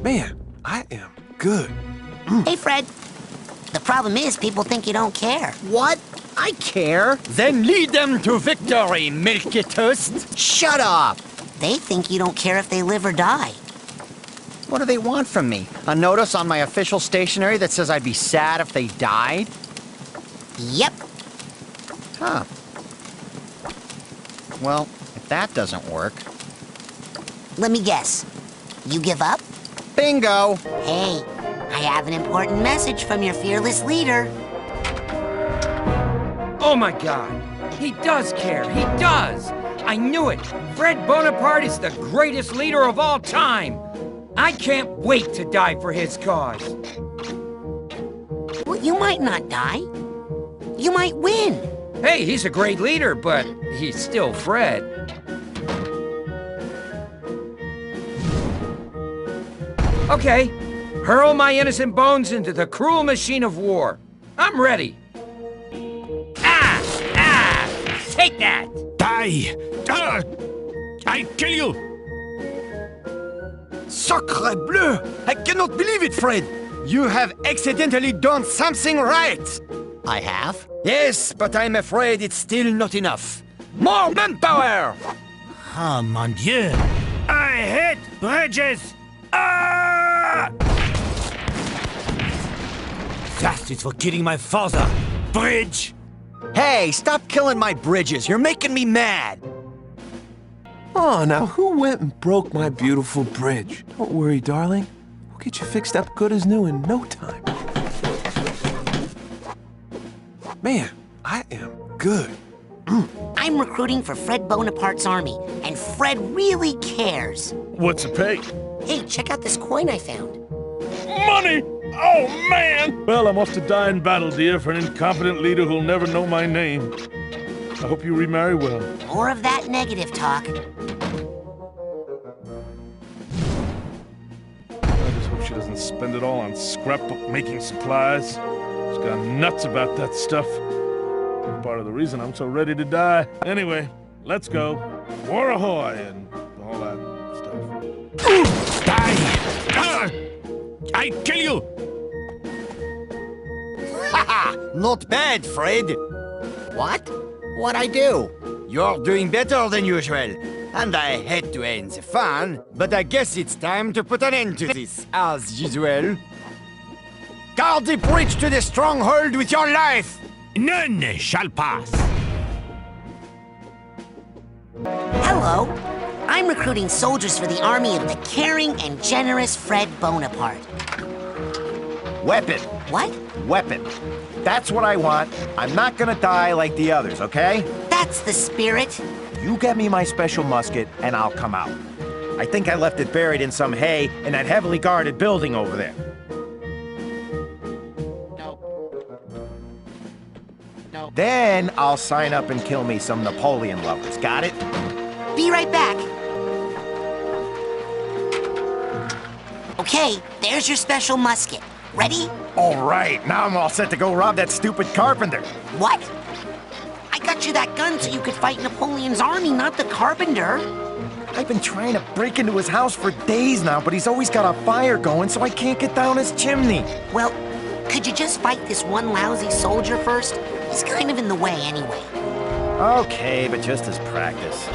Man, I am good. Hey, Fred. The problem is people think you don't care. What? I care. Then lead them to victory, Milky Toast. Shut up. They think you don't care if they live or die. What do they want from me? A notice on my official stationery that says I'd be sad if they died? Yep. Huh. Well, if that doesn't work... Let me guess. You give up? Bingo! Hey, I have an important message from your fearless leader. Oh my God! He does care! He does! I knew it! Fred Bonaparte is the greatest leader of all time! I can't wait to die for his cause. Well, you might not die. You might win. Hey, he's a great leader, but he's still Fred. Okay, hurl my innocent bones into the cruel machine of war. I'm ready. Ah! Take that! Die! I kill you! Sacre bleu! I cannot believe it, Fred! You have accidentally done something right! I have? Yes, but I'm afraid it's still not enough. More manpower! Oh, mon Dieu! I hate bridges! Ah! That is for killing my father! Bridge! Hey, stop killing my bridges! You're making me mad! Oh, now who went and broke my beautiful bridge? Don't worry, darling. We'll get you fixed up good as new in no time. Man, I am good. I'm recruiting for Fred Bonaparte's army, and Fred really cares. What's the pay? Hey, check out this coin I found. Money! Oh, man! Well, I'm off to die in battle, dear, for an incompetent leader who'll never know my name. I hope you remarry well. More of that negative talk. I just hope she doesn't spend it all on scrapbook-making supplies. She's gone nuts about that stuff. Part of the reason I'm so ready to die. Anyway, let's go. War ahoy and all that stuff. Die! I kill you! Haha! Not bad, Fred. What? What'd I do? You're doing better than usual. And I hate to end the fun, but I guess it's time to put an end to this, as usual. Guard the bridge to the stronghold with your life! None shall pass. Hello. I'm recruiting soldiers for the army of the caring and generous Fred Bonaparte. Weapon. What? Weapon. That's what I want. I'm not gonna die like the others, okay? That's the spirit. You get me my special musket, and I'll come out. I think I left it buried in some hay in that heavily guarded building over there. No. Then I'll sign up and kill me some Napoleon lovers. Got it? Be right back. Okay, there's your special musket. Ready? All right, now I'm all set to go rob that stupid carpenter. What? I got you that gun so you could fight Napoleon's army, not the carpenter. I've been trying to break into his house for days now, but he's always got a fire going, so I can't get down his chimney. Well, could you just fight this one lousy soldier first? He's kind of in the way anyway. Okay, but just as practice.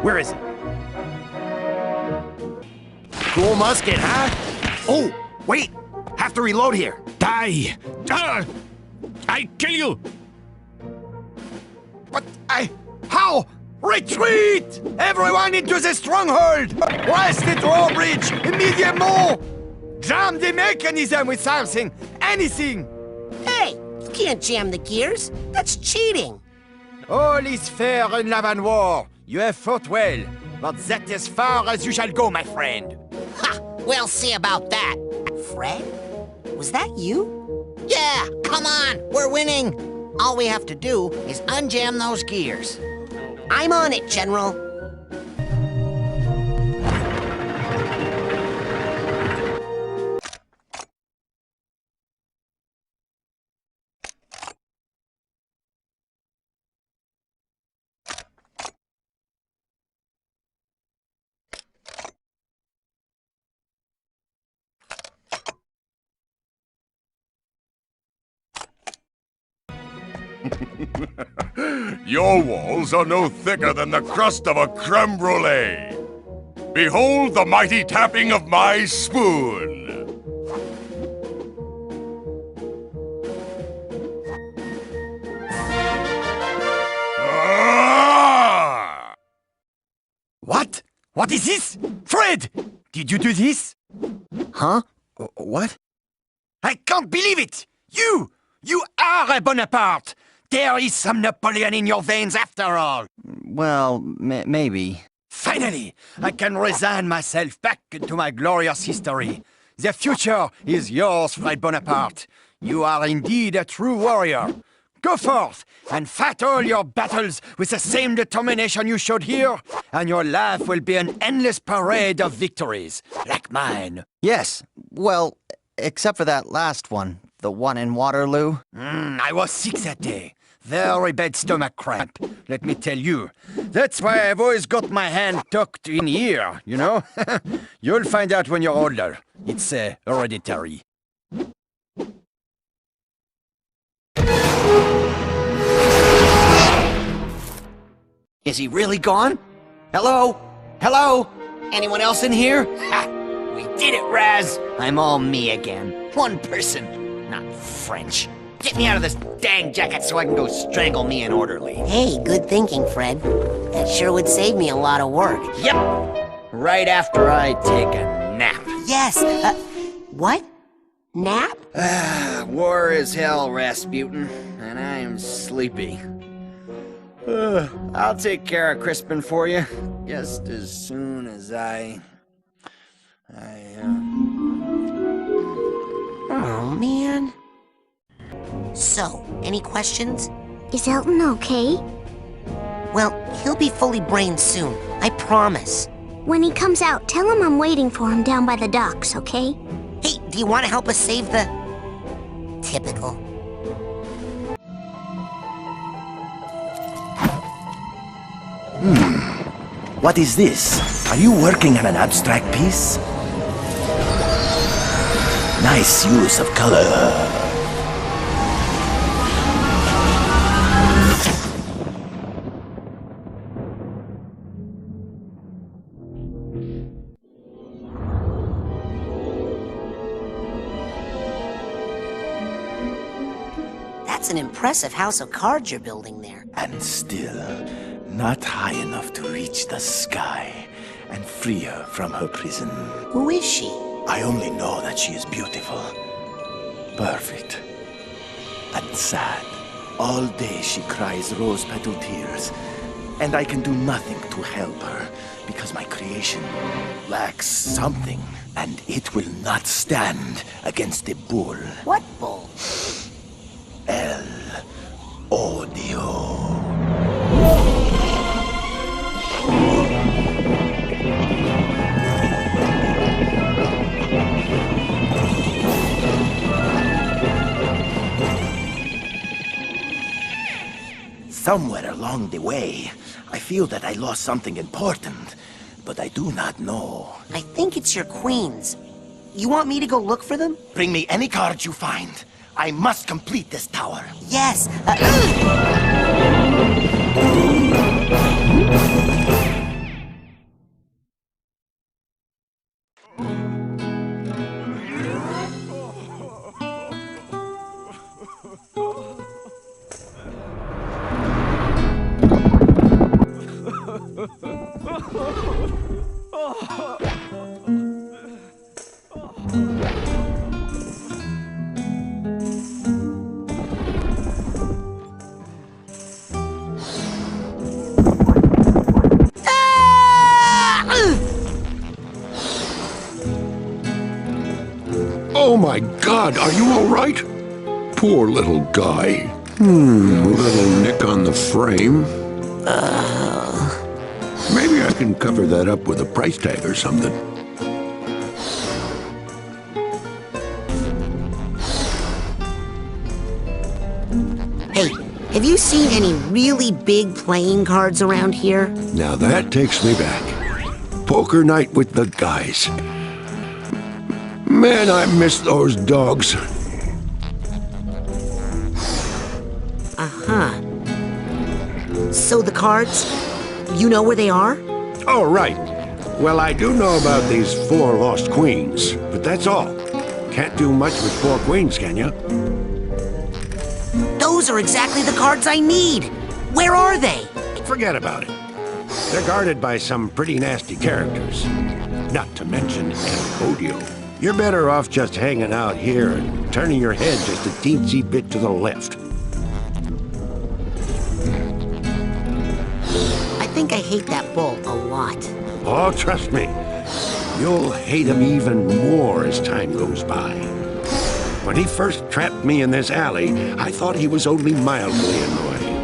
Where is he? Cool musket, huh? Oh, wait! Have to reload here. Die! I kill you! What? How? Retreat! Everyone into the stronghold! Blast the drawbridge! Immediately! Jam the mechanism with something! Anything! Hey! You can't jam the gears. That's cheating. All is fair in love and war. You have fought well, but that is as far as you shall go, my friend. Ha! We'll see about that. Fred? Was that you? Yeah! Come on! We're winning! All we have to do is unjam those gears. I'm on it, General. Your walls are no thicker than the crust of a creme brulee. Behold the mighty tapping of my spoon. Ah! What? What is this? Fred! Did you do this? Huh? What? I can't believe it! You are a Bonaparte! There is some Napoleon in your veins after all! Well, maybe. Finally, I can resign myself back into my glorious history. The future is yours, Fred Bonaparte. You are indeed a true warrior. Go forth and fight all your battles with the same determination you showed here, and your life will be an endless parade of victories, like mine. Yes, well, except for that last one. The one in Waterloo? I was sick that day. Very bad stomach cramp, let me tell you. That's why I've always got my hand tucked in here, you know? You'll find out when you're older. It's hereditary. Is he really gone? Hello? Hello? Anyone else in here? Ha! We did it, Raz! I'm all me again. One person. Not French. Get me out of this dang jacket so I can go strangle me an orderly. Hey, good thinking, Fred. That sure would save me a lot of work. Yep. Right after I take a nap. Yes, what? Nap? War is hell, Rasputin, and I am sleepy. I'll take care of Crispin for you, just as soon as Oh, man. So, any questions? Is Elton okay? Well, he'll be fully brained soon, I promise. When he comes out, tell him I'm waiting for him down by the docks, okay? Hey, do you want to help us save the... Typical. What is this? Are you working on an abstract piece? Nice use of color. That's an impressive house of cards you're building there. And still, not high enough to reach the sky and free her from her prison. Who is she? I only know that she is beautiful, perfect, and sad. All day she cries rose-petal tears, and I can do nothing to help her because my creation lacks something, and it will not stand against the bull. What bull? El Odio. Somewhere along the way, I feel that I lost something important, but I do not know. I think it's your queens. You want me to go look for them? Bring me any cards you find. I must complete this tower. Yes. Oh my God, are you all right? Poor little guy. Little nick on the frame. Maybe I can cover that up with a price tag or something. Hey, have you seen any really big playing cards around here? Now that takes me back. Poker night with the guys. Man, I miss those dogs. Uh-huh. So the cards, you know where they are? Oh, right. Well, I do know about these 4 lost queens, but that's all. Can't do much with 4 queens, can you? Those are exactly the cards I need. Where are they? Forget about it. They're guarded by some pretty nasty characters. Not to mention El Odio. You're better off just hanging out here and turning your head just a teensy bit to the left. I think I hate that bull a lot. Oh, trust me. You'll hate him even more as time goes by. When he first trapped me in this alley, I thought he was only mildly annoying.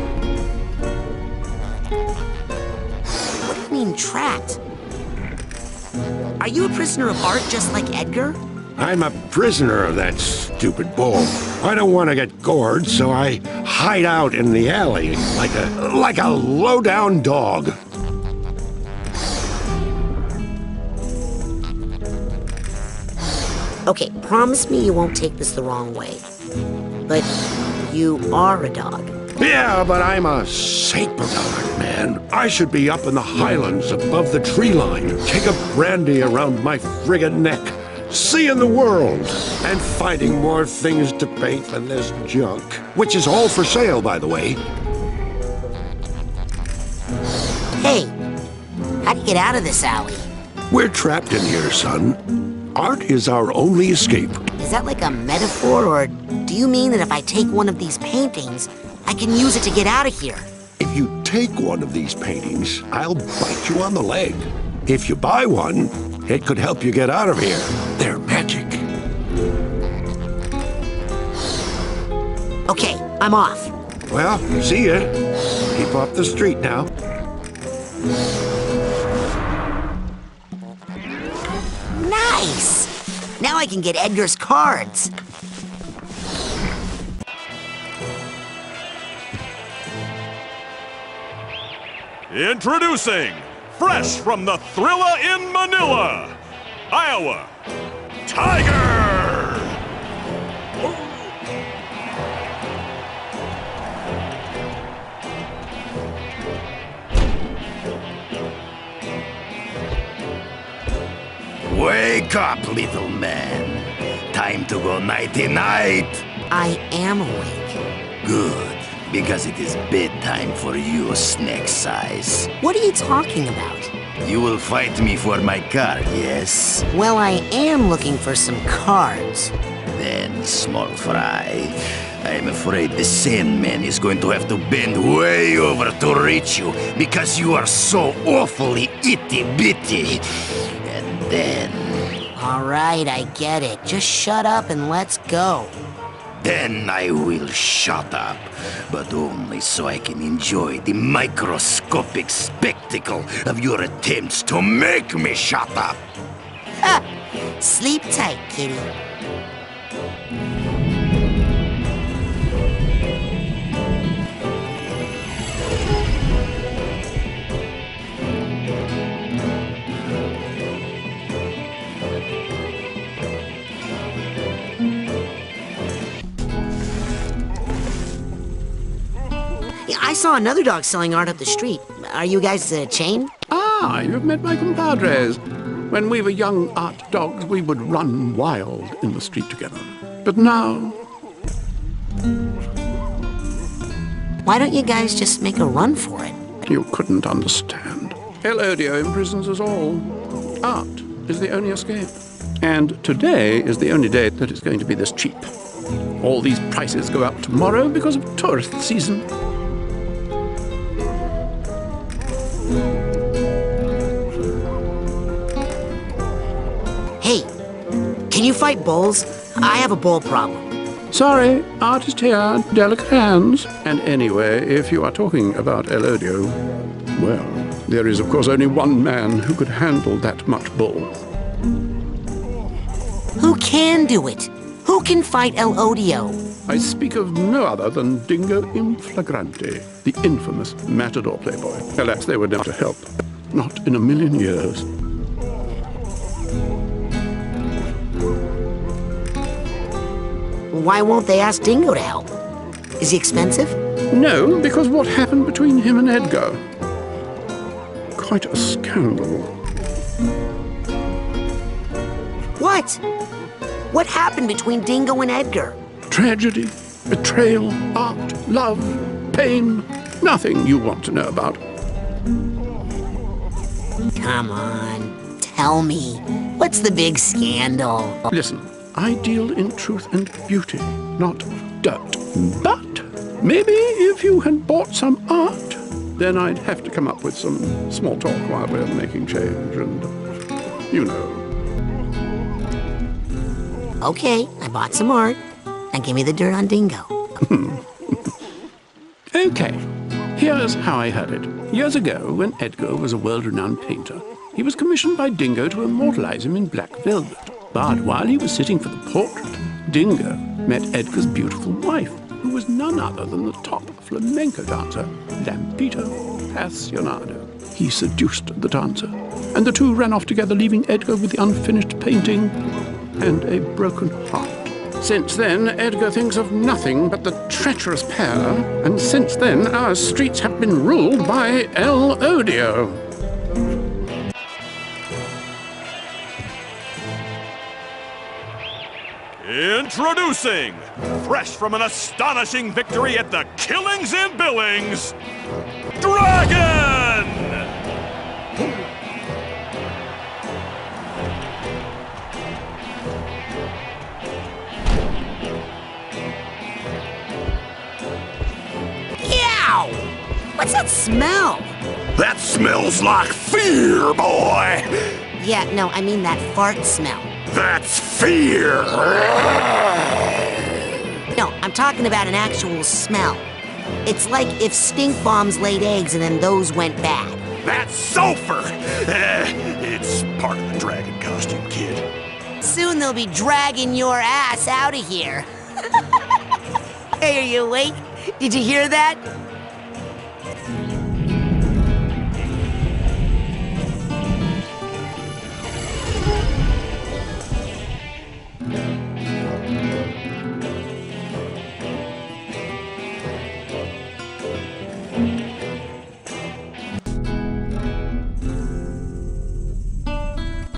What do you mean, trapped? Are you a prisoner of art just like Edgar? I'm a prisoner of that stupid bull. I don't want to get gored, so I hide out in the alley like a low-down dog. Okay, promise me you won't take this the wrong way. But you are a dog. Yeah, but I'm a saber dog, man. I should be up in the highlands above the tree line, take a brandy around my friggin' neck, seeing the world, and finding more things to paint than this junk. Which is all for sale, by the way. Hey, how do you get out of this alley? We're trapped in here, son. Art is our only escape. Is that like a metaphor, or do you mean that if I take one of these paintings, I can use it to get out of here? If you take one of these paintings, I'll bite you on the leg. If you buy one, it could help you get out of here. They're magic. Okay, I'm off. Well, see ya. Keep off the street now. Nice! Now I can get Edgar's cards. Introducing, fresh from the Thrilla in Manila, Iowa, Tiger! Wake up, little man. Time to go nighty-night. I am awake. Good, because it is bedtime for you, Snake Size. What are you talking about? You will fight me for my card, yes? Well, I am looking for some cards. Then, small fry, I am afraid the Sandman is going to have to bend way over to reach you because you are so awfully itty-bitty. And then... All right, I get it. Just shut up and let's go. Then I will shut up, but only so I can enjoy the microscopic spectacle of your attempts to make me shut up. Ha! Sleep tight, kitty. I saw another dog selling art up the street. Are you guys a chain? Ah, you've met my compadres. When we were young art dogs, we would run wild in the street together. But now... Why don't you guys just make a run for it? You couldn't understand. El Odio imprisons us all. Art is the only escape. And today is the only day that it's going to be this cheap. All these prices go up tomorrow because of tourist season. Hey, can you fight bulls? I have a bull problem. Sorry, artist here, delicate hands. And anyway, if you are talking about El Odio, well, there is of course only one man who could handle that much bull. Who can do it? Who can fight El Odio? I speak of no other than Dingo in Flagrante, the infamous matador playboy. Alas, they were never to help. Not in a million years. Why won't they ask Dingo to help? Is he expensive? No, because what happened between him and Edgar? Quite a scandal. What? What happened between Dingo and Edgar? Tragedy, betrayal, art, love, pain. Nothing you want to know about. Come on, tell me. What's the big scandal? Listen, I deal in truth and beauty, not dirt. But maybe if you had bought some art, then I'd have to come up with some small talk while we're making change and, you know. Okay, I bought some art. Now give me the dirt on Dingo. Okay, here's how I heard it. Years ago, when Edgar was a world-renowned painter, he was commissioned by Dingo to immortalize him in black velvet. But while he was sitting for the portrait, Dingo met Edgar's beautiful wife, who was none other than the top flamenco dancer, Lampito Passionado. He seduced the dancer, and the two ran off together, leaving Edgar with the unfinished painting and a broken heart. Since then, Edgar thinks of nothing but the treacherous pair, and since then, our streets have been ruled by El Odio. Introducing, fresh from an astonishing victory at the Killings and Billings, Dragon! What's that smell? That smells like fear, boy! Yeah, no, I mean that fart smell. That's fear! No, I'm talking about an actual smell. It's like if stink bombs laid eggs and then those went bad. That's sulfur! It's part of the dragon costume, kid. Soon they'll be dragging your ass out of here. Hey, are you awake? Did you hear that?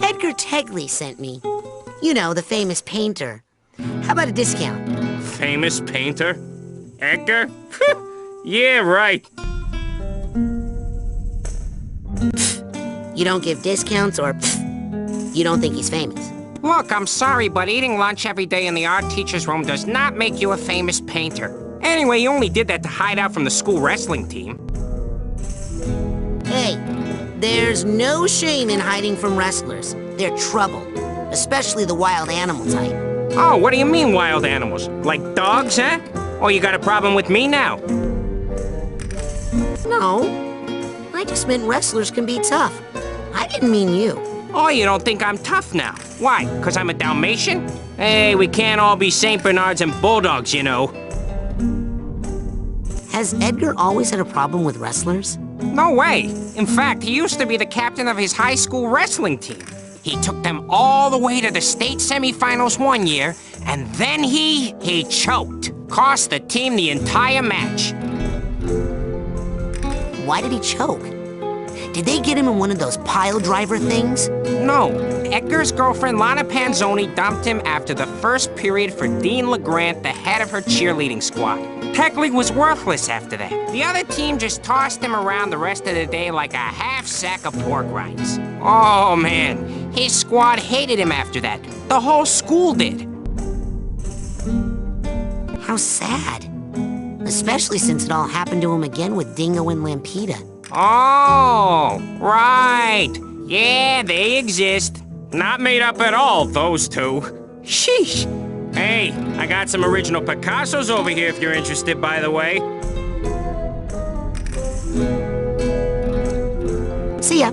Edgar Tegley sent me. You know, the famous painter. How about a discount? Famous painter? Edgar? Yeah, right. You don't give discounts or you don't think he's famous? Look, I'm sorry, but eating lunch every day in the art teacher's room does not make you a famous painter. Anyway, you only did that to hide out from the school wrestling team. Hey, there's no shame in hiding from wrestlers. They're trouble, especially the wild animal type. Oh, what do you mean, wild animals? Like dogs, huh? Or you got a problem with me now? No, I just meant wrestlers can be tough. I didn't mean you. Oh, you don't think I'm tough now? Why, 'cause I'm a Dalmatian? Hey, we can't all be St. Bernards and Bulldogs, you know. Has Edgar always had a problem with wrestlers? No way. In fact, he used to be the captain of his high school wrestling team. He took them all the way to the state semifinals one year, and then he choked. Cost the team the entire match. Why did he choke? Did they get him in one of those pile driver things? No. Edgar's girlfriend, Lana Panzoni, dumped him after the first period for Dean LeGrant, the head of her cheerleading squad. Tegley was worthless after that. The other team just tossed him around the rest of the day like a half sack of pork rinds. Oh, man. His squad hated him after that. The whole school did. How sad. Especially since it all happened to him again with Dingo and Lampita. Oh, right. Yeah, they exist. Not made up at all, those two. Sheesh. Hey, I got some original Picassos over here if you're interested, by the way. See ya.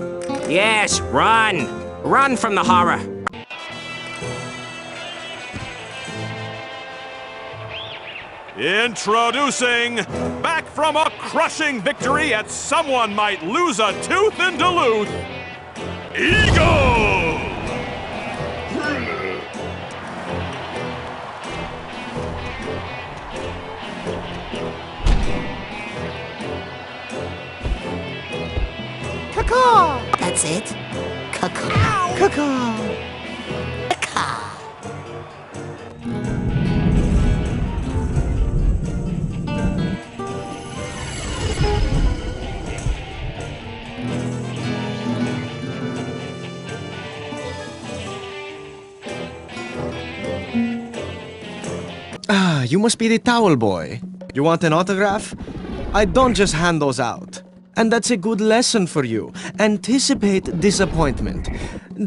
Yes, run. Run from the horror. Introducing, back from a crushing victory at someone might lose a tooth in Duluth, Eagle! Caw-caw! That's it? Caw-caw. Caw-caw! Ah, you must be the towel boy. You want an autograph? I don't just hand those out. And that's a good lesson for you. Anticipate disappointment.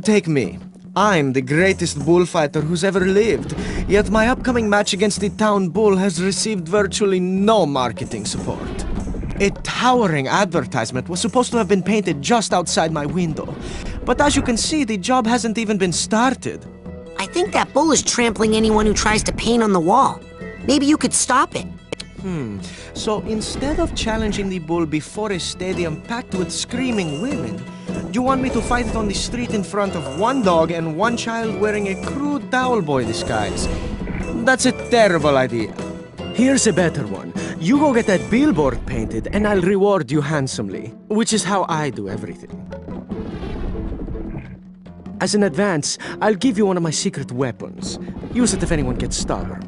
Take me. I'm the greatest bullfighter who's ever lived, yet my upcoming match against the town bull has received virtually no marketing support. A towering advertisement was supposed to have been painted just outside my window, but as you can see, the job hasn't even been started. I think that bull is trampling anyone who tries to paint on the wall. Maybe you could stop it. So instead of challenging the bull before a stadium packed with screaming women, you want me to fight it on the street in front of one dog and one child wearing a crude towel boy disguise? That's a terrible idea. Here's a better one. You go get that billboard painted and I'll reward you handsomely, which is how I do everything. As an advance, I'll give you one of my secret weapons. Use it if anyone gets stubborn.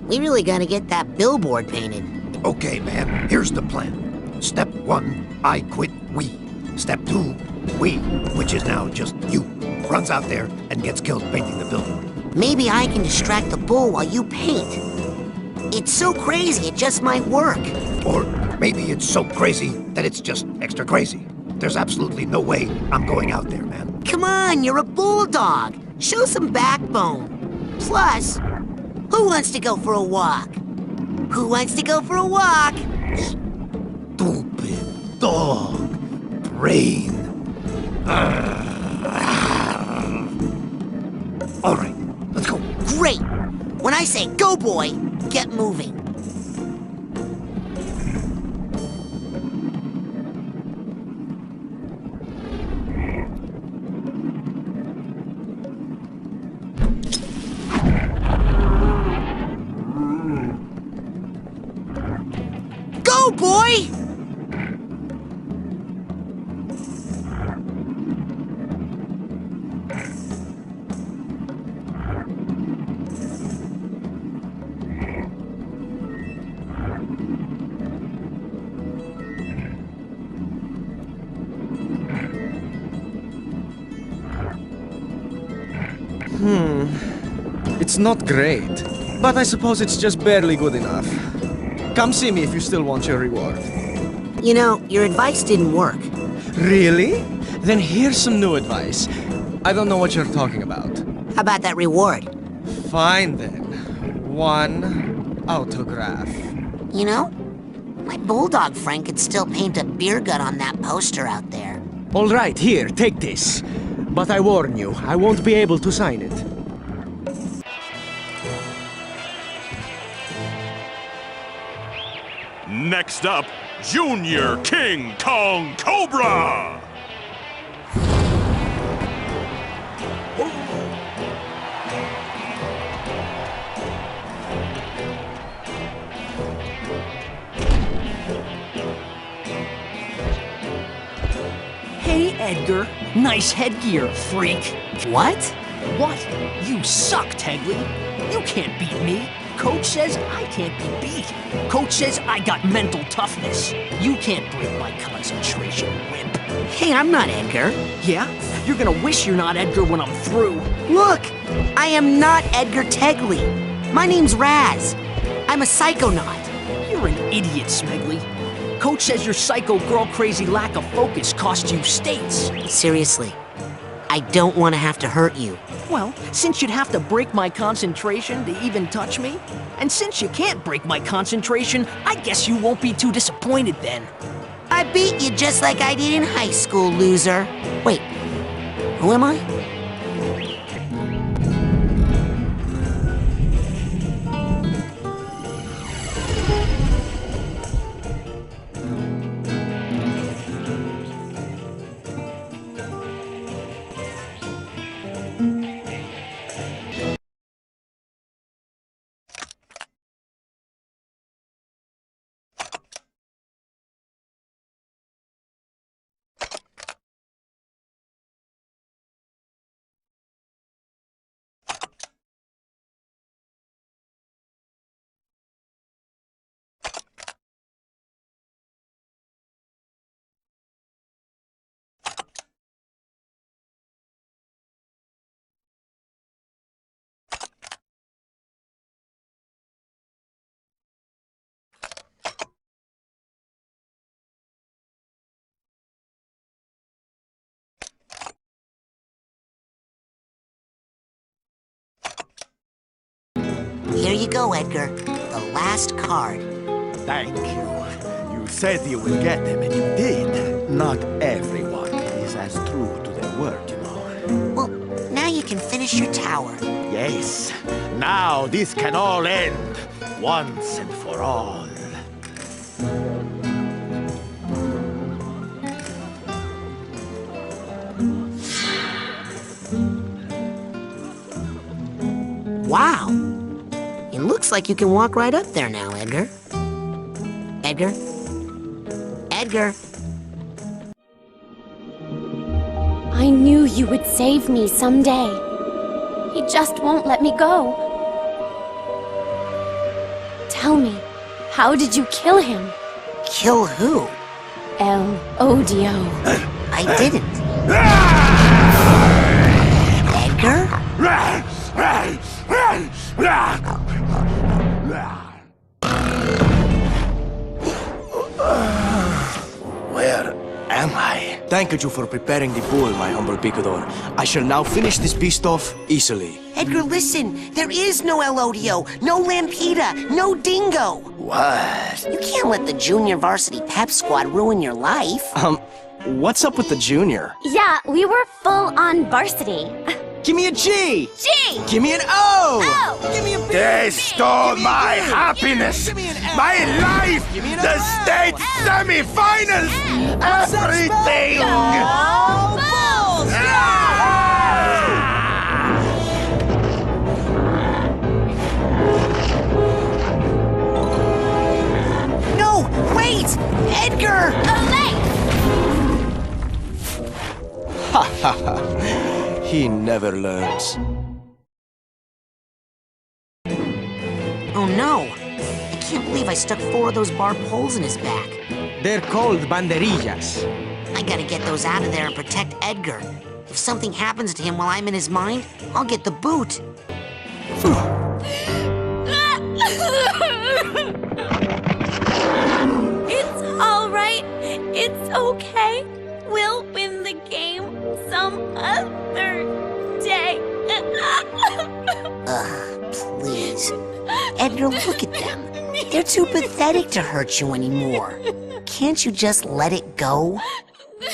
we really gotta get that billboard painted. Okay, man, here's the plan. Step 1, I quit we. Step 2, we, which is now just you, runs out there and gets killed painting the billboard. Maybe I can distract the bull while you paint. It's so crazy, it just might work. Or maybe it's so crazy that it's just extra crazy. There's absolutely no way I'm going out there, man. Come on, you're a bulldog. Show some backbone. Plus, who wants to go for a walk? Who wants to go for a walk? Stupid dog. Brain. All right, let's go. Great. When I say go, boy, get moving. Go, boy! It's not great, but I suppose it's just barely good enough. Come see me if you still want your reward. You know, your advice didn't work. Really? Then here's some new advice. I don't know what you're talking about. How about that reward? Fine then. 1 autograph. You know, my bulldog friend could still paint a beer gut on that poster out there. All right, here, take this. But I warn you, I won't be able to sign it. Next up, Junior King Kong Cobra! Hey, Edgar. Nice headgear, freak. What? What? You suck, Tegley. You can't beat me. Coach says I can't be beat. Coach says I got mental toughness. You can't break my concentration, wimp. Hey, I'm not Edgar. Yeah? You're gonna wish you're not Edgar when I'm through. Look, I am not Edgar Tegley. My name's Raz. I'm a psychonaut. You're an idiot, Smegley. Coach says your psycho girl-crazy lack of focus cost you states. Seriously, I don't want to have to hurt you. Well, since you'd have to break my concentration to even touch me, and since you can't break my concentration, I guess you won't be too disappointed then. I beat you just like I did in high school, loser. Wait, who am I? Here you go, Edgar. The last card. Thank you. You said you will get them, and you did. Not everyone is as true to their word, you know. Well, now you can finish your tower. Yes. Now this can all end, once and for all. Wow. It looks like you can walk right up there now, Edgar. Edgar? Edgar? I knew you would save me someday. He just won't let me go. Tell me, how did you kill him? Kill who? L.O.D.O. I didn't. Edgar? Where am I? Thank you for preparing the pool, my humble picador. I shall now finish this beast off easily. Edgar, listen. There is no L.O.D.O., no Lampita, no Dingo. What? You can't let the junior varsity pep squad ruin your life. What's up with the junior? Yeah, we were full on varsity. Give me a G! G! Give me an O! O! Give me a B! They stole my happiness, my life, the state semi-finals, everything! No, wait! Edgar! Ha ha ha. He never learns. Oh no! I can't believe I stuck 4 of those barbed poles in his back. They're called banderillas. I gotta get those out of there and protect Edgar. If something happens to him while I'm in his mind, I'll get the boot. It's all right. It's okay. We'll win the game some other day. Please. Edgar, look at them. They're too pathetic to hurt you anymore. Can't you just let it go?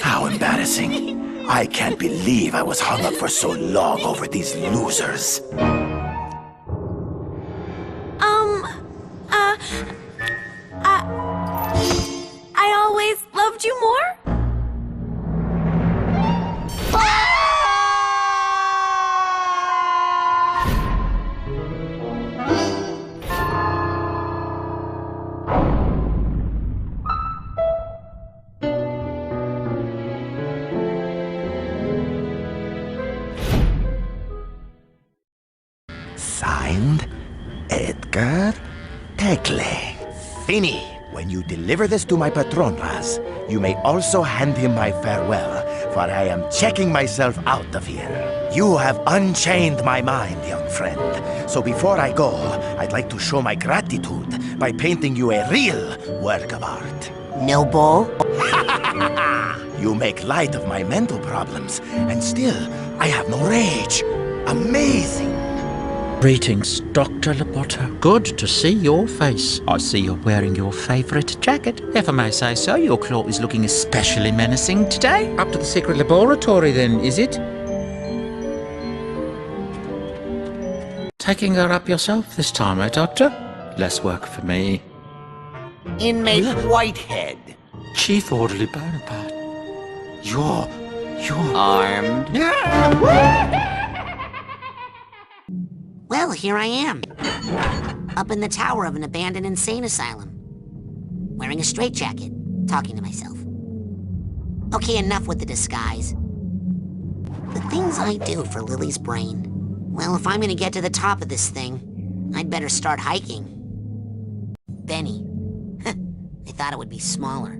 How embarrassing. I can't believe I was hung up for so long over these losers. I always loved you more? Signed, Edgar Tecle. Fini. When you deliver this to my patron, Raz, you may also hand him my farewell, for I am checking myself out of here. You have unchained my mind, young friend. So before I go, I'd like to show my gratitude by painting you a real work of art. No bull? You make light of my mental problems, and still, I have no rage. Amazing. Greetings, Dr. Lobotta. Good to see your face. I see you're wearing your favorite jacket. If I may say so, your claw is looking especially menacing today. Up to the secret laboratory, then, is it? Taking her up yourself this time, eh, Doctor? Less work for me. Inmate Whitehead. Chief Orderly Bonaparte. You're armed. Well, here I am. Up in the tower of an abandoned insane asylum. Wearing a straitjacket, talking to myself. Okay, enough with the disguise. The things I do for Lily's brain. Well, if I'm gonna get to the top of this thing, I'd better start hiking. Benny. I thought it would be smaller.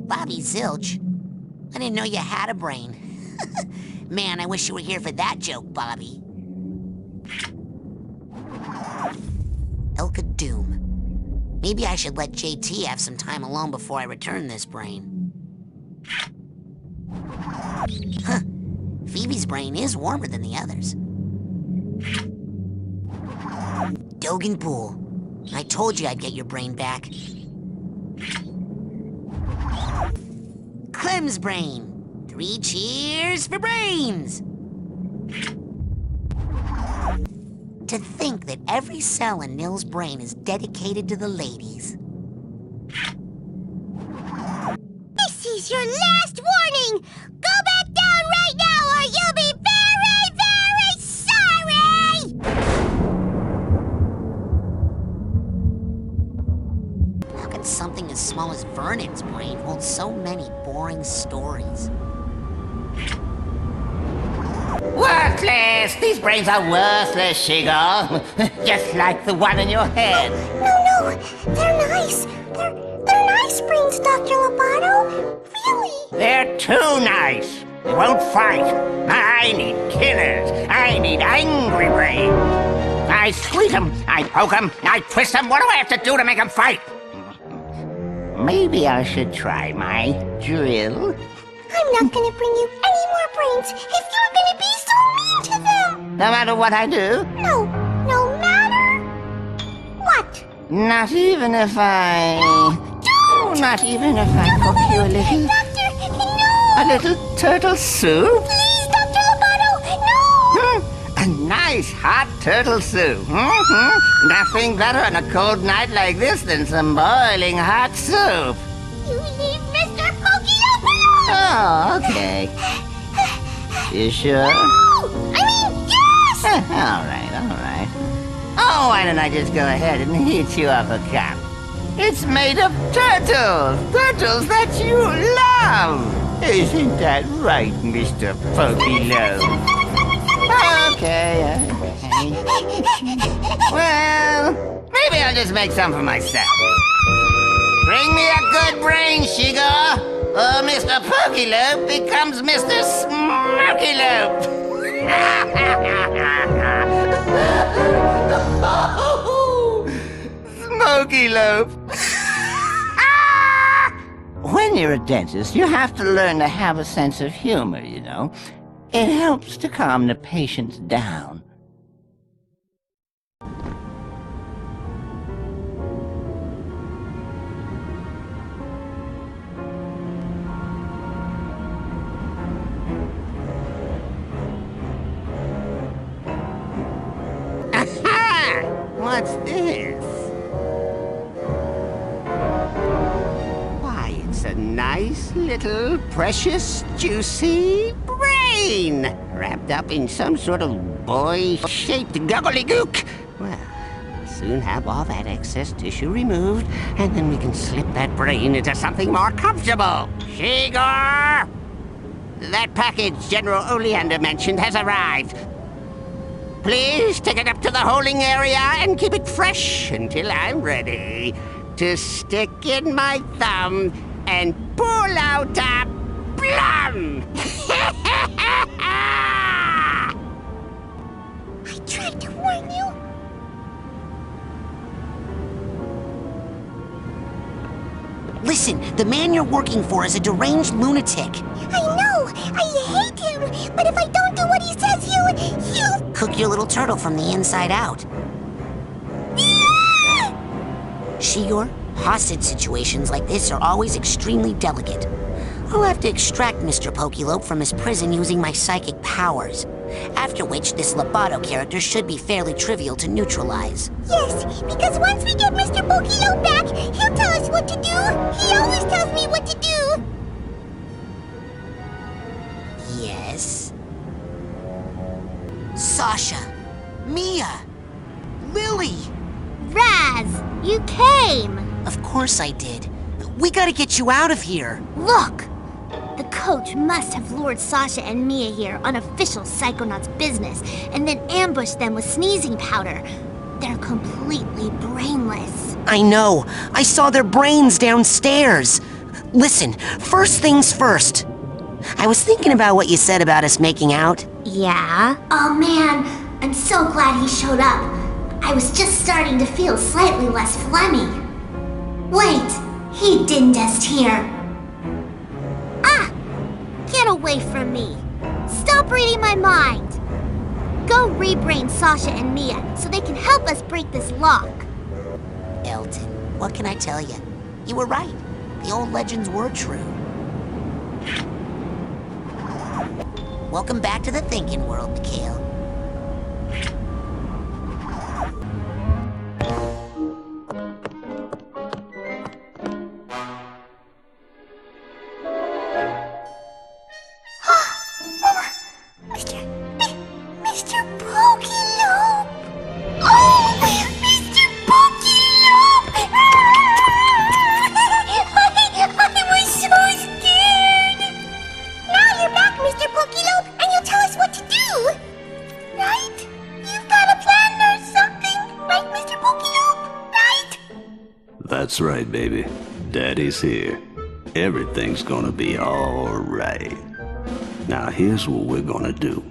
Bobby Zilch? I didn't know you had a brain. Man, I wish you were here for that joke, Bobby. Elka Doom. Maybe I should let JT have some time alone before I return this brain. Huh. Phoebe's brain is warmer than the others. Dogan Pool. I told you I'd get your brain back. Clem's brain. 3 cheers for brains! To think that every cell in Nil's brain is dedicated to the ladies. This is your last warning! Go back down right now or you'll be very, very sorry! How could something as small as Vernon's brain hold so many boring stories? Worthless! Yes, these brains are worthless, Shigo. Just like the one in your head. No, they're nice. They're nice brains, Dr. Lobato. Really. They're too nice. They won't fight. I need killers. I need angry brains. I squeeze them, I poke them, I twist them. What do I have to do to make them fight? Maybe I should try my drill. I'm not gonna bring you any more brains if you're gonna be so mean to them! No matter what I do? No matter... What? Not even if I... Don't! Not even if I cook you a little... Doctor, no! A little turtle soup? Please, Dr. Lobato, no! A nice hot turtle soup. Mm-hmm. Nothing better on a cold night like this than some boiling hot soup. You leave Mr. Pokey. Oh, okay. You sure? No! I mean, yes! All right. Oh, why don't I just go ahead and heat you up a cup? It's made of turtles! Turtles that you love! Isn't that right, Mr. Pokey-Lo? Okay. Well, maybe I'll just make some for myself. Bring me a good brain, Shigo, or Mr. Pokey-Lo becomes Mr. Smoky-Lo. Smoky-Lo. When you're a dentist, you have to learn to have a sense of humor, you know. It helps to calm the patients down. Aha! What's this? Why, it's a nice little precious juicy brain, wrapped up in some sort of boy-shaped gobbledygook. Well, we'll soon have all that excess tissue removed, and then we can slip that brain into something more comfortable. Shigo! That package General Oleander mentioned has arrived. Please take it up to the holding area and keep it fresh until I'm ready to stick in my thumb and pull out a plum! I tried to warn you. Listen, the man you're working for is a deranged lunatic. I know! I hate him! But if I don't do what he says, you... Cook your little turtle from the inside out. Shigor, hostage situations like this are always extremely delicate. I'll have to extract Mr. Pokey-Lo from his prison using my psychic powers. After which, this Lobato character should be fairly trivial to neutralize. Yes, because once we get Mr. Pokey-Lo back, he'll tell us what to do. He always tells me what to do. Yes? Sasha, Mia, Lily. Raz, you came. Of course I did. We gotta get you out of here. Look! The coach must have lured Sasha and Mia here on official Psychonauts business and then ambushed them with sneezing powder. They're completely brainless. I know. I saw their brains downstairs. Listen, first things first. I was thinking about what you said about us making out. Yeah? Oh man, I'm so glad he showed up. I was just starting to feel slightly less phlegmy. Wait, he didn't just hear. Ah! Get away from me. Stop reading my mind. Go rebrain Sasha and Mia so they can help us break this lock. Elton, what can I tell you? You were right. The old legends were true. Welcome back to the thinking world, Mikhail. Mr. Pokey-Lo! Oh, Mr. Pokey-Lo! I was so scared! Now you're back, Mr. Pokey-Lo, and you'll tell us what to do! That's right, baby. Daddy's here. Everything's gonna be all right. Now, here's what we're gonna do.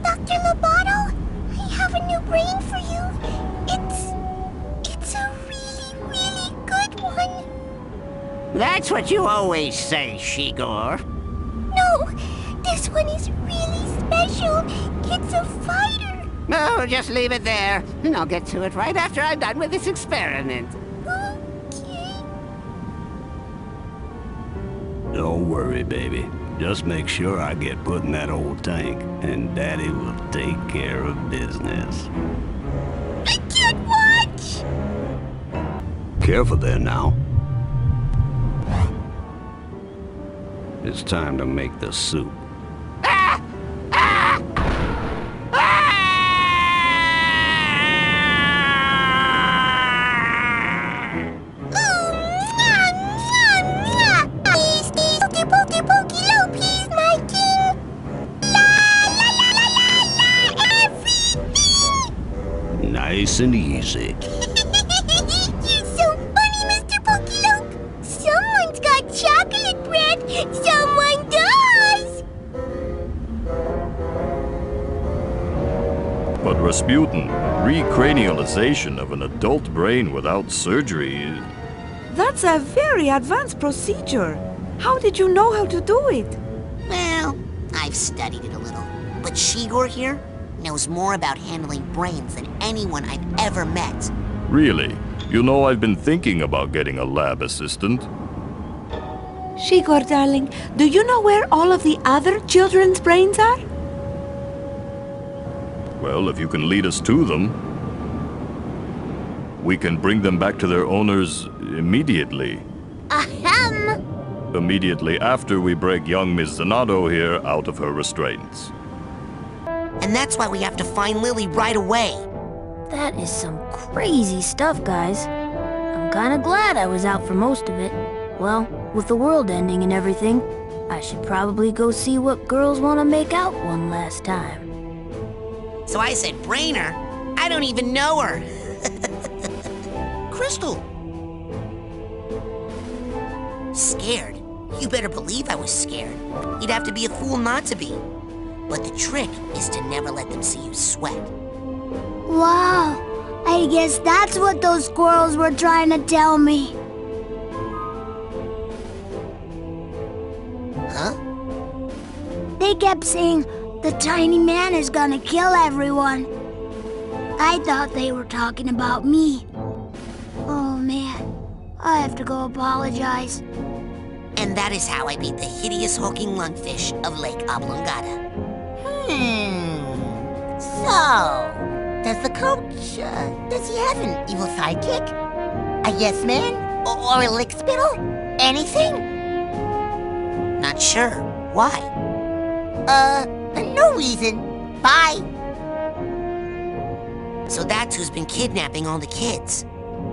Dr. Loboto, I have a new brain for you. It's a really good one. That's what you always say, Shigor. No, this one is really special. It's a fighter. No, just leave it there, and I'll get to it right after I'm done with this experiment. Don't worry, baby. Just make sure I get put in that old tank, and Daddy will take care of business. I can't watch! Careful there now. It's time to make the soup. Nice and easy. You're so funny, Mr. Pokelope. Someone's got chocolate bread. Someone does. But Rasputin, recranialization of an adult brain without surgery... That's a very advanced procedure. How did you know how to do it? Well, I've studied it a little. But Shigor here knows more about handling brains than anyone I've ever met. Really? You know, I've been thinking about getting a lab assistant. Shigor, darling, do you know where all of the other children's brains are? Well, if you can lead us to them, we can bring them back to their owners immediately. Ahem! Immediately after we break young Miss Zanado here out of her restraints. And that's why we have to find Lily right away. That is some crazy stuff, guys. I'm kinda glad I was out for most of it. Well, with the world ending and everything, I should probably go see what girls want to make out one last time. So I said, Brainer? I don't even know her. Crystal. Scared? You better believe I was scared. You'd have to be a fool not to be. But the trick is to never let them see you sweat. Wow. I guess that's what those squirrels were trying to tell me. Huh? They kept saying the tiny man is gonna kill everyone. I thought they were talking about me. Oh man, I have to go apologize. And that is how I beat the hideous hulking lungfish of Lake Oblongata. So, does the coach, does he have an evil sidekick? A yes man? Or a lick spittle? Anything? Not sure. Why? No reason. Bye. So that's who's been kidnapping all the kids.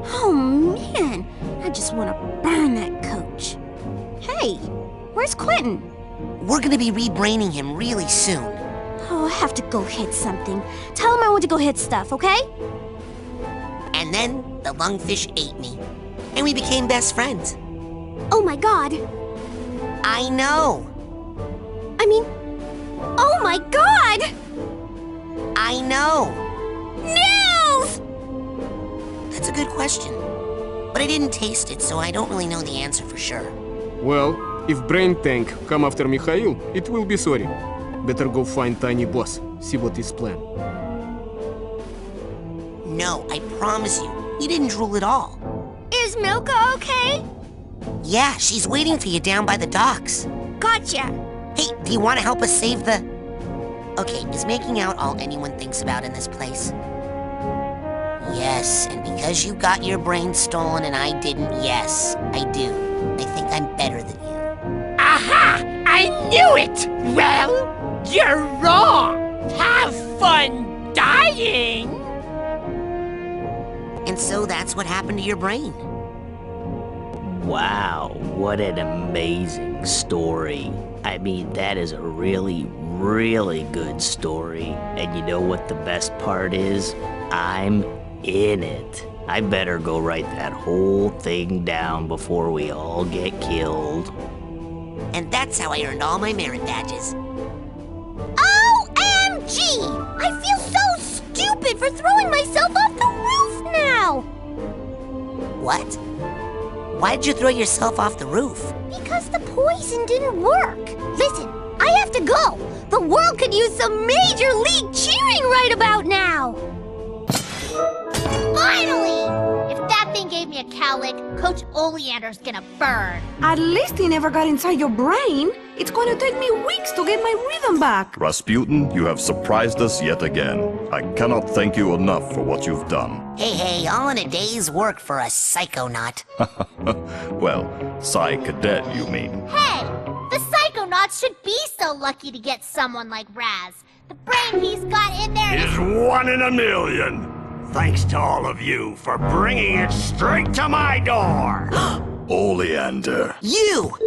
Oh man, I just want to burn that coach. Hey, where's Quentin? We're gonna be rebraining him really soon. Oh, I have to go hit something. Tell him I want to go hit stuff, okay? And then the lungfish ate me. And we became best friends. Oh my god. I know. I mean, oh my god! I know. Nils! That's a good question. But I didn't taste it, so I don't really know the answer for sure. Well, if Brain Tank come after Mikhail, it will be sorry. Better go find Tiny Boss, see what his plan. No, I promise you, you didn't drool at all. Is Milka okay? Yeah, she's waiting for you down by the docks. Gotcha. Hey, do you want to help us save the... Okay, is making out all anyone thinks about in this place? Yes, and because you got your brain stolen and I didn't, yes, I do. I think I'm better than you. Aha! I knew it! Well, you're wrong! Have fun dying! And so that's what happened to your brain. Wow, what an amazing story. I mean, that is a really, really good story. And you know what the best part is? I'm in it. I better go write that whole thing down before we all get killed. And that's how I earned all my merit badges. OMG! I feel so stupid for throwing myself off the roof now! What? Why did you throw yourself off the roof? Because the poison didn't work. Listen, I have to go. The world could use some major league cheering right about now. Finally! If that thing gave me a cowlick, Coach Oleander's gonna burn. At least he never got inside your brain. It's gonna take me weeks to get my rhythm back. Rasputin, you have surprised us yet again. I cannot thank you enough for what you've done. Hey, all in a day's work for a psychonaut. Well, Psy Cadet, you mean. Hey, the Psychonauts should be so lucky to get someone like Raz. The brain he's got in there is 1 in a million. Thanks to all of you for bringing it straight to my door. Oleander. You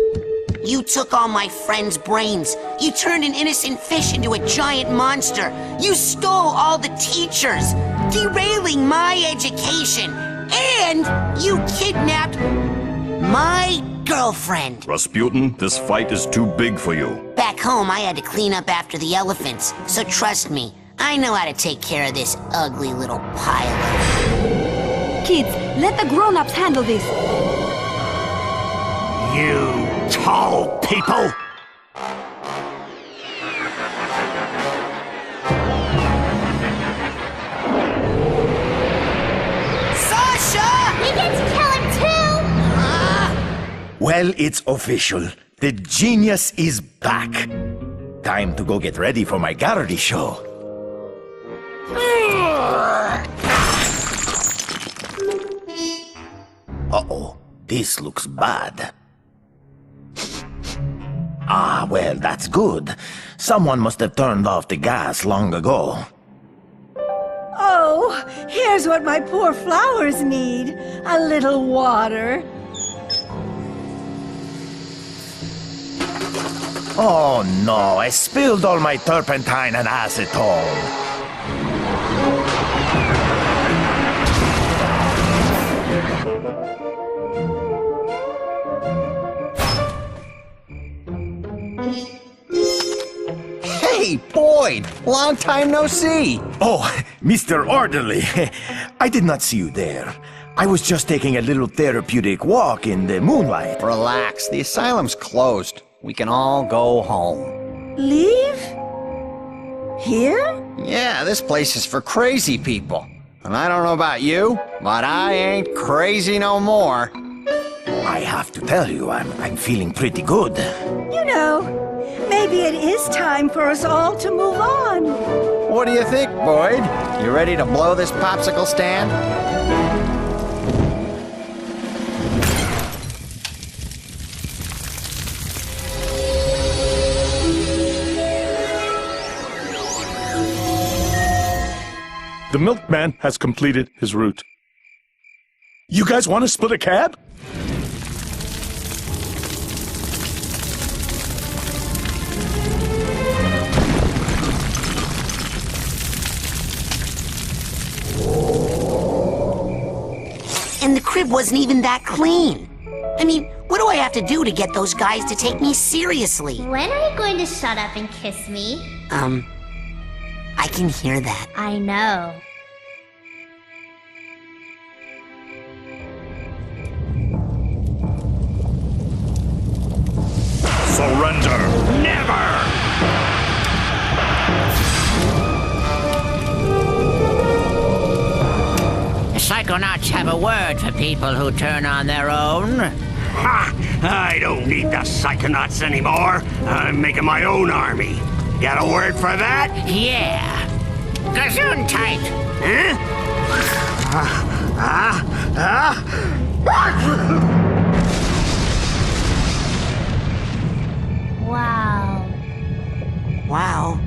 took all my friends' brains. You turned an innocent fish into a giant monster. You stole all the teachers, derailing my education. And you kidnapped my girlfriend. Rasputin, this fight is too big for you. Back home, I had to clean up after the elephants. So trust me, I know how to take care of this ugly little pile of... Kids, let the grown-ups handle this. You tall people! Sasha! We get to kill him too! Well, it's official. The genius is back. Time to go get ready for my gallery show. Uh-oh, this looks bad. Ah, well, that's good. Someone must have turned off the gas long ago. Oh, here's what my poor flowers need. A little water. Oh no, I spilled all my turpentine and acetone. Hey, Boyd! Long time no see! Oh, Mr. Orderly, I did not see you there. I was just taking a little therapeutic walk in the moonlight. Relax, the asylum's closed. We can all go home. Leave? Here? Yeah, this place is for crazy people. And I don't know about you, but I ain't crazy no more. I have to tell you, I'm feeling pretty good. You know, maybe it is time for us all to move on. What do you think, Boyd? You ready to blow this popsicle stand? The milkman has completed his route. You guys want to split a cab? And the crib wasn't even that clean. I mean, what do I have to do to get those guys to take me seriously? When are you going to shut up and kiss me? I can hear that. I know. Surrender! Never! The Psychonauts have a word for people who turn on their own. Ha! I don't need the Psychonauts anymore. I'm making my own army. Got a word for that? Yeah. Gesundheit! Wow. Wow.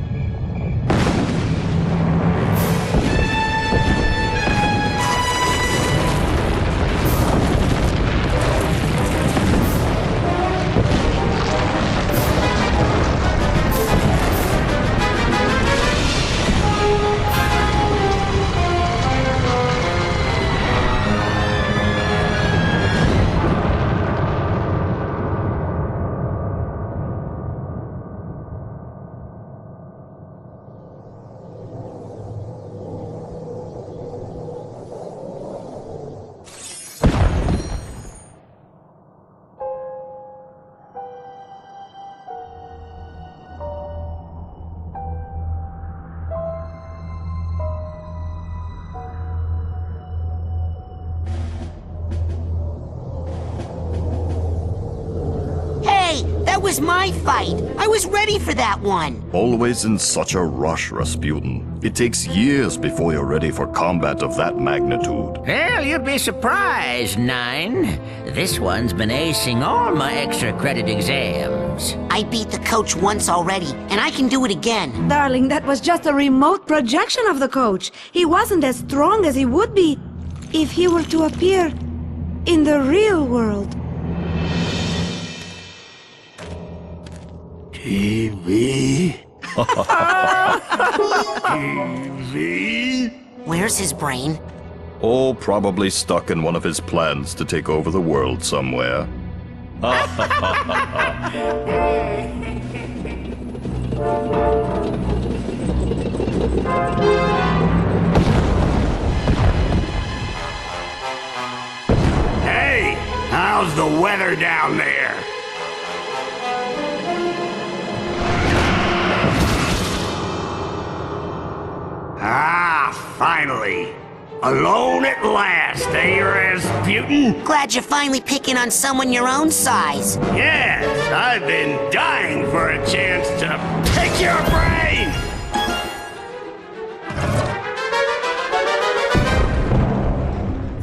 That was my fight. I was ready for that one. Always in such a rush, Rasputin. It takes years before you're ready for combat of that magnitude. Well, you'd be surprised, Nine. This one's been acing all my extra credit exams. I beat the coach once already, and I can do it again. Darling, that was just a remote projection of the coach. He wasn't as strong as he would be if he were to appear in the real world. TV? TV? Where's his brain? Oh, probably stuck in one of his plans to take over the world somewhere. Hey, how's the weather down there? Ah, finally. Alone at last, eh, Rasputin? Glad you're finally picking on someone your own size. Yes, I've been dying for a chance to pick your brain!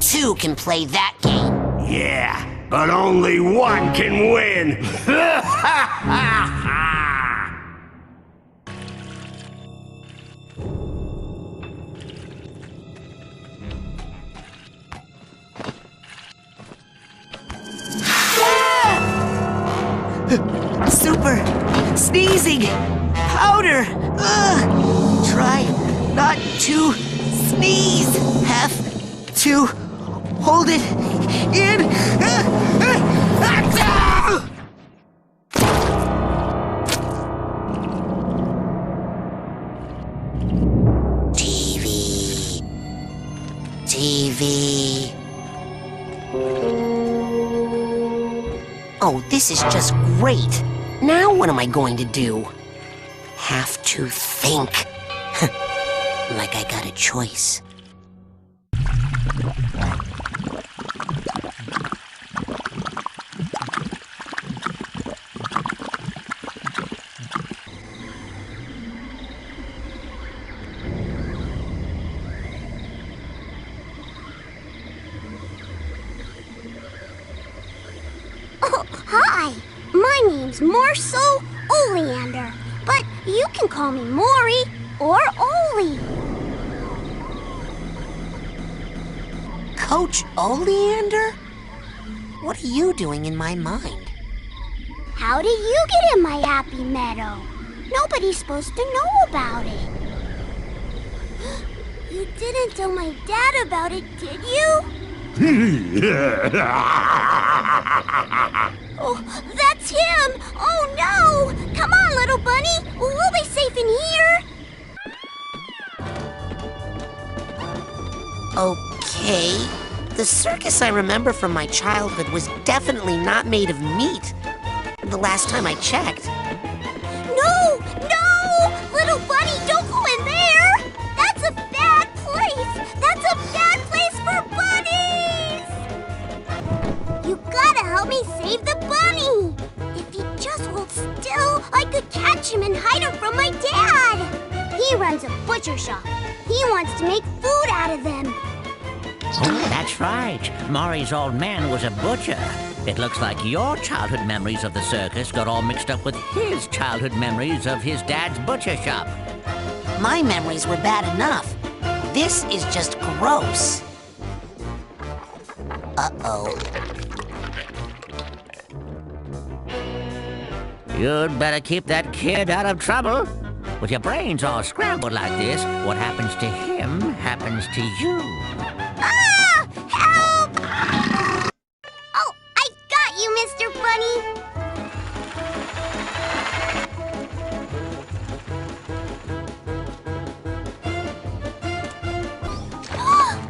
Two can play that game. Yeah, but only one can win! Super sneezing powder. Try not to sneeze. Have to hold it in. TV. Oh, this is just great. Now what am I going to do? Have to think. Like I got a choice. Hi, my name's Marcel Oleander, but you can call me Maury or Ole. Coach Oleander? What are you doing in my mind? How did you get in my happy meadow? Nobody's supposed to know about it. You didn't tell my dad about it, did you? Oh, that's him! Oh no! Come on, little bunny! We'll be safe in here! Okay. The circus I remember from my childhood was definitely not made of meat. The last time I checked. No! No! Little bunny, don't go in there! That's a bad place! That's a bad place for bunnies! You gotta help me save the bunny! If he just holds still, I could catch him and hide him from my dad! He runs a butcher shop. He wants to make food out of them. Oh, that's right. Maury's old man was a butcher. It looks like your childhood memories of the circus got all mixed up with his childhood memories of his dad's butcher shop. My memories were bad enough. This is just gross. Uh-oh. You'd better keep that kid out of trouble. With your brains all scrambled like this, what happens to him happens to you. Ah! Help! Oh, I got you, Mr. Bunny!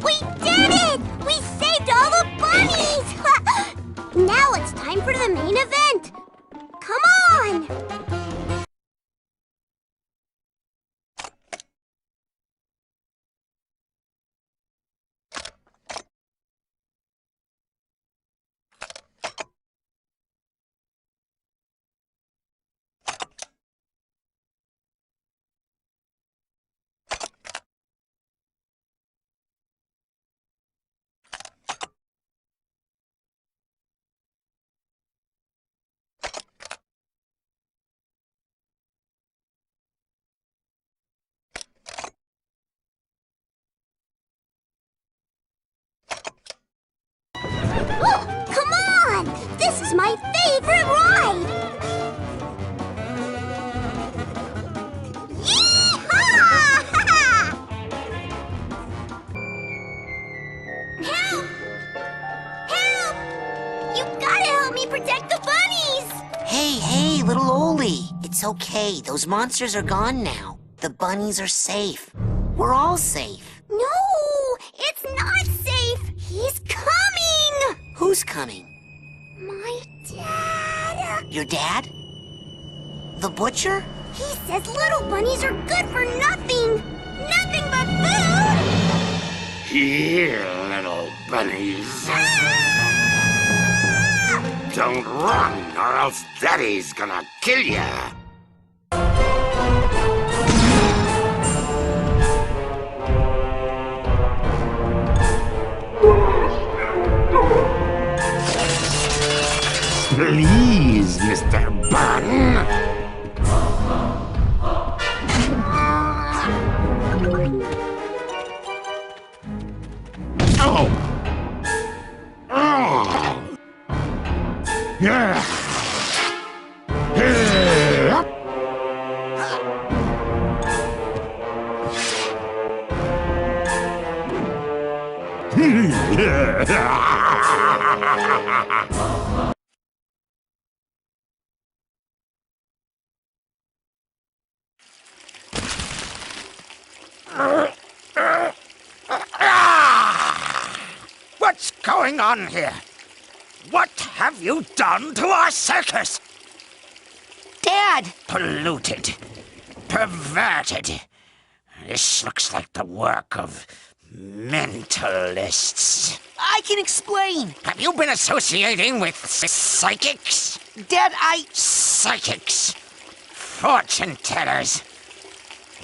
We did it! We saved all the bunnies! Now it's time for the main event! Come on! Oh, come on! This is my favorite ride! Yee-haw! Help! Help! You gotta help me protect the bunnies! Hey, little Oli. It's okay. Those monsters are gone now. The bunnies are safe. We're all safe. No! It's not safe! He's coming! Who's coming? My dad. Your dad? The butcher? He says little bunnies are good for nothing! Nothing but food! Here, little bunnies. Don't run, or else Daddy's gonna kill ya. Please, Mr. Bun. Oh! Oh! Yeah! What's going on here? What have you done to our circus? Dad! Polluted. Perverted. This looks like the work of mentalists. I can explain. Have you been associating with psychics? Dad, Psychics. Fortune tellers.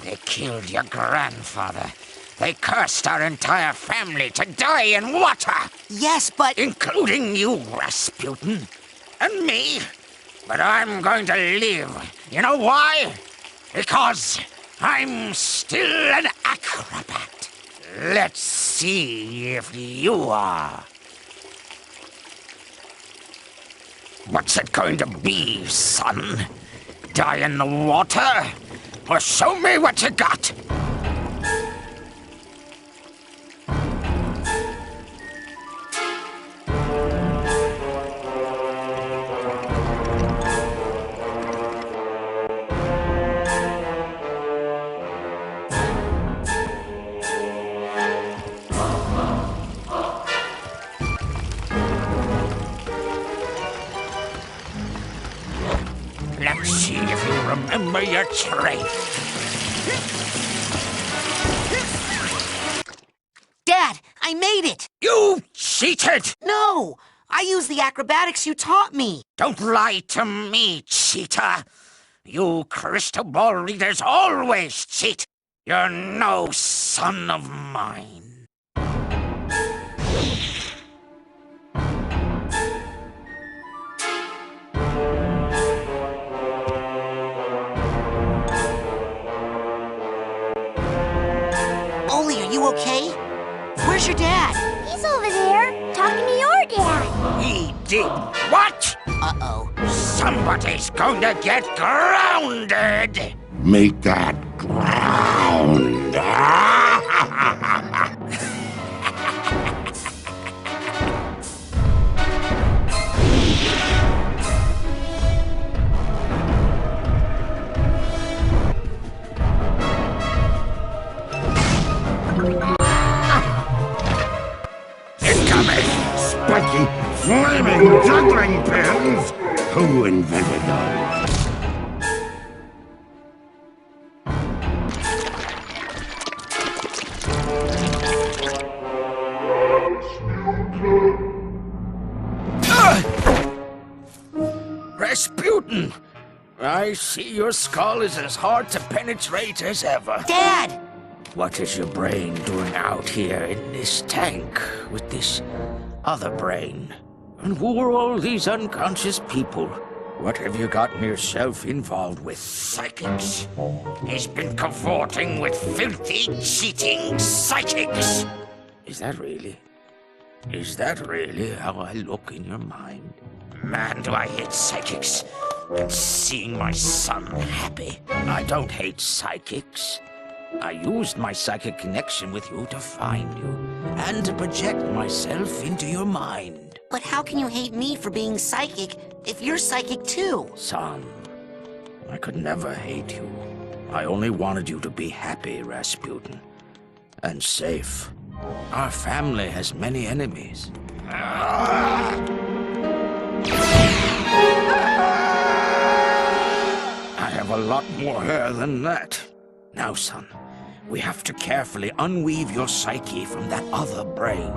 They killed your grandfather. They cursed our entire family to die in water. Yes, but... Including you, Rasputin. And me. But I'm going to live. You know why? Because I'm still an acrobat. Let's see if you are. What's it going to be, son? Die in the water? Or show me what you got? Let's see if you remember your trade. Dad, I made it! You cheated! No! I used the acrobatics you taught me. Don't lie to me, cheater. You crystal ball readers always cheat. You're no son of mine. Oli, are you okay? Where's your dad? He's over there, talking to your dad. He did what? Uh-oh. Somebody's going to get grounded. Make that ground. Incoming! Spiky, flaming juggling pins! Who invented those? Rasputin! I see your skull is as hard to penetrate as ever. Dad! What is your brain doing out here in this tank with this other brain? And who are all these unconscious people? What have you gotten yourself involved with, psychics? He's been cavorting with filthy, cheating psychics. Is that really? Is that really how I look in your mind? Man, do I hate psychics. And seeing my son happy. I don't hate psychics. I used my psychic connection with you to find you, and to project myself into your mind. But how can you hate me for being psychic if you're psychic too? Son, I could never hate you. I only wanted you to be happy, Rasputin. And safe. Our family has many enemies. I have a lot more hair than that. Now, son, we have to carefully unweave your psyche from that other brain.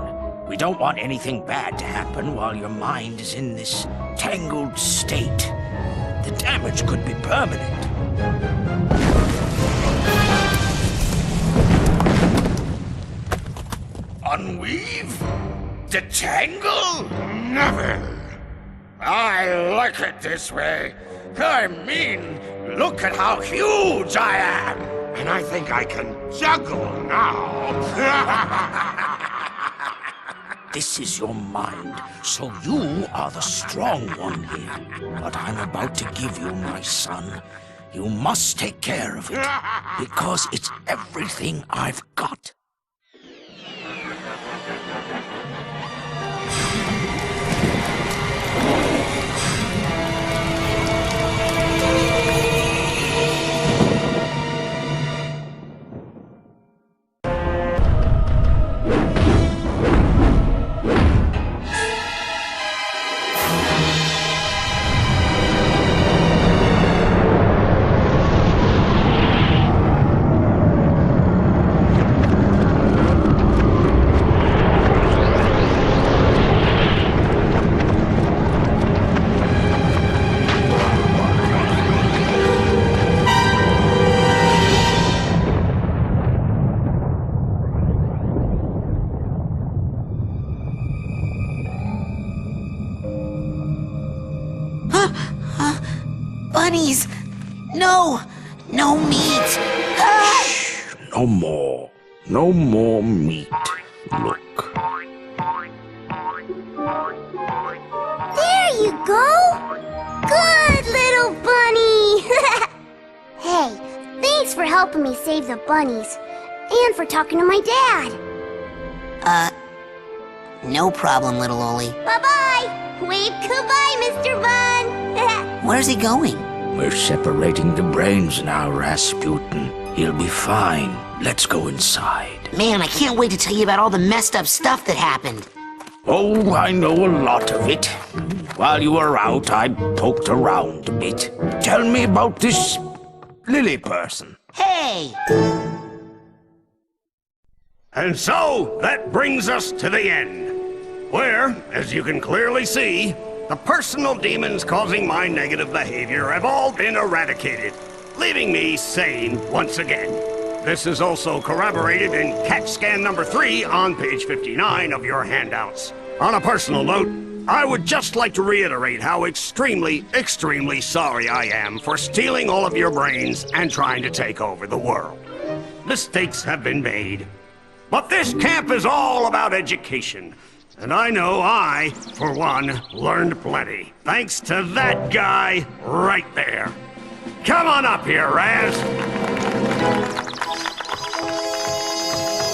We don't want anything bad to happen while your mind is in this tangled state. The damage could be permanent. Unweave? Detangle? Never! I like it this way. I mean, look at how huge I am! And I think I can juggle now. This is your mind, so you are the strong one here. But I'm about to give you my son. You must take care of it, because it's everything I've got. Bunnies! No! No meat! Ah! Shh, no more. No more meat. Look. There you go! Good little bunny! Hey, thanks for helping me save the bunnies. And for talking to my dad. No problem, little Oli. Bye-bye! Wave goodbye, Mr. Bun! Where's he going? We're separating the brains now, Rasputin. He'll be fine. Let's go inside. Man, I can't wait to tell you about all the messed up stuff that happened. Oh, I know a lot of it. While you were out, I poked around a bit. Tell me about this Lily person. Hey! And so, that brings us to the end, where, as you can clearly see, the personal demons causing my negative behavior have all been eradicated, leaving me sane once again. This is also corroborated in CAT scan number 3 on page 59 of your handouts. On a personal note, I would just like to reiterate how extremely, extremely sorry I am for stealing all of your brains and trying to take over the world. Mistakes have been made. But this camp is all about education. And I know I, for one, learned plenty. Thanks to that guy right there. Come on up here, Raz.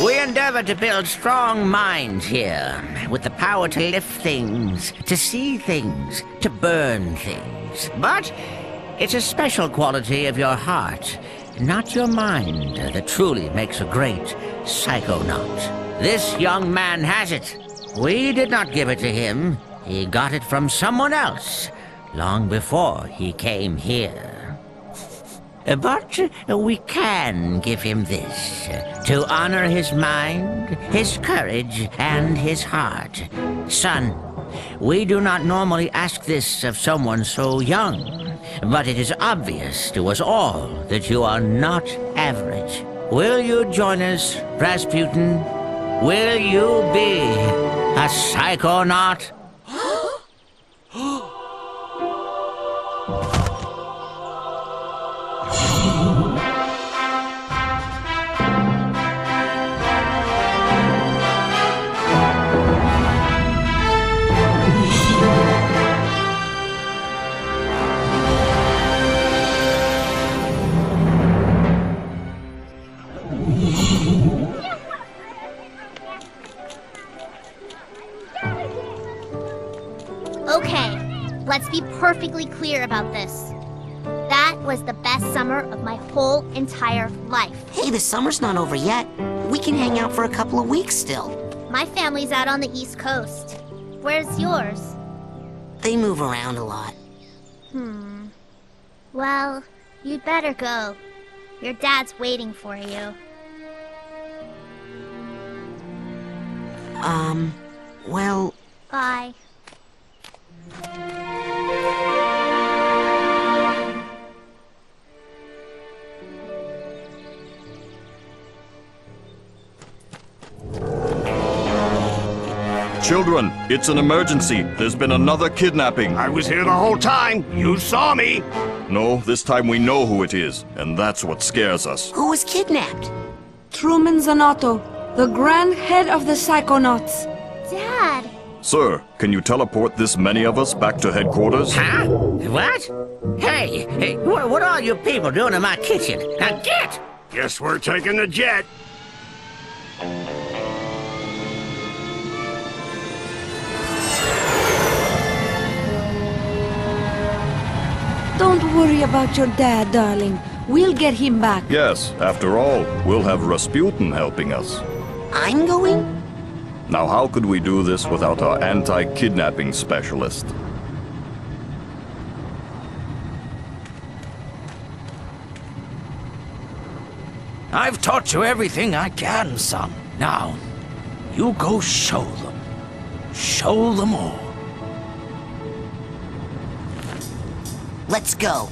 We endeavor to build strong minds here, with the power to lift things, to see things, to burn things. But it's a special quality of your heart, not your mind, that truly makes a great Psychonaut. This young man has it. We did not give it to him. He got it from someone else, long before he came here. But we can give him this, to honor his mind, his courage, and his heart. Son, we do not normally ask this of someone so young, but it is obvious to us all that you are not average. Will you join us, Rasputin? Will you be a Psychonaut? Okay, let's be perfectly clear about this. That was the best summer of my whole entire life. Hey, the summer's not over yet. We can hang out for a couple of weeks still. My family's out on the East Coast. Where's yours? They move around a lot. Well, you'd better go. Your dad's waiting for you. Well... Bye. Children, it's an emergency. There's been another kidnapping. I was here the whole time. You saw me. No, this time we know who it is, and that's what scares us. Who was kidnapped? Truman Zanotto, the grand head of the Psychonauts. Dad! Sir, can you teleport this many of us back to headquarters? Huh? What? Hey, what are you people doing in my kitchen? Now get! Guess we're taking the jet. Don't worry about your dad, darling. We'll get him back. Yes, after all, we'll have Rasputin helping us. I'm going? Now how could we do this without our anti-kidnapping specialist? I've taught you everything I can, son. Now, you go show them. Show them all. Let's go.